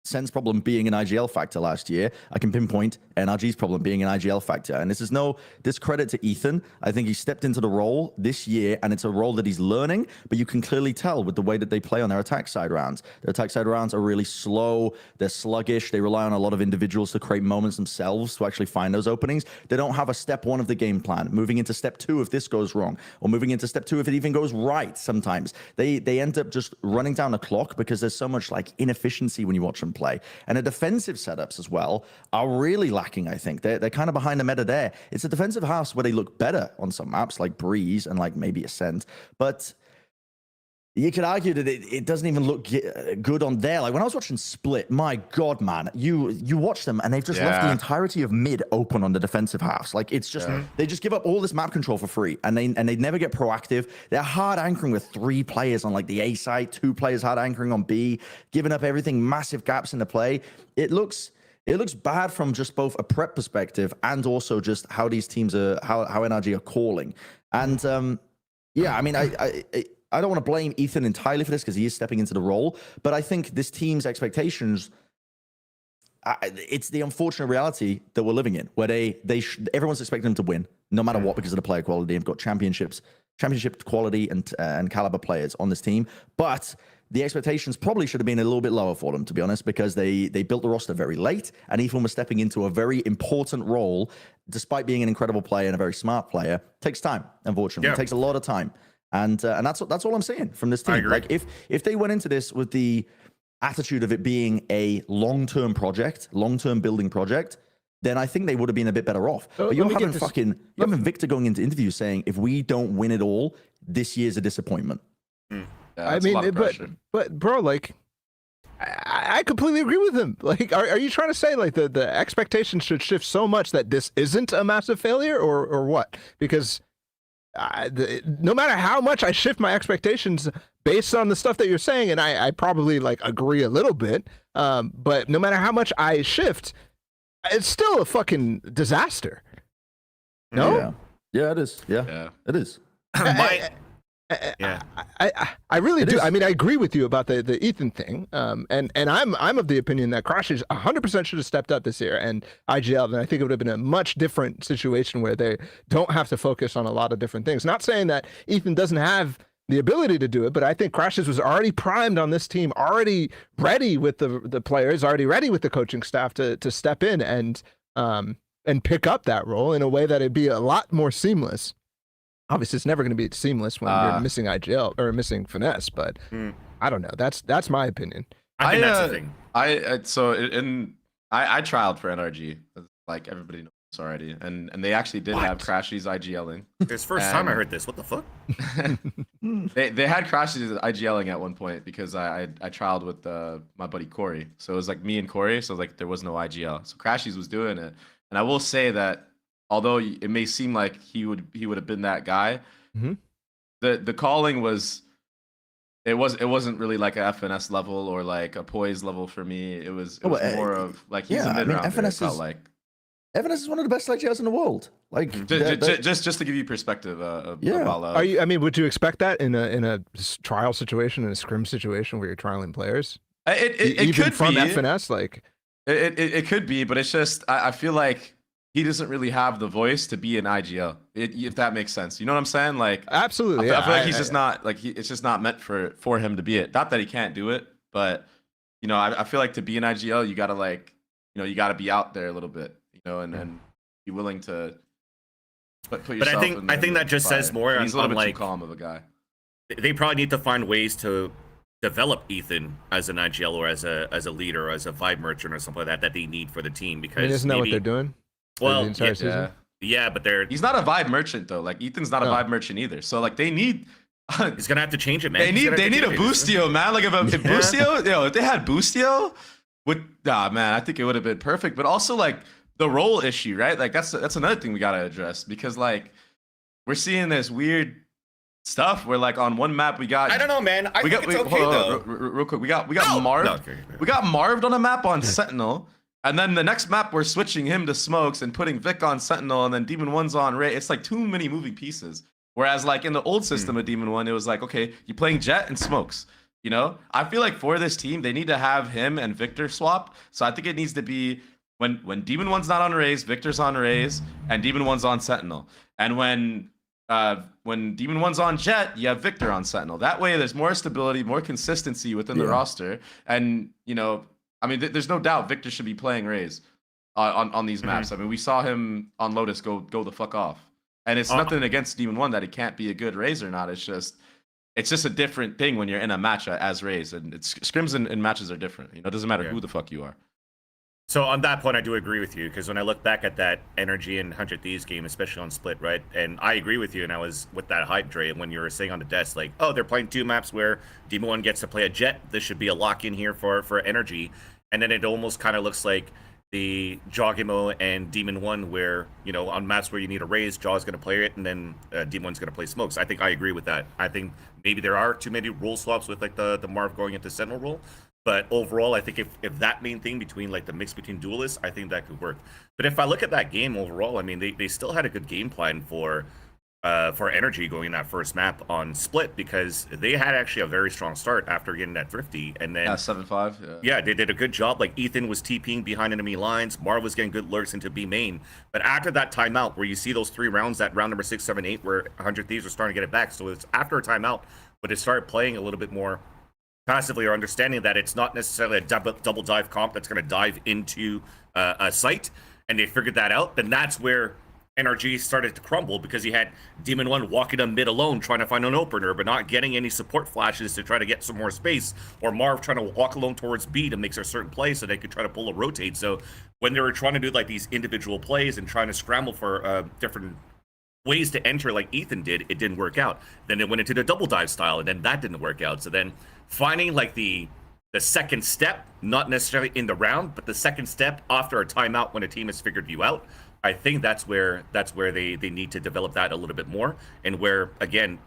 Sen's problem being an IGL factor last year. I can pinpoint NRG's problem being an IGL factor. And this is no discredit to Ethan. I think he stepped into the role this year, and it's a role that he's learning, but you can clearly tell with the way that they play on their attack side rounds. Their attack side rounds are really slow. They're sluggish. They rely on a lot of individuals to create moments themselves to actually find those openings. They don't have a step 1 of the game plan. Moving into step 2 if this goes wrong, or moving into step 2 if it even goes right sometimes. They end up just running down the clock because there's so much like inefficiency when you watch them play. And the defensive setups as well are really lacking, I think. They're kind of behind the meta there. It's a defensive house where they look better on some maps like Breeze and like maybe Ascent, but you could argue that it doesn't even look good on there. Like when I was watching Split, my God, man, you watch them and they've just left the entirety of mid open on the defensive halves. Like it's just, they just give up all this map control for free and they never get proactive. They're hard anchoring with 3 players on like the A side, 2 players hard anchoring on B, giving up everything, massive gaps in the play. It looks bad from just both a prep perspective and also just how these teams are, how NRG are calling. And yeah, I mean, I don't want to blame Ethan entirely for this because he is stepping into the role, but I think this team's expectations, it's the unfortunate reality that we're living in, where everyone's expecting them to win, no matter what, because of the player quality. They've got championship quality and caliber players on this team, but the expectations probably should have been a little bit lower for them, to be honest, because they built the roster very late, and Ethan was stepping into a very important role, despite being an incredible player and a very smart player. It takes time, unfortunately. It takes a lot of time. And that's all I'm saying from this team. Like if they went into this with the attitude of it being a long-term project, long-term building project, then I think they would have been a bit better off. But you're having Victor going into interviews saying, if we don't win it all, this year's a disappointment. Yeah, I mean, but bro, like, I completely agree with him. Like, are you trying to say like the expectations should shift so much that this isn't a massive failure, or what? Because no matter how much I shift my expectations based on the stuff that you're saying, and I probably like agree a little bit, but no matter how much I shift, it's still a fucking disaster. No? Yeah, it is. Yeah. It is. I really do. I mean, I agree with you about the Ethan thing. And I'm of the opinion that Crashes 100% should have stepped up this year, and IGL, and I think it would have been a much different situation where they don't have to focus on a lot of different things. Not saying that Ethan doesn't have the ability to do it, but I think Crashes was already primed on this team, already ready with the players, already ready with the coaching staff to step in and pick up that role in a way that it'd be a lot more seamless. Obviously, it's never going to be seamless when you're missing IGL or missing finesse, but I don't know. That's my opinion. I think that's the thing. I trialed for NRG, like everybody knows already, and they actually did have Crashies IGLing. It's the first time I heard this. What the fuck? they had Crashies IGLing at one point because I trialed with my buddy Corey, so it was like me and Corey, so like there was no IGL, so Crashies was doing it, and I will say that. Although it may seem like he would have been that guy, the calling was it wasn't really like a FNS level or like a poise level for me. It was more of like he's a mid rounder. FNS is one of the best IGLs in the world. Like just to give you perspective of Valo. Are you? I mean, would you expect that in a trial situation, in a scrim situation where you're trialing players? It could from be FNS, like it could be, but it's just I feel like. He doesn't really have the voice to be an IGL, if that makes sense. You know what I'm saying? Like, absolutely. I feel like he's just not like it's just not meant for him to be it. Not that he can't do it, but you know, I feel like to be an IGL, you gotta you gotta be out there a little bit, you know, and be willing to put yourself. But I think that just says more. He's a little bit too calm of a guy. They probably need to find ways to develop Ethan as an IGL or as a leader or as a vibe merchant or something like that they need for the team. Because isn't that what they're doing? Well, yeah, but he's not a vibe merchant though. Like Ethan's not a vibe merchant either. So like they need. He's gonna have to change it, man. They need a Boostio, man. Like if Boostio, if they had Boostio, man, I think it would have been perfect. But also like the role issue, right? Like that's another thing we gotta address because like we're seeing this weird stuff where like on one map we got. I don't know, man. I think it's okay though. Real quick, we got Marv. No, okay. We got Marved on a map on Sentinel. And then the next map, we're switching him to Smokes and putting Vic on Sentinel, and then Demon 1's on Ray. It's like too many moving pieces. Whereas like in the old system of Demon 1, it was like, okay, you're playing Jet and Smokes. You know, I feel like for this team, they need to have him and Victor swap. So I think it needs to be when Demon One's not on Raze, Victor's on Raze, and Demon One's on Sentinel. And when Demon One's on Jet, you have Victor on Sentinel. That way, there's more stability, more consistency within the roster. And you know, I mean, there's no doubt Victor should be playing Raze on these maps. I mean, we saw him on Lotus go the fuck off. And it's nothing against Demon One that he can't be a good Raze or not. It's just a different thing when you're in a match as Raze, and scrims and matches are different. You know, it doesn't matter who the fuck you are. So on that point, I do agree with you, because when I look back at that Energy and 100 Thieves game, especially on Split, right? And I agree with you, and I was with that hype, Dre, when you were saying on the desk, like, oh, they're playing 2 maps where Demon One gets to play a Jet. This should be a lock-in here for Energy. And then it almost kind of looks like the Jogimo and Demon One, where, you know, on maps where you need a Raze, Jaw's going to play it, and then Demon One's going to play Smokes. I think I agree with that. I think maybe there are too many role swaps with like the Marv going into Sentinel role. But overall, I think if that main thing between like the mix between duelists, I think that could work. But if I look at that game overall, I mean, they still had a good game plan for Energy going in that first map on Split, because they had actually a very strong start after getting that thrifty, and then 7-5. yeah, they did a good job. Like Ethan was TPing behind enemy lines, Marv was getting good lurks into B main. But after that timeout, where you see those 3 rounds, that round number 6, 7, 8, where 100 Thieves were starting to get it back. So it's after a timeout, but it started playing a little bit more passively, or understanding that it's not necessarily a double dive comp that's going to dive into a site, and they figured that out. Then that's where NRG started to crumble, because he had Demon One walking on mid alone trying to find an opener, but not getting any support flashes to try to get some more space, or Marv trying to walk alone towards B to make a certain play so they could try to pull a rotate. So when they were trying to do like these individual plays and trying to scramble for different ways to enter like Ethan did, it didn't work out. Then it went into the double dive style, and then that didn't work out. So then finding like the second step, not necessarily in the round, but the second step after a timeout when a team has figured you out, I think that's where they need to develop that a little bit more, and where, again,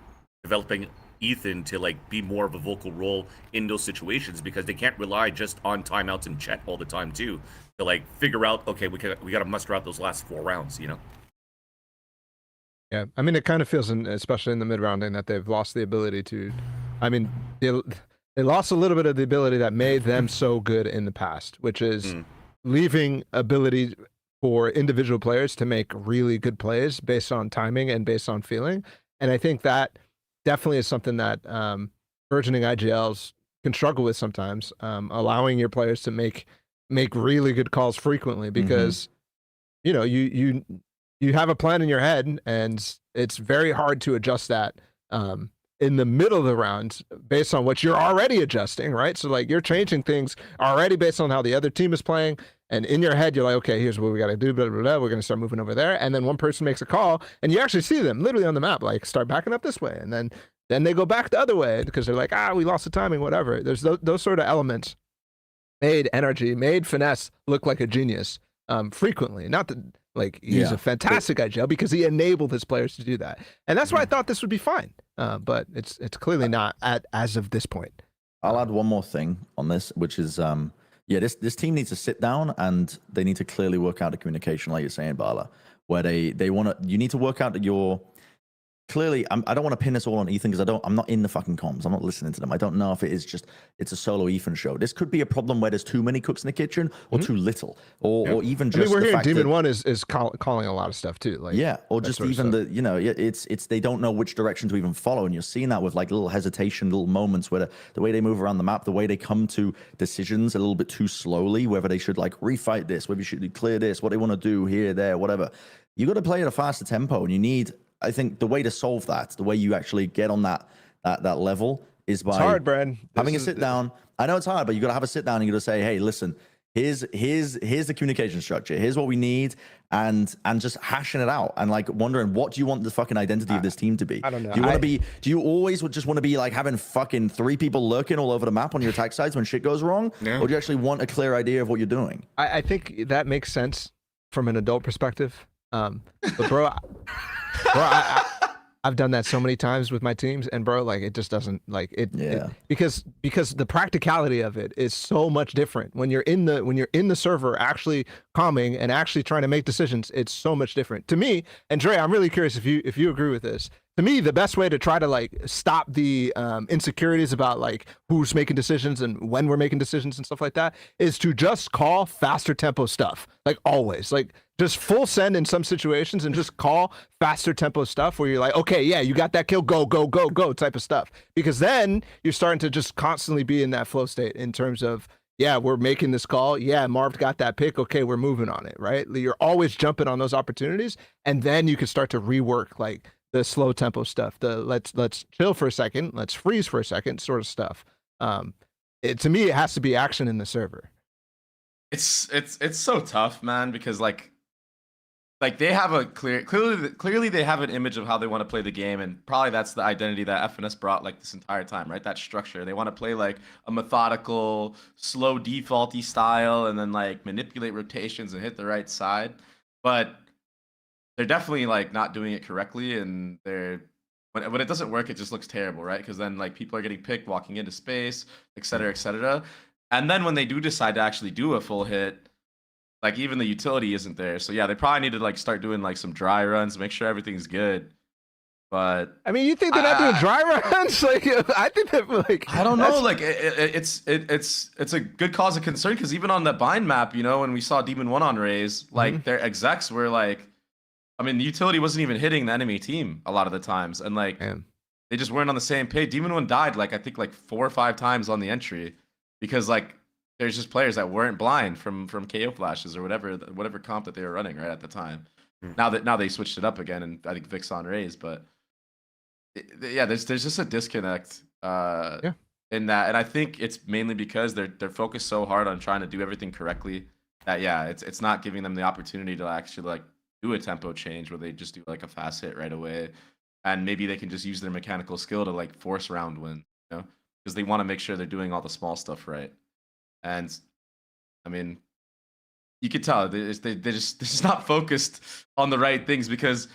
developing Ethan to like be more of a vocal role in those situations, because they can't rely just on timeouts and chat all the time too, to like figure out, okay, we got to muster out those last 4 rounds, you know. Yeah, I mean, it kind of feels, especially in the mid-rounding, that they've lost the ability to. I mean, they lost a little bit of the ability that made them so good in the past, which is leaving ability for individual players to make really good plays based on timing and based on feeling. And I think that definitely is something that burgeoning IGLs can struggle with sometimes, allowing your players to make really good calls frequently, because you know, you have a plan in your head, and it's very hard to adjust that in the middle of the round based on what you're already adjusting, right? So like you're changing things already based on how the other team is playing, and in your head you're like, okay, here's what we got to do, blah, blah, blah. We're going to start moving over there, and then one person makes a call, and you actually see them literally on the map, like start backing up this way, and then they go back the other way because they're like, we lost the timing, whatever. There's those sort of elements made Energy, made Finesse look like a genius frequently. Not that like he's a fantastic IGL, because he enabled his players to do that, and that's why I thought this would be fine. But it's clearly not as of this point. I'll add one more thing on this, which is this team needs to sit down, and they need to clearly work out the communication, like you're saying, Bala, where you need to work out that you're clearly. I don't want to pin this all on Ethan, because I'm not in the fucking comms. I'm not listening to them. I don't know if it's a solo Ethan show. This could be a problem where there's too many cooks in the kitchen, or too little, or even just. I mean, we're hearing Demon One is calling a lot of stuff too. Like or just even it's they don't know which direction to even follow, and you're seeing that with like little hesitation, little moments where the way they move around the map, the way they come to decisions a little bit too slowly, whether they should like refight this, whether you should clear this, what they want to do here, there, whatever. You got to play at a faster tempo, and you need. I think the way to solve that, the way you actually get on that level, is by having a sit down. I know it's hard, but you got to have a sit down, and you got to say, hey, listen, here's the communication structure. Here's what we need, and just hashing it out, and like wondering, what do you want the fucking identity of this team to be? I don't know. Do you always just want to be like having fucking 3 people lurking all over the map on your attack sides when shit goes wrong? Yeah. Or do you actually want a clear idea of what you're doing? I think that makes sense from an adult perspective. But bro, I've done that so many times with my teams, and bro, like it just doesn't like it, because the practicality of it is so much different when you're in the server actually calming and actually trying to make decisions. It's so much different to me. And Dre, I'm really curious if you agree with this. To to me, the best way to try to like stop the insecurities about like who's making decisions and when we're making decisions and stuff like that is to just call faster tempo stuff. Like always, like just full send in some situations and just call faster tempo stuff where you're like, okay, yeah, you got that kill, go, go, go, go type of stuff. Because then you're starting to just constantly be in that flow state in terms of, yeah, we're making this call. Yeah, Marv got that pick. Okay, we're moving on it, right? You're always jumping on those opportunities, and then you can start to rework like the slow tempo stuff, the let's chill for a second, let's freeze for a second sort of stuff. To me, it has to be action in the server. It's so tough, man, because like they have a clearly they have an image of how they want to play the game, and probably that's the identity that FNS brought like this entire time, right? That structure. They want to play like a methodical, slow defaulty style, and then like manipulate rotations and hit the right side. But they're definitely like not doing it correctly, and when it doesn't work, it just looks terrible, right? Because then like people are getting picked walking into space, et cetera, et cetera. And then when they do decide to actually do a full hit, like even the utility isn't there. So yeah, they probably need to like start doing like some dry runs, make sure everything's good. But I mean, you think they're not doing dry runs? Like I think that like I don't know. Like it's a good cause of concern, because even on the bind map, you know, when we saw Demon 1 on Raze, like their execs were like, I mean, the utility wasn't even hitting the enemy team a lot of the times, and like they just weren't on the same page. Demon 1 died like I think like 4 or 5 times on the entry because like there's just players that weren't blind from KO flashes or whatever comp that they were running right at the time. Now they switched it up again, and I think Vic's on Raze, but yeah, there's just a disconnect in that, and I think it's mainly because they're focused so hard on trying to do everything correctly that it's not giving them the opportunity to actually like do a tempo change where they just do like a fast hit right away, and maybe they can just use their mechanical skill to like force round win, you know, because they want to make sure they're doing all the small stuff right. And I mean, you could tell they're just not focused on the right things, because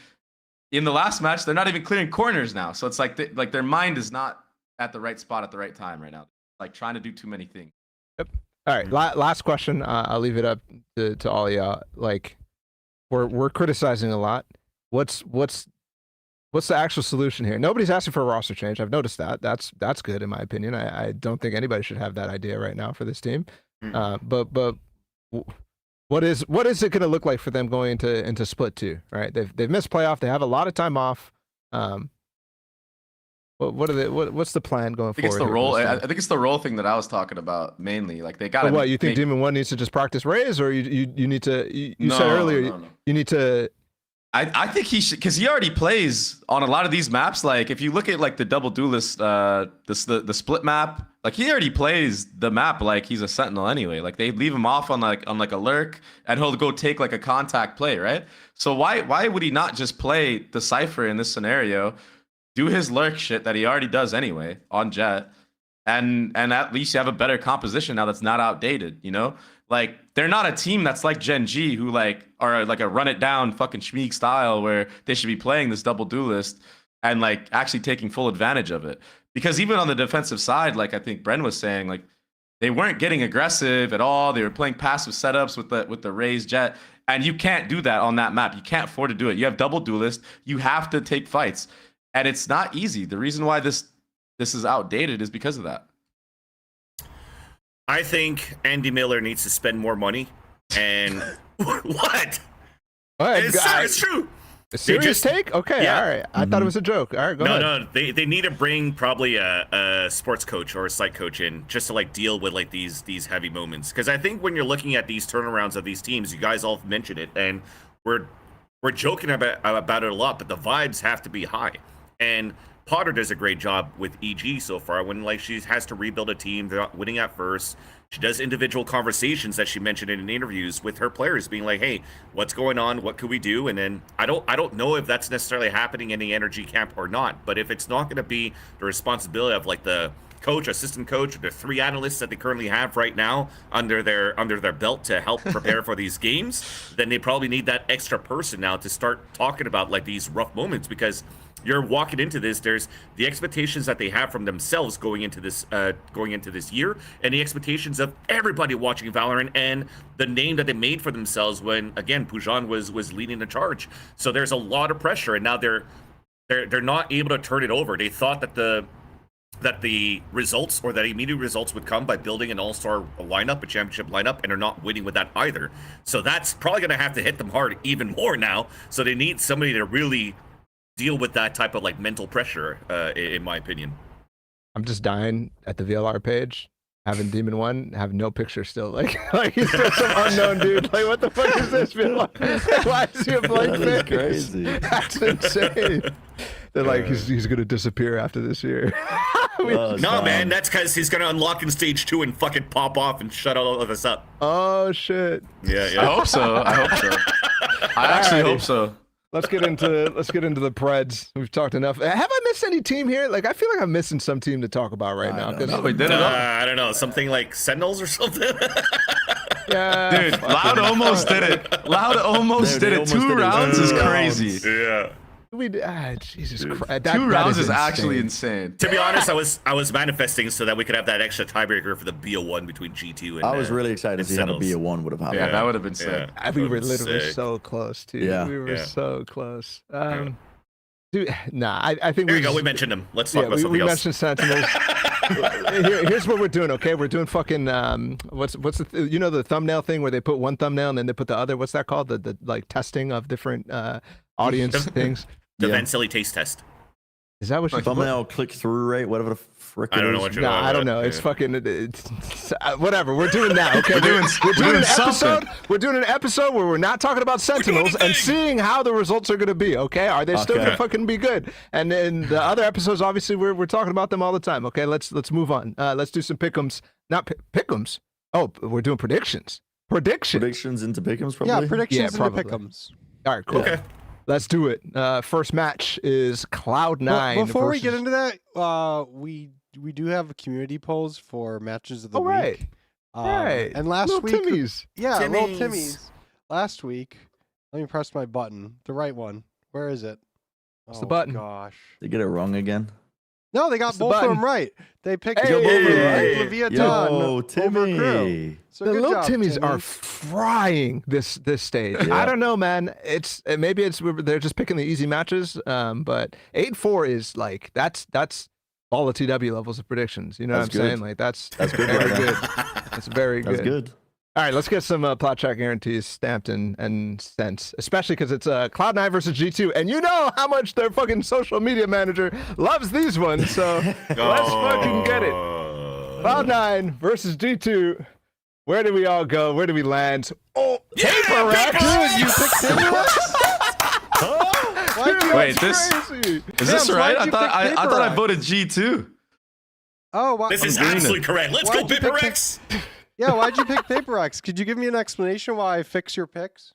in the last match they're not even clearing corners now. So it's like their mind is not at the right spot at the right time right now. Like trying to do too many things. Yep. All right. Last question. I'll leave it up to all y'all. Like, we're criticizing a lot. What's the actual solution here? Nobody's asking for a roster change. I've noticed that. That's good in my opinion. I don't think anybody should have that idea right now for this team. But what is it going to look like for them going into split 2? Right? They've missed playoff. They have a lot of time off. What's the plan going forward? It's the role. I think it's the role thing that I was talking about mainly. Like they got. So what you think? Demon 1 needs to just practice Raze, or you need to? You said earlier you need to. I think he should, because he already plays on a lot of these maps. Like if you look at like the double duelist, the split map, like he already plays the map like he's a sentinel anyway. Like they leave him off on like a lurk, and he'll go take like a contact play, right? So why would he not just play the Cypher in this scenario, do his lurk shit that he already does anyway on Jet, and at least you have a better composition now that's not outdated, you know? Like they're not a team that's like Gen.G who like are like a run it down fucking Schmeeg style where they should be playing this double duelist and like actually taking full advantage of it. Because even on the defensive side, like I think Bren was saying, like they weren't getting aggressive at all. They were playing passive setups with the Raze Jet, and you can't do that on that map. You can't afford to do it. You have double duelist. You have to take fights, and it's not easy. The reason why this is outdated is because of that. I think Andy Miller needs to spend more money. And what? It's true. A serious take? Okay, yeah. All right. I thought it was a joke. All right, go ahead. No, they need to bring probably a sports coach or a site coach in just to like deal with like these heavy moments. Because I think when you're looking at these turnarounds of these teams, you guys all mentioned it, and we're joking about it a lot, but the vibes have to be high. And Potter does a great job with EG so far when like she has to rebuild a team. They're not winning at first. She does individual conversations that she mentioned in interviews with her players, being like, "Hey, what's going on? What could we do?" And then I don't know if that's necessarily happening in the energy camp or not. But if it's not going to be the responsibility of like the coach, assistant coach, or the 3 analysts that they currently have right now under their belt to help prepare for these games, then they probably need that extra person now to start talking about like these rough moments, because you're walking into this, there's the expectations that they have from themselves going into this year, and the expectations of everybody watching Valorant, and the name that they made for themselves when, again, Pujan was leading the charge. So there's a lot of pressure, and now they're they're not able to turn it over. They thought that the results or that immediate results would come by building an all-star lineup, a championship lineup, and they're not winning with that either. So that's probably going to have to hit them hard even more now. So they need somebody to really deal with that type of like mental pressure, in my opinion. I'm just dying at the VLR page, having Demon 1, have no picture still. Like he's still some unknown dude. Like, what the fuck is this VLR? Why is he a blank face? Crazy. That's insane. They're like, he's going to disappear after this year. No, man, that's because he's going to unlock in stage 2 and fucking pop off and shut all of us up. Oh, shit. Yeah. I hope so. I actually hope so. Let's get into the Preds. We've talked enough. Have I missed any team here? Like, I feel like I'm missing some team to talk about right now. No, we did it all. I don't know, something like Sentinels or something. Yeah, Dude, Loud almost did it. Loud almost did it. 2 rounds is crazy. Yeah. Jesus Christ. 2 rounds is insane. actually insane. To be honest, I was manifesting so that we could have that extra tiebreaker for the BO1 between G2 and I was really excited to see how the Sentinels. BO1 would have happened. Yeah, that would have been sick. We were That was literally sick. so close, too. Yeah. We were Yeah. so close. Dude, nah, I think There you go. We mentioned him. Let's talk about we something else. mentioned Sentinels. Here's what we're doing, okay? We're doing fucking what's the you know the thumbnail thing where they put one thumbnail and then they put the other. What's that called? The like testing of different audience things. The Van Silly taste test. Is that what you Thumbnail click-through rate, whatever the frick I don't it know is. what you're No, talking I don't about. know. It's Yeah. fucking it's whatever. We're doing that, okay? We're doing an something. episode. We're doing an episode where we're not talking about Sentinels and seeing how the results are going to be. Okay, are they still Okay. going to fucking be good? And then the other episodes, obviously, we're talking about them all the time. Okay, let's move on. Let's do some pick'ems. Not pick'ems. Oh, we're doing predictions. Predictions into pick'ems, probably? Yeah, predictions Yeah, into probably. pick'ems. All right, cool. Okay. Let's do it. First match is Cloud9. Well, before we get versus- into that, we do have community polls for matches of the Oh, week. right. Right. And last Little week, Timmy's. yeah, little Timmy's. Timmy's. Last week, let me press my button, the right one. Where is it? What's the button? Gosh. They get it wrong again. No, they got What's the both of button? them right. They picked Hey! Leviatan Yo, over Timmy. Crew. So The good little job, Timmies Timmy. are frying this stage. Yeah. I don't know, man. It's maybe they're just picking the easy matches. But 8-4 is like that's all the TW levels of predictions. You know That's what I'm good. saying? Like that's That's good very right there. good. That's very That's good. good. All right, let's get some Plat track guarantees stamped and sent, especially because it's Cloud9 versus G2, and you know how much their fucking social media manager loves these ones. So let's fucking get it. Cloud9 versus G2. Where do we all go? Where do we land? Oh, paper rack. Dude, you picked Timmy? Wait, this crazy. is this Damn, right? why'd I you thought pick I thought I Paper voted G2. Oh, wow. This is I'm doing absolutely correct. Let's go, Why'd you pick Piperex. Yeah, why'd you pick Paper X? Could you give me an explanation why I fix your picks?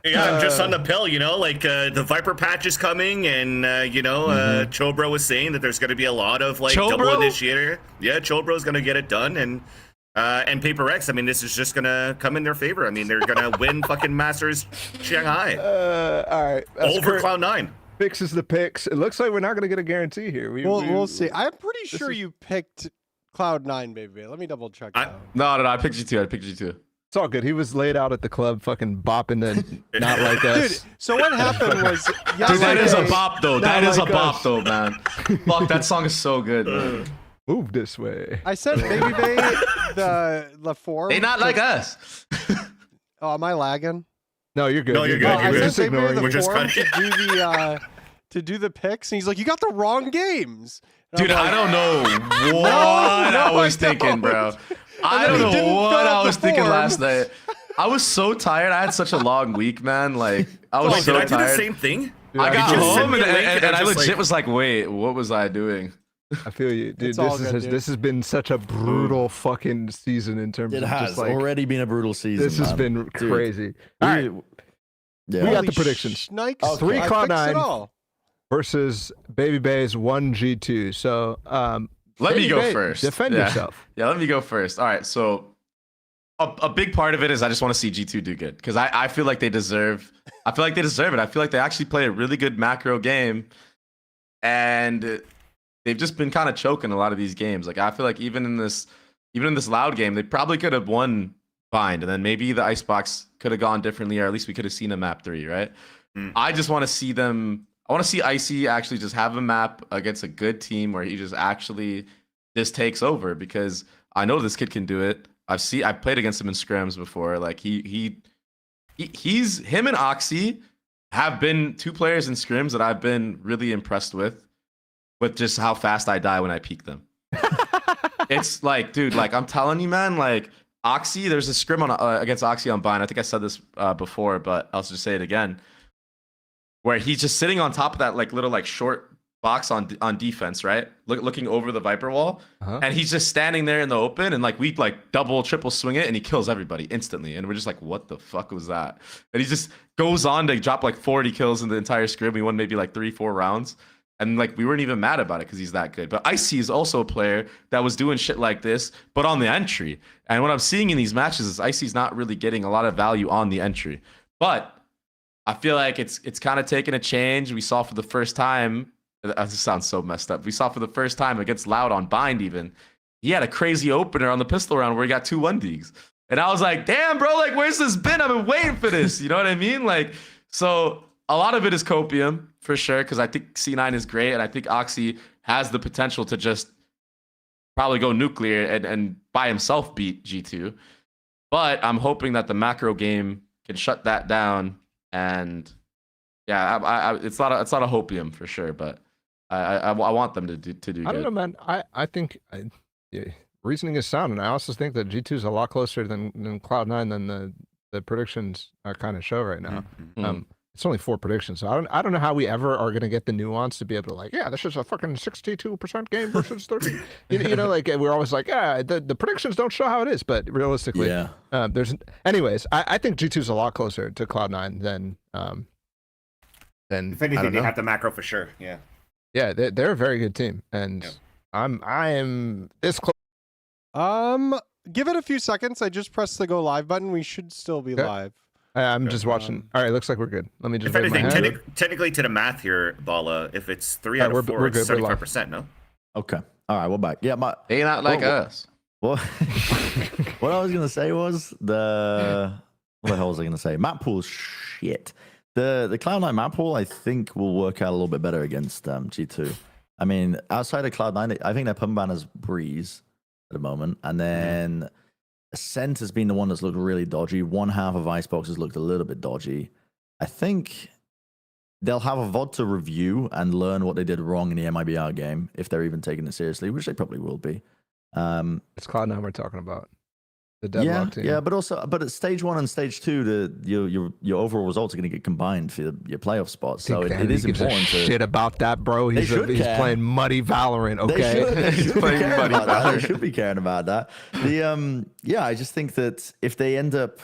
Yeah, I'm just on the pill, you know, like the Viper patch is coming, and Chobro was saying that there's going to be a lot of like double Chobro? initiator. Yeah, Chobro's going to get it done, and Paper X. I mean, this is just going to come in their favor. I mean, they're going to win fucking Masters Shanghai All right. That's over correct. Cloud9. Fixes the picks. It looks like we're not going to get a guarantee here. We'll see. I'm pretty this sure is- you picked Cloud9, baby. Let me double check that. No, I picked G2. I picked G2. It's all good. He was laid out at the club, fucking bopping and not like Dude, us. so what happened was Dude, that is a yesterday- bop though. Not That is a like bop us. though, man. Fuck, that song is so good. Man. Move this way. I sent Baby Bay the form. They not like us. Oh, am I lagging? No, you're good. No, you're good. No, You're I good. Just sent Baby Bay ignoring the you. We're just form cutting- to do the picks, and he's like, "You got the wrong games." And I'm Dude, I like, don't know what I was thinking, bro. I then don't he didn't know what fill out I the was thinking form. last night. I was so tired. I had such a long week, man. Like I was Wait, so did I do the tired. same thing? I got You just sent home me and, a link and and I I'm just legit like- was like, wait, what was I doing? I feel you, dude. It's all good, dude. This has been such a brutal fucking season in terms It of has just like already been a brutal season. this has man. been Dude, crazy. All right, Yeah. We got Holy the predictions. Schnikes. Okay. 3 I Cloud9. fixed it all. versus Baby Bay's 1 G2. So Let me Baby go Bay, first. Defend Yeah. yourself. Yeah, let me go first. All right, so a big part of it is I just want to see G2 do good because I feel like they deserve. I feel like they deserve it. I feel like they actually play a really good macro game, and they've just been kind of choking a lot of these games. Like I feel like even in this loud game, they probably could have won Bind, and then maybe the Icebox could have gone differently, or at least we could have seen a map 3, right? I just want to see them. I want to see Icy actually just have a map against a good team where he just actually just takes over, because I know this kid can do it. I've played against him in scrims before. Like he's him and Oxy have been two players in scrims that I've been really impressed with just how fast I die when I peek them. It's like, dude, like I'm telling you, man, like Oxy, there's a scrim on against Oxy on Bind. I think I said this before, but I'll just say it again. Where he's just sitting on top of that like little like short box on defense, right? Looking over the Viper wall, and he's just standing there in the open, and like we like double, triple swing it, and he kills everybody instantly, and we're just like, what the fuck was that? And he just goes on to drop like 40 kills in the entire scrim. We won maybe like 3-4 rounds, and like we weren't even mad about it because he's that good. But Icy is also a player that was doing shit like this, but on the entry. And what I'm seeing in these matches is Icy's not really getting a lot of value on the entry, but I feel like it's kind of taken a change. We saw for the first time. This sounds so messed up. We saw for the first time against Loud on Bind even. He had a crazy opener on the pistol round where he got 2 1Ds. And I was like, damn, bro, like, where's this been? I've been waiting for this. You know what I mean? Like, so a lot of it is copium for sure, because I think C9 is great. And I think Oxy has the potential to just probably go nuclear and by himself beat G2. But I'm hoping that the macro game can shut that down. And yeah, it's not a hopium for sure, but I want them to do good. I don't know, man. I think reasoning is sound, and I also think that G2 is a lot closer than Cloud9 than the predictions kind of show right now. It's only 4 predictions, so I don't know how we ever are going to get the nuance to be able to like, yeah, this is a fucking 62% game versus 30. you know, like we're always like, yeah, the predictions don't show how it is, but realistically, anyways, I think G2 is a lot closer to Cloud9 than if anything, they have the macro for sure. Yeah. Yeah, they're a very good team, and I am this close. Give it a few seconds. I just pressed the go live button. We should still be live. I'm just watching. All right, looks like we're good. Let me just. If anything, technically to the math here, Bala, if it's 3 out of 4, it's 75%. No. Okay. All right, we're back. Yeah, they not like us. Well, what I was gonna say was what the hell was I gonna say? Map pool shit. The Cloud9 map pool, I think, will work out a little bit better against G2. I mean, outside of Cloud9, I think their pump ban is Breeze at the moment. And then Ascent has been the one that's looked really dodgy. One half of Icebox has looked a little bit dodgy. I think they'll have a VOD to review and learn what they did wrong in the MIBR game, if they're even taking it seriously, which they probably will be. It's Cloud9 we're talking about. The deadlock team. Yeah, but at stage 1 and stage 2, your overall results are going to get combined for your playoff spots. So it is important to shit about that, bro. He's playing muddy Valorant. Okay, They should be caring about that. I just think that if they end up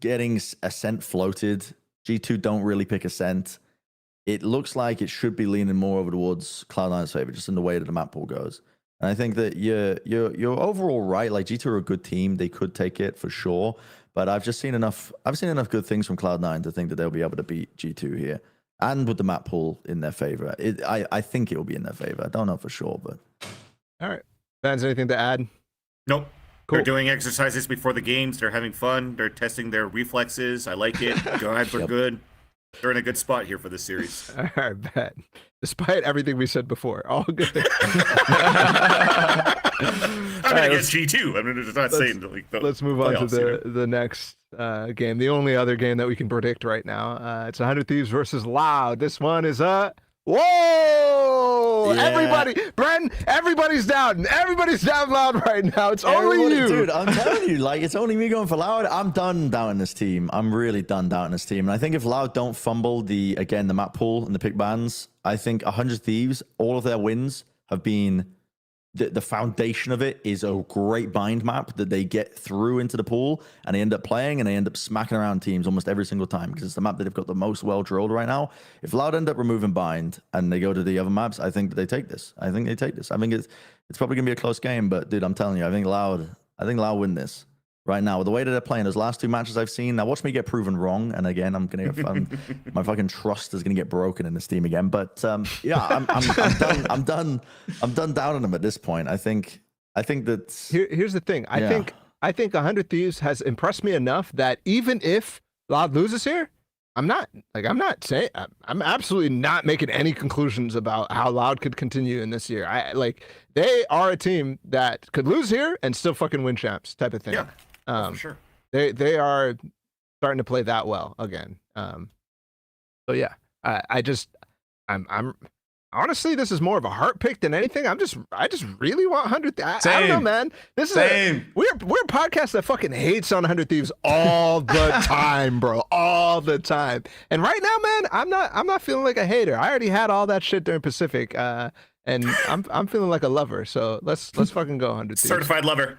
getting Ascent floated, G2 don't really pick Ascent. It looks like it should be leaning more over towards Cloud9's favor, just in the way that the map pool goes. And I think that you're overall right. Like G2 are a good team; they could take it for sure. But I've seen enough good things from Cloud9 to think that they'll be able to beat G2 here, and with the map pool in their favor. I think it will be in their favor. I don't know for sure, but all right. Fans, anything to add? Nope. Cool. They're doing exercises before the games. They're having fun. They're testing their reflexes. I like it. Guides are good. They're in a good spot here for this series. All right, bet. Despite everything we said before, all good. I'm going against G2. I'm just not saying like let's move on to the next game. The only other game that we can predict right now. It's 100 Thieves versus Loud. This one is whoa! Yeah. Everybody, Bren, everybody's down. Everybody's down Loud right now. It's only you. Dude, I'm telling you, like, it's only me going for Loud. I'm done doubting this team. I'm really done doubting this team. And I think if Loud don't fumble the map pool and the pick bans, I think 100 Thieves, all of their wins have been, the foundation of it is a great bind map that they get through into the pool and they end up playing and they end up smacking around teams almost every single time because it's the map that they've got the most well drilled right now. If Loud end up removing bind and they go to the other maps, I think that they take this. I think it's probably gonna be a close game, but dude, I'm telling you, I think Loud win this right now with the way that they're playing. Those last 2 matches I've seen, now watch me get proven wrong, and again my fucking trust is gonna get broken in this team again. But yeah, I'm done doubting them at this point. I think that here's the thing. I think 100 Thieves has impressed me enough that even if Loud loses here, I'm absolutely not making any conclusions about how Loud could continue in this year. They are a team that could lose here and still fucking win champs type of thing. Yeah, for sure. They are starting to play that well again. So yeah, I'm honestly, this is more of a heart pick than anything. I just really want 100. I don't know, man. This is we're a podcast that fucking hates on 100 Thieves all the time, bro, all the time. And right now, man, I'm not feeling like a hater. I already had all that shit during Pacific, and I'm feeling like a lover. So let's fucking go 100 Thieves. Certified lover.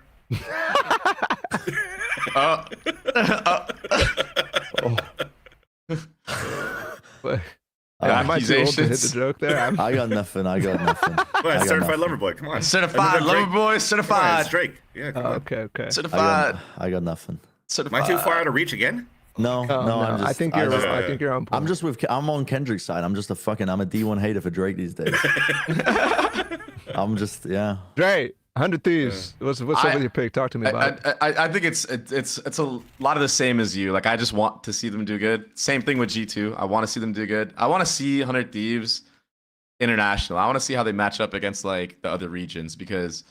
But, I might be old to hit the joke there. I got nothing. Well, certified lover boy. Come on. Certified lover boy. Come on, Certified. it's Drake. Yeah. Come on. Okay. Certified. I got nothing. Am I too far out of reach again? No, I'm just, I think you're on point. I'm on Kendrick's side. I'm a D1 hater for Drake these days. I'm just, yeah. Drake, 100 Thieves. What's up with your pick? Talk to me about it. I think it's a lot of the same as you. Like, I just want to see them do good. Same thing with G2. I want to see them do good. I want to see 100 Thieves international. I want to see how they match up against like the other regions, because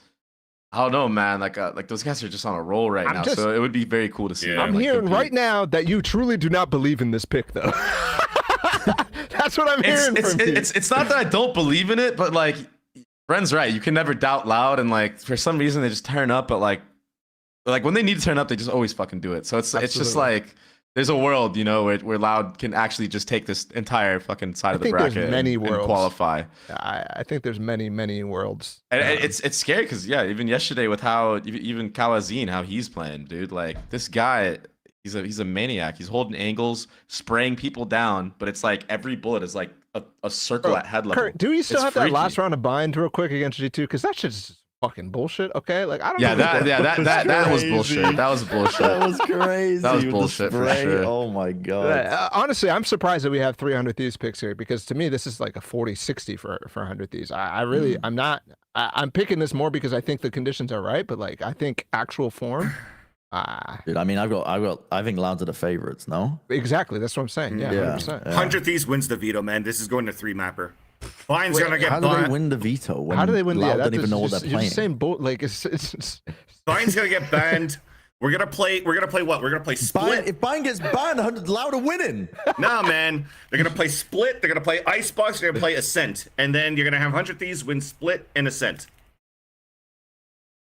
I don't know, man. Like those guys are just on a roll right now. So it would be very cool to see. Yeah. I'm hearing right now that you truly do not believe in this pick, though. That's what I'm hearing from you. It's not that I don't believe in it, but like, Ren's right. You can never doubt Loud, and like for some reason they just turn up, but like when they need to turn up, they just always fucking do it. So it's just like there's a world, you know, where Loud can actually just take this entire fucking side of the bracket and qualify. I think there's many worlds. And it's scary because even yesterday with how even Kawazine, how he's playing, dude. Like this guy, he's a maniac. He's holding angles, spraying people down, but it's like every bullet is like a circle at head level. Kurt, do we still have that last round of bind real quick against G2? Because that shit's fucking bullshit. Okay, like I don't. Yeah, that was bullshit. That was bullshit. That was crazy. That was bullshit for sure. Oh my god. Honestly, I'm surprised that we have 300 Thieves picks here, because to me this is like a 40-60 for 100 Thieves. I really I'm not. I'm picking this more because I think the conditions are right, but like I think actual form. Dude, I mean, I think Loud's are the favorites. No, exactly. That's what I'm saying. Yeah, 100%. 100 Thieves wins the veto, man. This is going to 3-mapper. Bind's gonna get. How do they win the veto? When how do they win? Loud don't even know what they're playing. You're just saying, like it's Bind's gonna get banned. We're gonna play what? We're gonna play Split. If Bind gets banned, 100 Loud are winning. Nah, man. They're gonna play Split. They're gonna play Icebox. They're gonna play Ascent, and then you're gonna have 100 Thieves win Split and Ascent.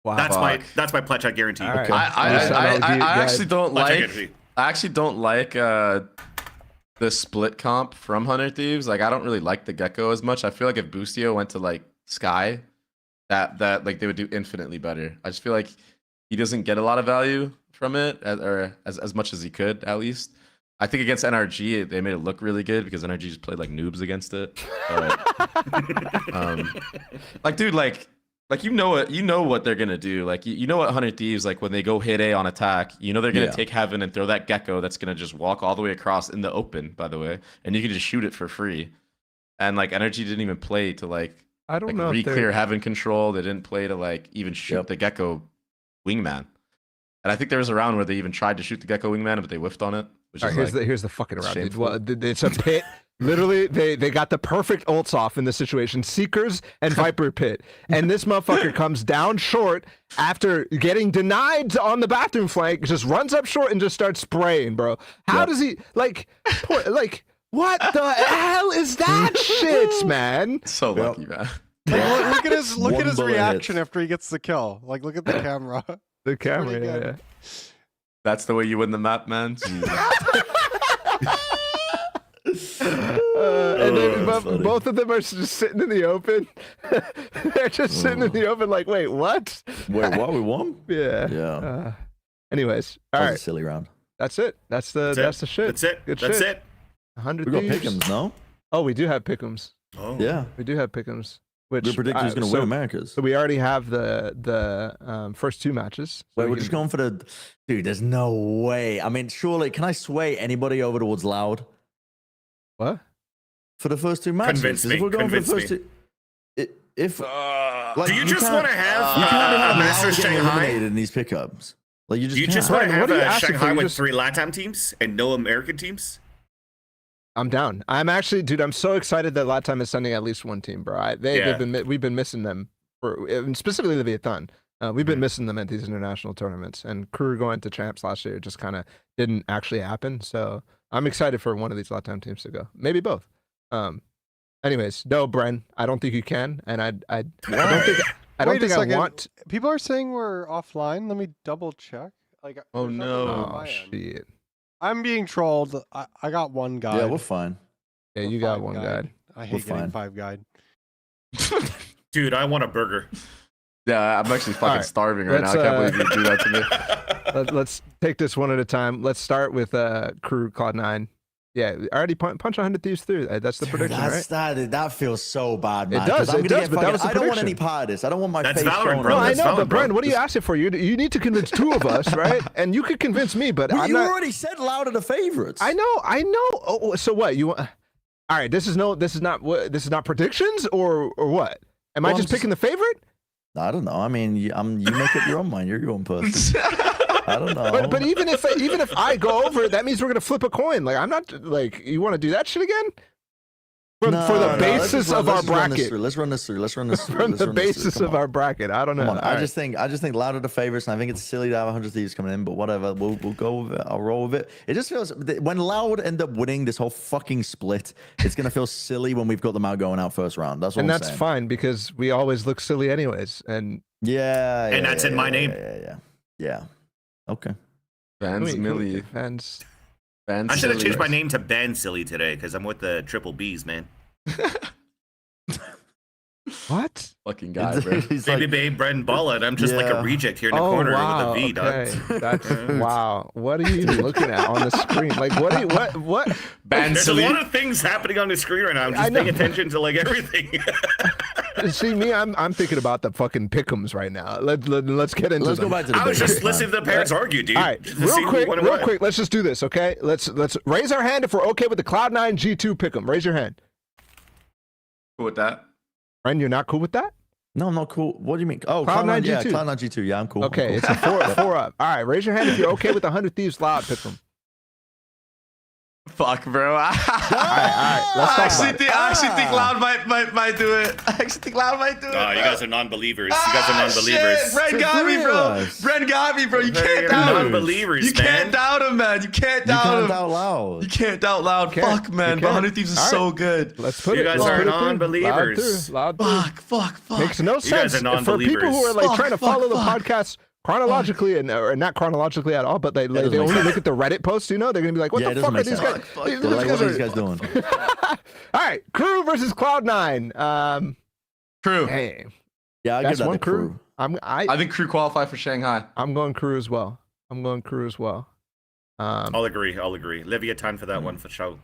Wow. That's my Plat chat guarantee. Right. I actually don't like the split comp from 100 Thieves. Like I don't really like the Gecko as much. I feel like if Boostio went to like Sky, that like they would do infinitely better. I just feel like he doesn't get a lot of value from it, or as much as he could at least. I think against NRG they made it look really good because NRG just played like noobs against it. But, like dude, like you know what they're gonna do. Like you know what 100 Thieves, like when they go hit A on attack, you know they're gonna take Heaven and throw that Gecko that's gonna just walk all the way across in the open, by the way, and you can just shoot it for free. And like Energy didn't even play to like re-clear Heaven control. They didn't play to like even shoot the Gecko wingman. And I think there was a round where they even tried to shoot the Gecko wingman, but they whiffed on it. Which is here's the fucking round. Dude. Well, it's a pit. Literally, they got the perfect ults off in this situation. Seekers and Viper pit. And this motherfucker comes down short after getting denied on the bathroom flank, just runs up short and just starts spraying, bro. How does he, like, what the hell is that shit, man? So lucky, man. Look at his reaction after he gets the kill. Like, look at the camera. The camera, yeah. That's the way you win the map, man. And then both of them are just sitting in the open. They're just sitting in the open like, wait, what? Wait, what? We won? Yeah. Anyways, all right. A silly round. That's it. That's the shit. That's it. Good That's shit. it. 100 We got Thieves. pick'ems, no? Oh, we do have pick'ems. Oh. Yeah. We do have pick'ems. Which We predict who's going to win Americas. So we already have the first two matches. So Wait, we're just going for the... Dude, there's no way. I mean, surely, can I sway anybody over towards Loud? What? For the first two matches? Convince me. If we're going for the Convince first two... If... Do you just want to have You can't have Masters Loud getting Shanghai? eliminated in these pickups. Like, you just You can't. just want to have What are you asking Shanghai for? with 3 LATAM teams and no American teams? I'm down. I'm actually, dude. I'm so excited that LATAM is sending at least one team, bro. We've been missing them for specifically the Leviatan. We've been missing them at these international tournaments, and crew going to champs last year just kind of didn't actually happen. So I'm excited for one of these LATAM teams to go, maybe both. Anyways, no, Bren, I don't think you can, and I don't think I want. People are saying we're offline. Let me double check. Like, Oh, there's nothing no. on Oh my end. shit. I'm being trolled. I got one guide. Yeah, we're fine. Yeah, or you got five one guide. I hate We're getting fine. 5 guide. Dude, I want a burger. Yeah, I'm actually fucking Alright, starving right now. I can't believe you do that to me. Let's take this one at a time. Let's start with crew Cloud9. Yeah, already punch 100 Thieves through. That's the prediction, right? That feels so bad, man. does, 'cause I'm it gonna does, get but that was the I don't want prediction. any part of this. I don't want my That's face Valorant, shown. bro. No, on I That's this. know, valid, but bro. Bren, what are you asking for? You need to convince 2 of us, right? And you could convince me, but Well, I'm you not. already said Loud are the favorites. I know. Oh, so what? You? All right. This is not predictions or what? Am I Well, just picking the favorite? I don't know. I mean, you make up your own mind. You're your own person. I don't know. But even if I go over, that means we're gonna flip a coin. Like I'm not like you want to do that shit again? For the basis of our bracket. Let's run this through. From the basis of our bracket. I don't know. Come on. All I just think Loud are the favorites, and I think it's silly to have 100 Thieves coming in. But whatever, we'll go with it. I'll roll with it. It just feels when Loud end up winning this whole fucking split, it's gonna feel silly when we've got them out going out first round. That's what and I'm that's saying. fine because we always look silly anyways. And Yeah. And that's in my name. Yeah. Okay. Vans Millie. Fans. Vans I should have Millie. changed my name to Ben Silly today because I'm with the triple B's, man. What? Fucking guy, bro. He's Baby like, Babe, Bren Bullet. I'm just like Yeah. a reject here in the Oh corner wow. with a V, dog. Okay. That's wow. What are you even looking at on the screen? Like what? Vans There's a Millie. lot of things happening on the screen right now. I'm I just paying know. attention to like everything. See me, I'm thinking about the fucking pick'ems right now. Let's get into let's them. go back to the I was basics, just listening to man. the parents argue, dude. All right, just to see real who quick, won and what. let's just do this, okay? Let's raise our hand if we're okay with the Cloud9 G2 pick'em. Raise your hand. Cool with that. Friend, you're not cool with that? No, I'm not cool. What do you mean? Oh, Cloud9 Cloud9 G2. Cloud9 G2. Yeah, I'm cool. Okay, I'm it's cool. a four up. All right, raise your hand if you're okay with the 100 Thieves Loud pick'em. Fuck, bro. All right, let's talk about it. I actually think Loud might do it. I actually think Loud might do it. Oh, you guys are non-believers. You guys are non-believers. Shit. Bren got me, bro. Realize. Bren got me, bro. You You're can't doubt him. non-believers, You man. can't doubt him, man. You can't You doubt can't him. doubt Loud. You can't doubt Loud. can't. Fuck, man. You But can't. 100 Thieves is All so right. good. Let's put You it. guys let's are put it through. non-believers. Loud through. Fuck. Makes no You sense guys are for people who are like Fuck, trying to fuck, follow the fuck. podcast chronologically or not chronologically at all, but they doesn't only make look at the Reddit posts. You know, they're gonna be like, "What Yeah, it the doesn't fuck are make these sense. guys? Fuck, These They're like, what are these are-" guys doing? All right, Crew versus Cloud9. True. Hey, Yeah, I that's get that. one The crew. I think Crew qualify for Shanghai. I'm going Crew as well. I'll agree. Leviatan for that one for sure.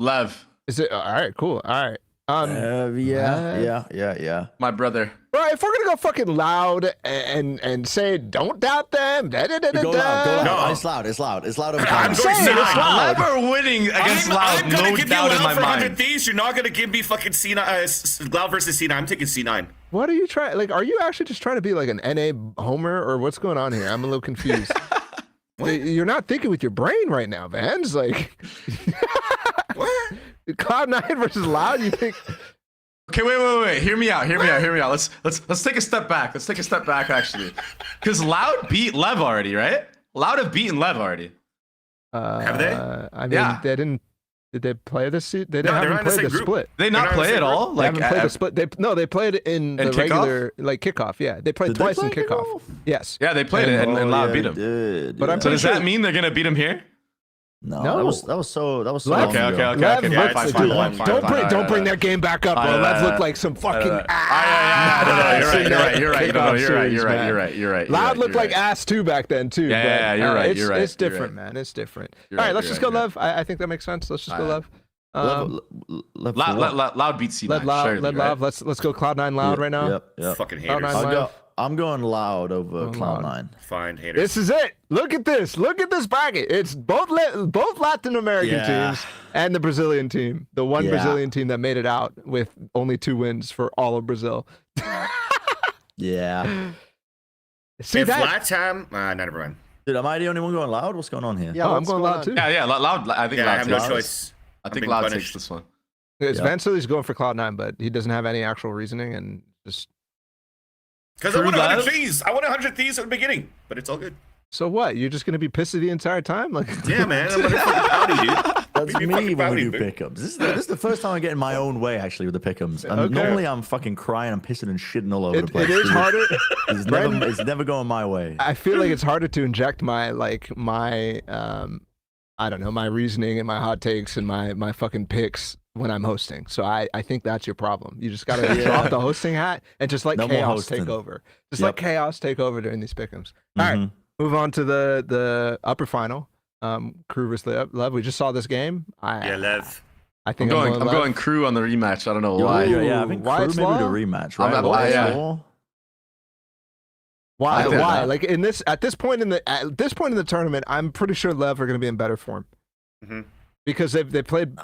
Lev, Is it all right? Cool. All right. Yeah. my brother. Bro, if we're gonna go fucking Loud and say don't doubt them, Go loud. Go loud. No. It's loud. It's loud. Over I'm time. going saying it's C9. loud. Lev are winning against Loud. I'm gonna No give doubt you in Loud my for 100 mind. Thieves. You're not gonna give me fucking C9. Loud versus C9. I'm taking C9. What are you trying? Like, are you actually just trying to be like an NA homer, or what's going on here? I'm a little confused. You're not thinking with your brain right now, Vans. Like, What? Cloud9 versus Loud. You think? Okay, wait. Hear me out. Let's take a step back. Actually, because Loud beat Lev already, right? Loud have beaten Lev already. Have they? I mean, Yeah. they didn't. Did they play this? They No, they're haven't not in the played same the group. split. They They're not not in play the at same all. group? They Like haven't played the split. They played it in the kickoff? regular kickoff. Yeah, they played Did they twice in play kickoff. kickoff? Yes. yeah, they played it and Loud beat him. But I'm So does pretty that sure- mean they're gonna beat him here? No, No. that was so. Lev- long Okay. ago. Lev Okay, looked- fine, dude, fine. Don't bring that game back up, bro. Lev looked like some fucking You're right. Loud looked like ass too back then too. Yeah, but, you're right, It's, you're right, it's you're different, right. man. It's different. You're All right, right, let's you're just go right, Lev. I think that makes sense. Let's just go Lev. Loud beat C9. Let Loud. surely, Let right? Loud. Let's go Cloud9 Loud right now. Yep. Fucking Cloud9 haters. Loud. I'm going Loud over Cloud9. Fine haters. This is it. Look at this. Look at this bracket. It's both Latin American Yeah. teams and the Brazilian team. The one Yeah. Brazilian team that made it out with only 2 wins for all of Brazil. Yeah. See if that? LATAM, never mind. Dude, am I the only one going Loud? What's going on here? Yeah, I'm what's going Loud too. Yeah, Loud. I think Yeah, I Loud. have no Loud. choice. I think being Loud takes punished. this one. It's Yeah. Vansilli's going for Cloud9, but he doesn't have any actual reasoning and just. Because I True won 100 love. Thieves. I won 100 Thieves at the beginning, but it's all good. So what? You're just gonna be pissy the entire time? Like, Yeah, man. I'm gonna fucking pouty, dude. That's Be me fucking when pouty, we do dude. pick'ems. This is the first time I'm getting my own way actually with the pick'ems. And Okay. normally I'm fucking crying, I'm pissing and shitting all over the it place. is harder. It's never going my way. I feel like it's harder to inject my I don't know, my reasoning and my hot takes and my fucking picks when I'm hosting. So I think that's your problem. You just gotta drop the hosting hat and just let No more chaos take hosting. over. Just let chaos take over during these pick'ems. All right, Mhm. move on to the upper final. Crew versus Lev. We just saw this game. Yeah, Lev. I I'm think going Lev. Crew on the rematch. I don't know Yeah, why. I think Why Crew it's maybe the law? rematch, I'm right? at- Why it's yeah. law? Why? I think Why? that. Like in this at this point in the tournament, I'm pretty sure Lev are going to be in better form Mhm. because they played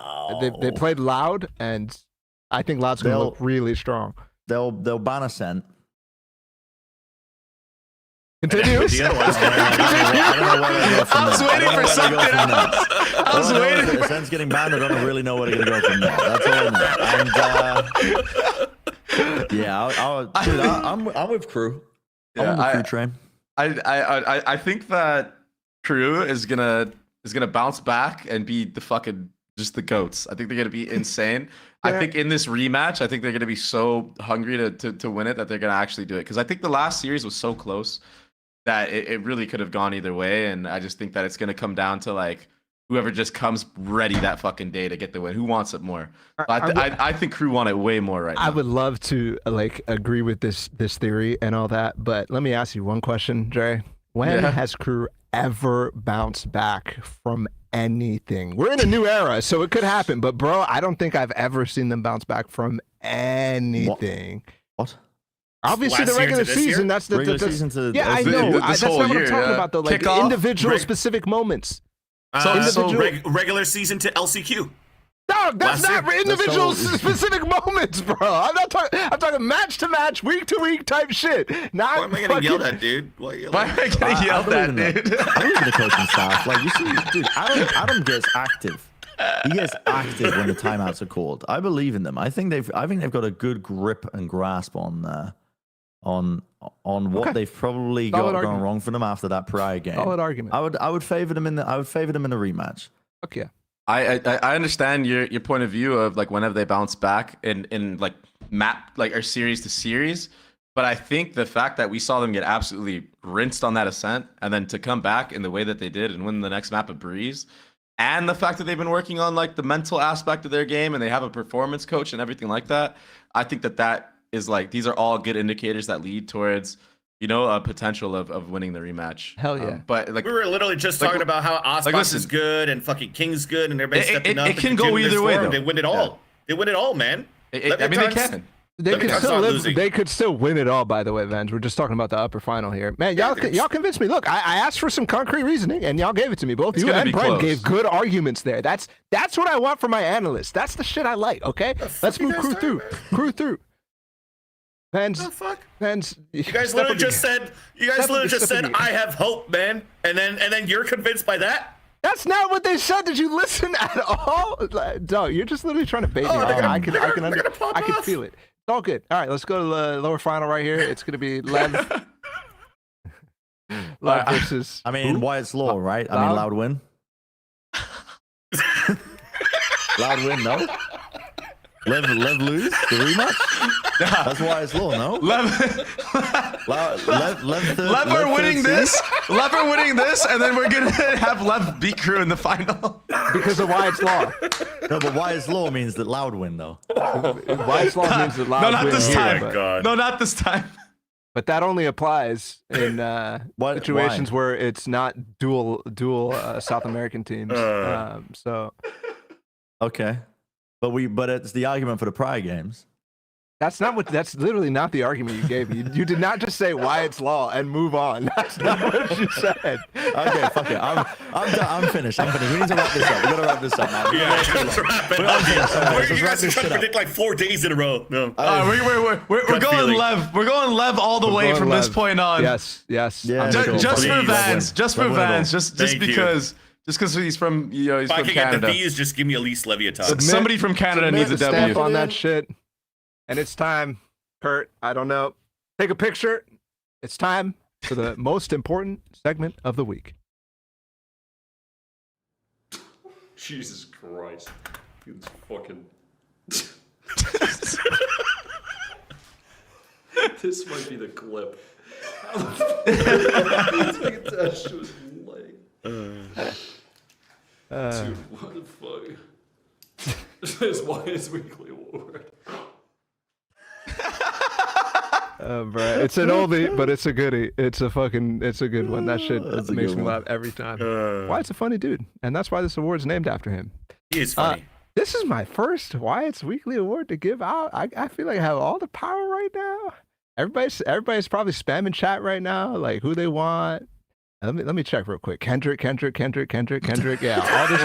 they played Loud, and I think Loud's going to look really strong. They'll ban Ascent. Continues. The other ones. I was waiting for something else. I was waiting. Ascent's getting banned. I don't really know where they're going to go from there. That's all I know. And yeah, I'm with Crew. I'm on the Crew train. I think that Crew is gonna bounce back and be the fucking just the goats. I think they're gonna be insane. I think in this rematch, I think they're gonna be so hungry to win it that they're gonna actually do it. Because I think the last series was so close that it really could have gone either way. And I just think that it's gonna come down to like whoever just comes ready that fucking day to get the win. Who wants it more? I think Crew want it way more right now. I would love to like agree with this theory and all that, but let me ask you one question, Dre. When has Crew ever bounced back from anything? We're in a new era, so it could happen, but bro, I don't think I've ever seen them bounce back from anything. What? Obviously, Last the year to regular this year? season. That's the Regular season to yeah. I this- know. this That's whole not what I'm year, talking yeah. about though. Like Kickoff, individual specific moments. Regular season to LCQ. Dog, that's Last not year. individual That's all- specific moments, bro. I'm not talking. I'm talking match to match, week to week type shit. Not Why am I getting fucking- yelled at, dude? Why are you Why yelling am I getting yelled believe at, in that. dude? I believe in the coaching staff. Like you see, dude, Adam gets active. He gets active when the timeouts are called. I believe in them. I think they've got a good grip and grasp on what they've probably Solid got argument. going wrong for them after that prior game. Solid argument. I would favor them in the rematch. Fuck yeah. I understand your point of view of like whenever they bounce back in like map like or series to series, but I think the fact that we saw them get absolutely rinsed on that ascent and then to come back in the way that they did and win the next map of Breeze, and the fact that they've been working on like the mental aspect of their game and they have a performance coach and everything like that, I think that is like these are all good indicators that lead towards a potential of winning the rematch. Hell yeah. But like We were literally just talking about how Osbox listen, is good and fucking King's good and everybody's stepping up. it and can go continuing either this way, form. though. They win it all. They win it all, man. I mean they Leviatan's- can. They could Leviatan's still not live. losing. They could still win it all. By the way, Venge. We're just talking about the upper final here, man. Y'all convinced me. Look, I asked for some concrete reasoning, and y'all gave it to me. Both It's you gonna and be Brent close. gave good arguments there. That's what I want from my analysts. That's the shit I like. Okay, let's move crew through. Crew through. Venge. What the fuck? Venge. You guys literally just said. You guys literally just said, "I have hope, man," and then you're convinced by that. That's not what they said. Did you listen at all? Dog, you're just literally trying to bait me. I can feel it. It's all good. All right, let's go to the lower final right here. It's gonna be Lev. Lev versus. I mean, Wyatt's Law, right? I mean, Loud win. Loud win, no? Lev lose the rematch? That's Wyatt's Law, no? Lev Lev are winning this. Lev are winning this, and then we're gonna have Lev beat Crew in the final. Because of Wyatt's Law. No, but Wyatt's Law means that Loud win, though. Wyatt's Law means that Loud No, not win this here, time. but- God. No, not this time. But that only applies in situations why? where it's not dual South American teams. So Okay. But it's the argument for the prior games. that's literally not the argument you gave me. You did not just say Wyatt's Law and move on. That's not what you said. Okay, fuck it. I'm done. I'm finished. We need to wrap this up. We gotta wrap this up, man. Yeah, let's wrap it up. You guys are trying to predict like 4 days in a row. No. We're Gut going feeling. Lev. We're going Lev all the way going from this Lev. point on. Yes. Yeah, I'm sure. cool. Just for Please. Vans. Just for Lev win it all. Vans. Just Thank you. Just because he's from, he's If I from can get the Canada. V's, just give me at least Leviatan. Somebody from Canada needs a Stamp W. on that shit. And it's time, Kurt. I don't know. Take a picture. It's time for the most important segment of the week. Jesus Christ. It's fucking. This might be the clip. That shit was lame. Dude, what the fuck? This is Wyatt's weekly award. Bro, it's an oldie, but it's a goodie. It's a good one. That shit makes me laugh every time. Wyatt's a funny dude, and that's why this award's named after him. He is funny. This is my first Wyatt's weekly award to give out. I feel like I have all the power right now. Everybody's probably spamming chat right now, like who they want. Let me check real quick. Kendrick. Yeah, all this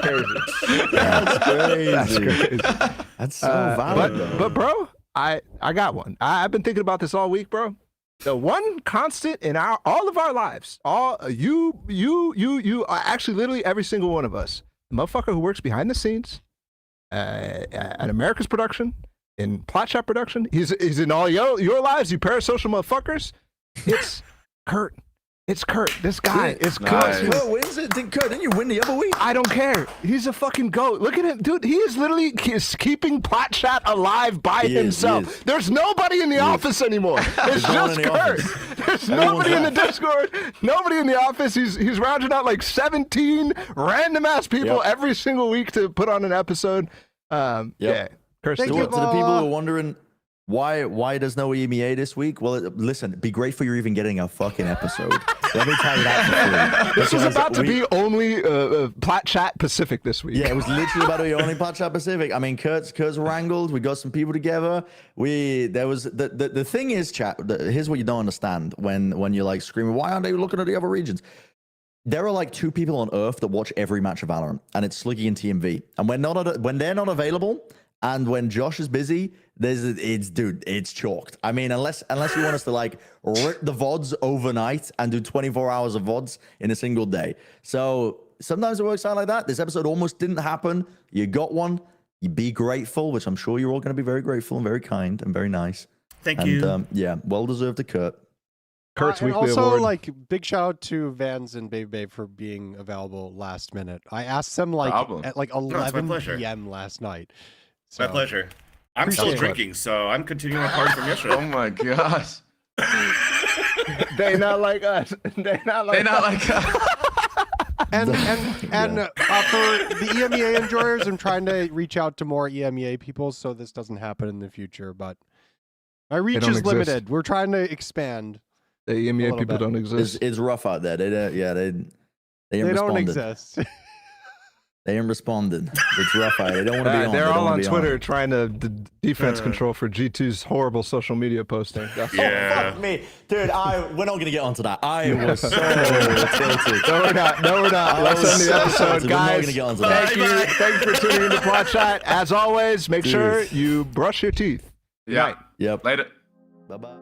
fucking shit. That's crazy. That's crazy. That's so valid. But bro, I got one. I've been thinking about this all week, bro. The one constant in all of our lives, you, actually literally every single one of us, the motherfucker who works behind the scenes at America's production, in Plat production, he's in all your lives, you parasocial motherfuckers. It's Kurt. It's Kurt. This guy. It's Nice. Kurt. Kurt wins it. Kurt, didn't you win the other week? I don't care. He's a fucking goat. Look at him, dude. He is literally keeping Plat Chat alive by himself. There's nobody in the office anymore. It's just Kurt. There's nobody in the Discord. Nobody in the office. He's rounding out like 17 random ass people every single week to put on an episode. Yeah. Kurt, To the people who are wondering why there's no EMEA this week, well, listen, be grateful you're even getting a fucking episode. Let me tell you that for free. This was about to be only Plat Chat Pacific this week. Yeah, it was literally about to be only Plat Chat Pacific. I mean, Kurt's wrangled. We got some people together. The thing is, chat. Here's what you don't understand when you're like screaming, why aren't they looking at the other regions? There are like 2 people on Earth that watch every match of Valorant, and it's Sliggy and TMV. And when they're not available, and when Josh is busy, it's chalked. I mean, unless you want us to like rip the VODs overnight and do 24 hours of VODs in a single day. So sometimes it works out like that. This episode almost didn't happen. You got one. You be grateful, which I'm sure you're all going to be very grateful and very kind and very nice. Thank you. Yeah, well deserved to Kurt. Kurt's and weekly also, award. like, big shout out to Vans and Baby Babe for being available last minute. I asked them like at like 11 p.m. last night. So. My pleasure. I'm still drinking, so I'm continuing my party from yesterday. Oh my gosh. They not like us. They not like us. And for the EMEA enjoyers, I'm trying to reach out to more EMEA people so this doesn't happen in the future. But my reach is limited. We're trying to expand. The EMEA people don't exist. It's rough out there. They don't exist. They ain't responding. It's rough out. They don't want to be on. They're all on Twitter trying to defense control for G2's horrible social media posting. Oh, fuck me. Dude, we're not going to get onto that. I was so tilted. No, we're not. Let's end the episode, guys. We're not gonna get onto that. Thank you for tuning into Plat Chat. As always, make sure you brush your teeth. Yeah. Yep. Later. Bye-bye.